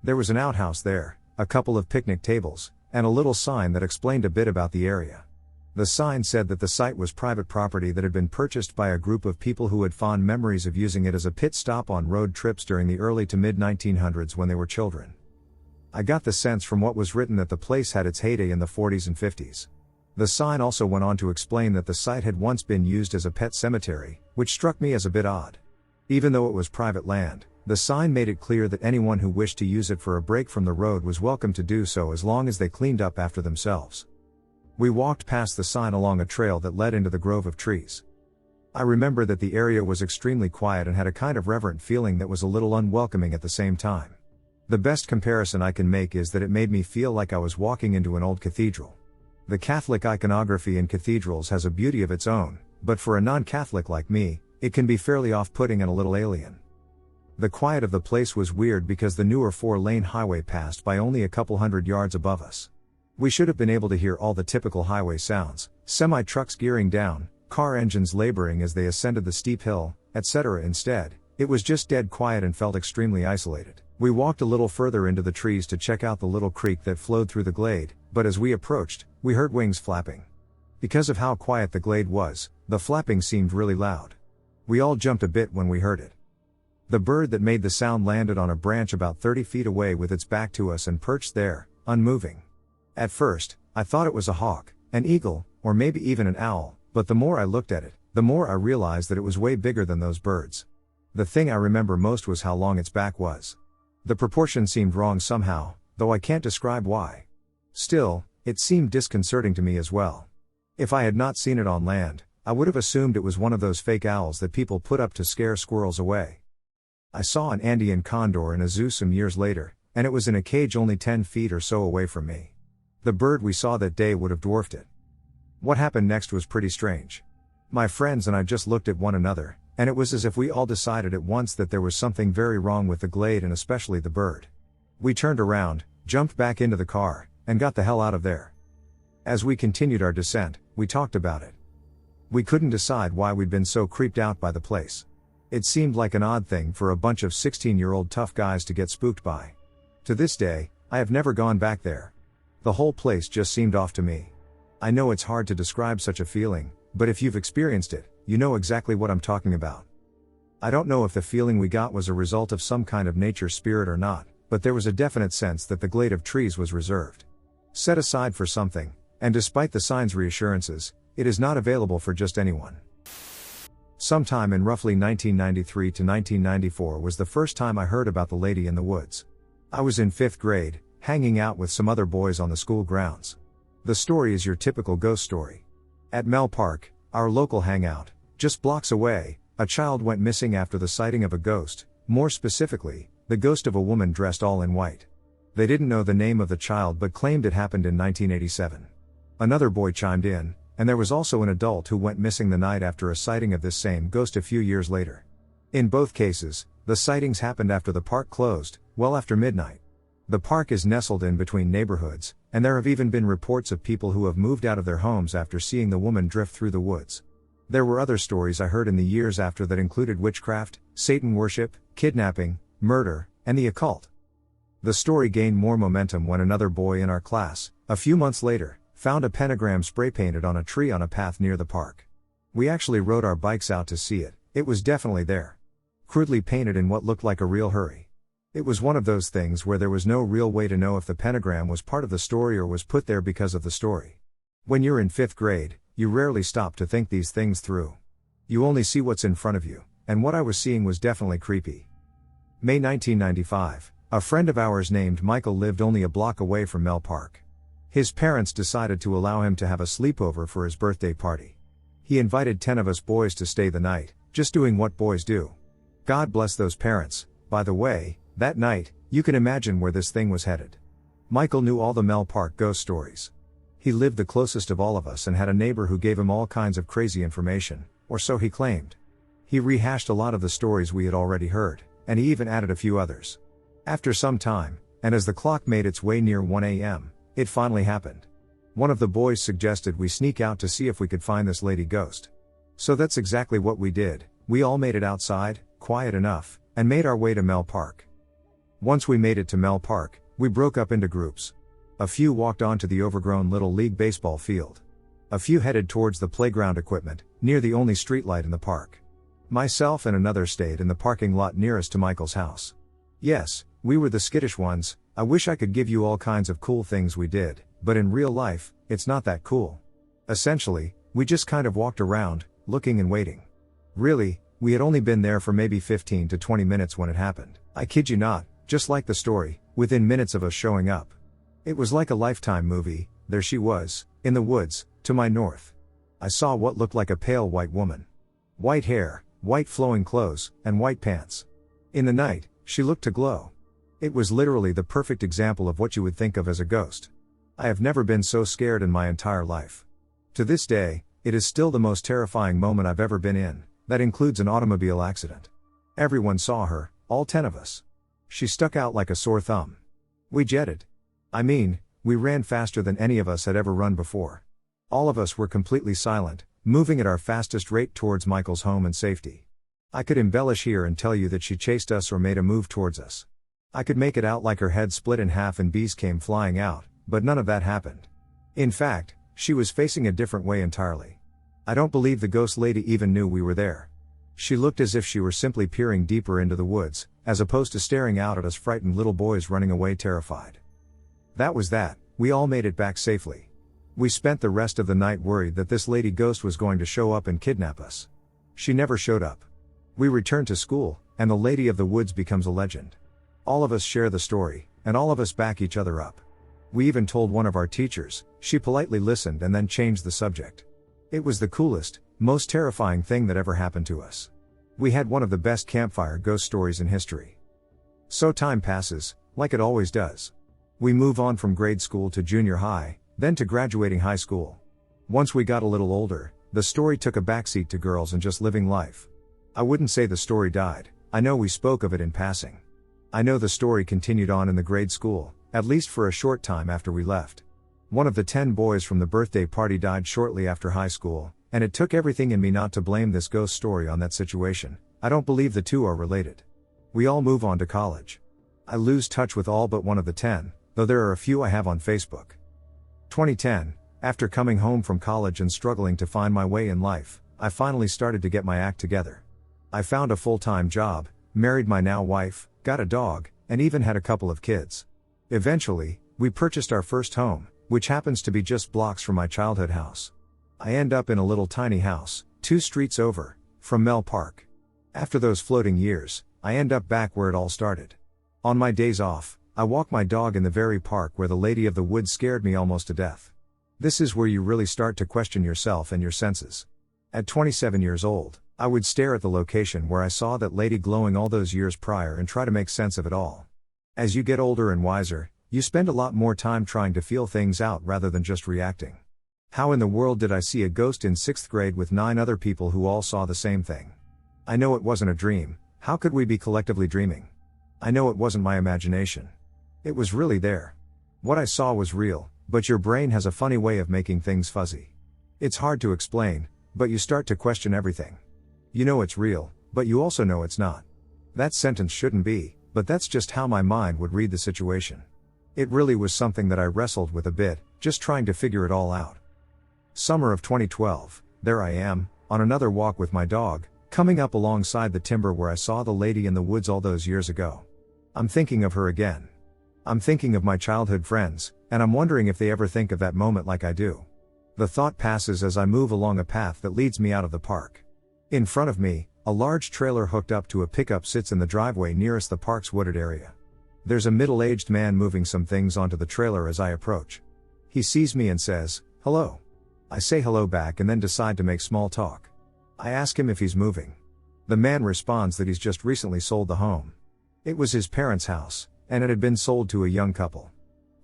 There was an outhouse there, a couple of picnic tables, and a little sign that explained a bit about the area. The sign said that the site was private property that had been purchased by a group of people who had fond memories of using it as a pit stop on road trips during the early to mid-1900s when they were children. I got the sense from what was written that the place had its heyday in the 40s and 50s. The sign also went on to explain that the site had once been used as a pet cemetery, which struck me as a bit odd. Even though it was private land, the sign made it clear that anyone who wished to use it for a break from the road was welcome to do so as long as they cleaned up after themselves. We walked past the sign along a trail that led into the grove of trees. I remember that the area was extremely quiet and had a kind of reverent feeling that was a little unwelcoming at the same time. The best comparison I can make is that it made me feel like I was walking into an old cathedral. The Catholic iconography in cathedrals has a beauty of its own, but for a non-Catholic like me, it can be fairly off-putting and a little alien. The quiet of the place was weird because the newer 4-lane highway passed by only a couple hundred yards above us. We should have been able to hear all the typical highway sounds, semi-trucks gearing down, car engines laboring as they ascended the steep hill, etc. Instead, it was just dead quiet and felt extremely isolated. We walked a little further into the trees to check out the little creek that flowed through the glade, but as we approached, we heard wings flapping. Because of how quiet the glade was, the flapping seemed really loud. We all jumped a bit when we heard it. The bird that made the sound landed on a branch about 30 feet away with its back to us and perched there, unmoving. At first, I thought it was a hawk, an eagle, or maybe even an owl, but the more I looked at it, the more I realized that it was way bigger than those birds. The thing I remember most was how long its back was. The proportion seemed wrong somehow, though I can't describe why. Still, it seemed disconcerting to me as well. If I had not seen it on land, I would have assumed it was one of those fake owls that people put up to scare squirrels away. I saw an Andean condor in a zoo some years later, and it was in a cage only 10 feet or so away from me. The bird we saw that day would have dwarfed it. What happened next was pretty strange. My friends and I just looked at one another, and it was as if we all decided at once that there was something very wrong with the glade and especially the bird. We turned around, jumped back into the car, and got the hell out of there. As we continued our descent, we talked about it. We couldn't decide why we'd been so creeped out by the place. It seemed like an odd thing for a bunch of 16-year-old tough guys to get spooked by. To this day, I have never gone back there. The whole place just seemed off to me. I know it's hard to describe such a feeling, but if you've experienced it, you know exactly what I'm talking about. I don't know if the feeling we got was a result of some kind of nature spirit or not, but there was a definite sense that the glade of trees was reserved, set aside for something, and despite the sign's reassurances, it is not available for just anyone. Sometime in roughly 1993 to 1994 was the first time I heard about the lady in the woods. I was in 5th grade, hanging out with some other boys on the school grounds. The story is your typical ghost story. At Mel Park, our local hangout, just blocks away, a child went missing after the sighting of a ghost, more specifically, the ghost of a woman dressed all in white. They didn't know the name of the child but claimed it happened in 1987. Another boy chimed in, and there was also an adult who went missing the night after a sighting of this same ghost a few years later. In both cases, the sightings happened after the park closed, well after midnight. The park is nestled in between neighborhoods, and there have even been reports of people who have moved out of their homes after seeing the woman drift through the woods. There were other stories I heard in the years after that included witchcraft, Satan worship, kidnapping, murder, and the occult. The story gained more momentum when another boy in our class, a few months later, found a pentagram spray painted on a tree on a path near the park. We actually rode our bikes out to see it. It was definitely there. Crudely painted in what looked like a real hurry. It was one of those things where there was no real way to know if the pentagram was part of the story or was put there because of the story. When you're in 5th grade, you rarely stop to think these things through. You only see what's in front of you, and what I was seeing was definitely creepy. May 1995, a friend of ours named Michael lived only a block away from Mel Park. His parents decided to allow him to have a sleepover for his birthday party. He invited 10 of us boys to stay the night, just doing what boys do. God bless those parents. By the way, that night, you can imagine where this thing was headed. Michael knew all the Mel Park ghost stories. He lived the closest of all of us and had a neighbor who gave him all kinds of crazy information, or so he claimed. He rehashed a lot of the stories we had already heard, and he even added a few others. After some time, and as the clock made its way near 1 a.m., it finally happened. One of the boys suggested we sneak out to see if we could find this lady ghost. So that's exactly what we did. We all made it outside, quiet enough, and made our way to Mel Park. Once we made it to Mel Park, we broke up into groups. A few walked onto the overgrown Little League baseball field. A few headed towards the playground equipment, near the only streetlight in the park. Myself and another stayed in the parking lot nearest to Michael's house. Yes, we were the skittish ones. I wish I could give you all kinds of cool things we did, but in real life, it's not that cool. Essentially, we just kind of walked around, looking and waiting. Really, we had only been there for maybe 15 to 20 minutes when it happened. I kid you not, just like the story, within minutes of us showing up. It was like a Lifetime movie. There she was, in the woods, to my north. I saw what looked like a pale white woman. White hair, white flowing clothes, and white pants. In the night, she looked to glow. It was literally the perfect example of what you would think of as a ghost. I have never been so scared in my entire life. To this day, it is still the most terrifying moment I've ever been in. That includes an automobile accident. Everyone saw her, all 10 of us. She stuck out like a sore thumb. We jetted. I mean, we ran faster than any of us had ever run before. All of us were completely silent, moving at our fastest rate towards Michael's home and safety. I could embellish here and tell you that she chased us or made a move towards us. I could make it out like her head split in half and bees came flying out, but none of that happened. In fact, she was facing a different way entirely. I don't believe the ghost lady even knew we were there. She looked as if she were simply peering deeper into the woods, as opposed to staring out at us frightened little boys running away terrified. That was that. We all made it back safely. We spent the rest of the night worried that this lady ghost was going to show up and kidnap us. She never showed up. We returned to school, and the lady of the woods becomes a legend. All of us share the story, and all of us back each other up. We even told one of our teachers. She politely listened and then changed the subject. It was the coolest, most terrifying thing that ever happened to us. We had one of the best campfire ghost stories in history. So time passes, like it always does. We move on from grade school to junior high, then to graduating high school. Once we got a little older, the story took a backseat to girls and just living life. I wouldn't say the story died. I know we spoke of it in passing. I know the story continued on in the grade school, at least for a short time after we left. One of the 10 boys from the birthday party died shortly after high school, and it took everything in me not to blame this ghost story on that situation. I don't believe the two are related. We all move on to college. I lose touch with all but one of the 10, though there are a few I have on Facebook. 2010, after coming home from college and struggling to find my way in life, I finally started to get my act together. I found a full-time job, married my now wife, got a dog, and even had a couple of kids. Eventually, we purchased our first home, which happens to be just blocks from my childhood house. I end up in a little tiny house, 2 streets over, from Mel Park. After those floating years, I end up back where it all started. On my days off, I walk my dog in the very park where the lady of the woods scared me almost to death. This is where you really start to question yourself and your senses. At 27 years old, I would stare at the location where I saw that lady glowing all those years prior and try to make sense of it all. As you get older and wiser, you spend a lot more time trying to feel things out rather than just reacting. How in the world did I see a ghost in 6th grade with 9 other people who all saw the same thing? I know it wasn't a dream. How could we be collectively dreaming? I know it wasn't my imagination. It was really there. What I saw was real, but your brain has a funny way of making things fuzzy. It's hard to explain, but you start to question everything. You know it's real, but you also know it's not. That sentence shouldn't be, but that's just how my mind would read the situation. It really was something that I wrestled with a bit, just trying to figure it all out. Summer of 2012, there I am, on another walk with my dog, coming up alongside the timber where I saw the lady in the woods all those years ago. I'm thinking of her again. I'm thinking of my childhood friends, and I'm wondering if they ever think of that moment like I do. The thought passes as I move along a path that leads me out of the park. In front of me, a large trailer hooked up to a pickup sits in the driveway nearest the park's wooded area. There's a middle-aged man moving some things onto the trailer as I approach. He sees me and says, "Hello." I say hello back and then decide to make small talk. I ask him if he's moving. The man responds that he's just recently sold the home. It was his parents' house, and it had been sold to a young couple.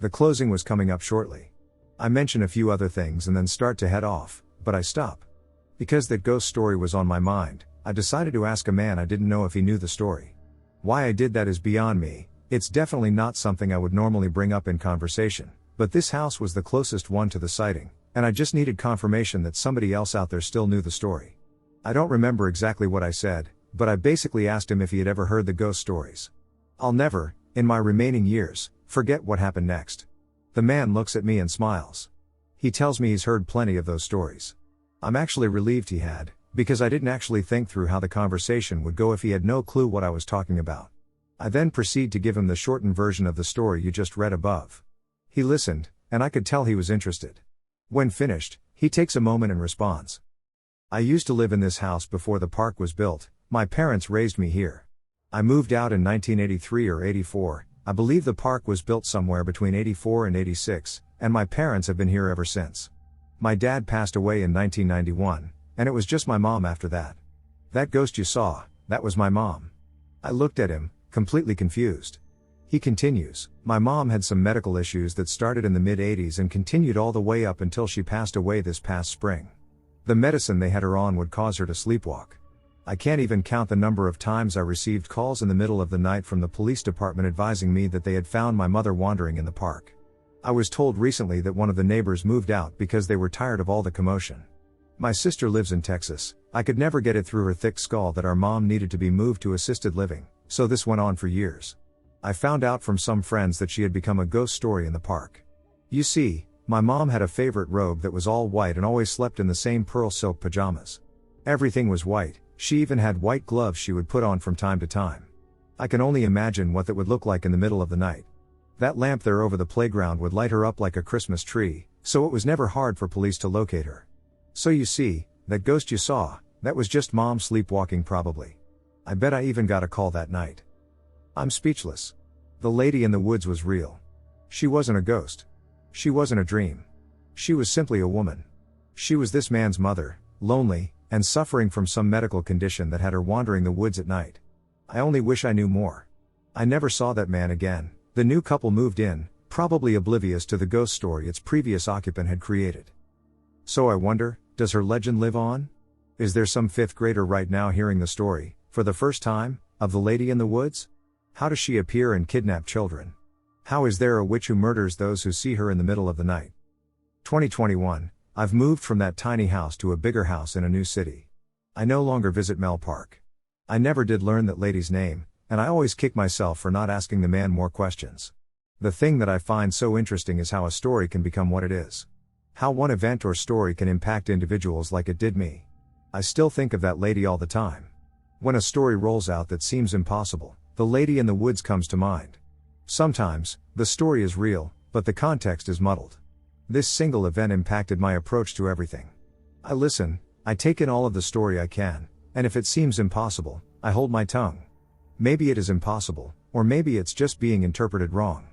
The closing was coming up shortly. I mention a few other things and then start to head off, but I stop. Because that ghost story was on my mind, I decided to ask a man I didn't know if he knew the story. Why I did that is beyond me. It's definitely not something I would normally bring up in conversation, but this house was the closest one to the sighting, and I just needed confirmation that somebody else out there still knew the story. I don't remember exactly what I said, but I basically asked him if he had ever heard the ghost stories. I'll never, in my remaining years, forget what happened next. The man looks at me and smiles. He tells me he's heard plenty of those stories. I'm actually relieved he had, because I didn't actually think through how the conversation would go if he had no clue what I was talking about. I then proceed to give him the shortened version of the story you just read above. He listened, and I could tell he was interested. When finished, he takes a moment and responds. "I used to live in this house before the park was built. My parents raised me here. I moved out in 1983 or 84, I believe the park was built somewhere between 84 and 86, and my parents have been here ever since. My dad passed away in 1991, and it was just my mom after that. That ghost you saw, that was my mom." I looked at him, completely confused. He continues, "My mom had some medical issues that started in the mid-80s and continued all the way up until she passed away this past spring. The medicine they had her on would cause her to sleepwalk. I can't even count the number of times I received calls in the middle of the night from the police department advising me that they had found my mother wandering in the park. I was told recently that one of the neighbors moved out because they were tired of all the commotion. My sister lives in Texas. I could never get it through her thick skull that our mom needed to be moved to assisted living, so this went on for years. I found out from some friends that she had become a ghost story in the park. You see, my mom had a favorite robe that was all white and always slept in the same pearl silk pajamas. Everything was white. She even had white gloves she would put on from time to time. I can only imagine what that would look like in the middle of the night. That lamp there over the playground would light her up like a Christmas tree, so it was never hard for police to locate her. So you see, that ghost you saw, that was just mom sleepwalking probably. I bet I even got a call that night." I'm speechless. The lady in the woods was real. She wasn't a ghost. She wasn't a dream. She was simply a woman. She was this man's mother, lonely, and suffering from some medical condition that had her wandering the woods at night. I only wish I knew more. I never saw that man again. The new couple moved in, probably oblivious to the ghost story its previous occupant had created. So I wonder, does her legend live on? Is there some fifth grader right now hearing the story, for the first time, of the lady in the woods? How does she appear and kidnap children? How is there a witch who murders those who see her in the middle of the night? 2021. I've moved from that tiny house to a bigger house in a new city. I no longer visit Mel Park. I never did learn that lady's name, and I always kick myself for not asking the man more questions. The thing that I find so interesting is how a story can become what it is. How one event or story can impact individuals like it did me. I still think of that lady all the time. When a story rolls out that seems impossible, the lady in the woods comes to mind. Sometimes, the story is real, but the context is muddled. This single event impacted my approach to everything. I listen, I take in all of the story I can, and if it seems impossible, I hold my tongue. Maybe it is impossible, or maybe it's just being interpreted wrong.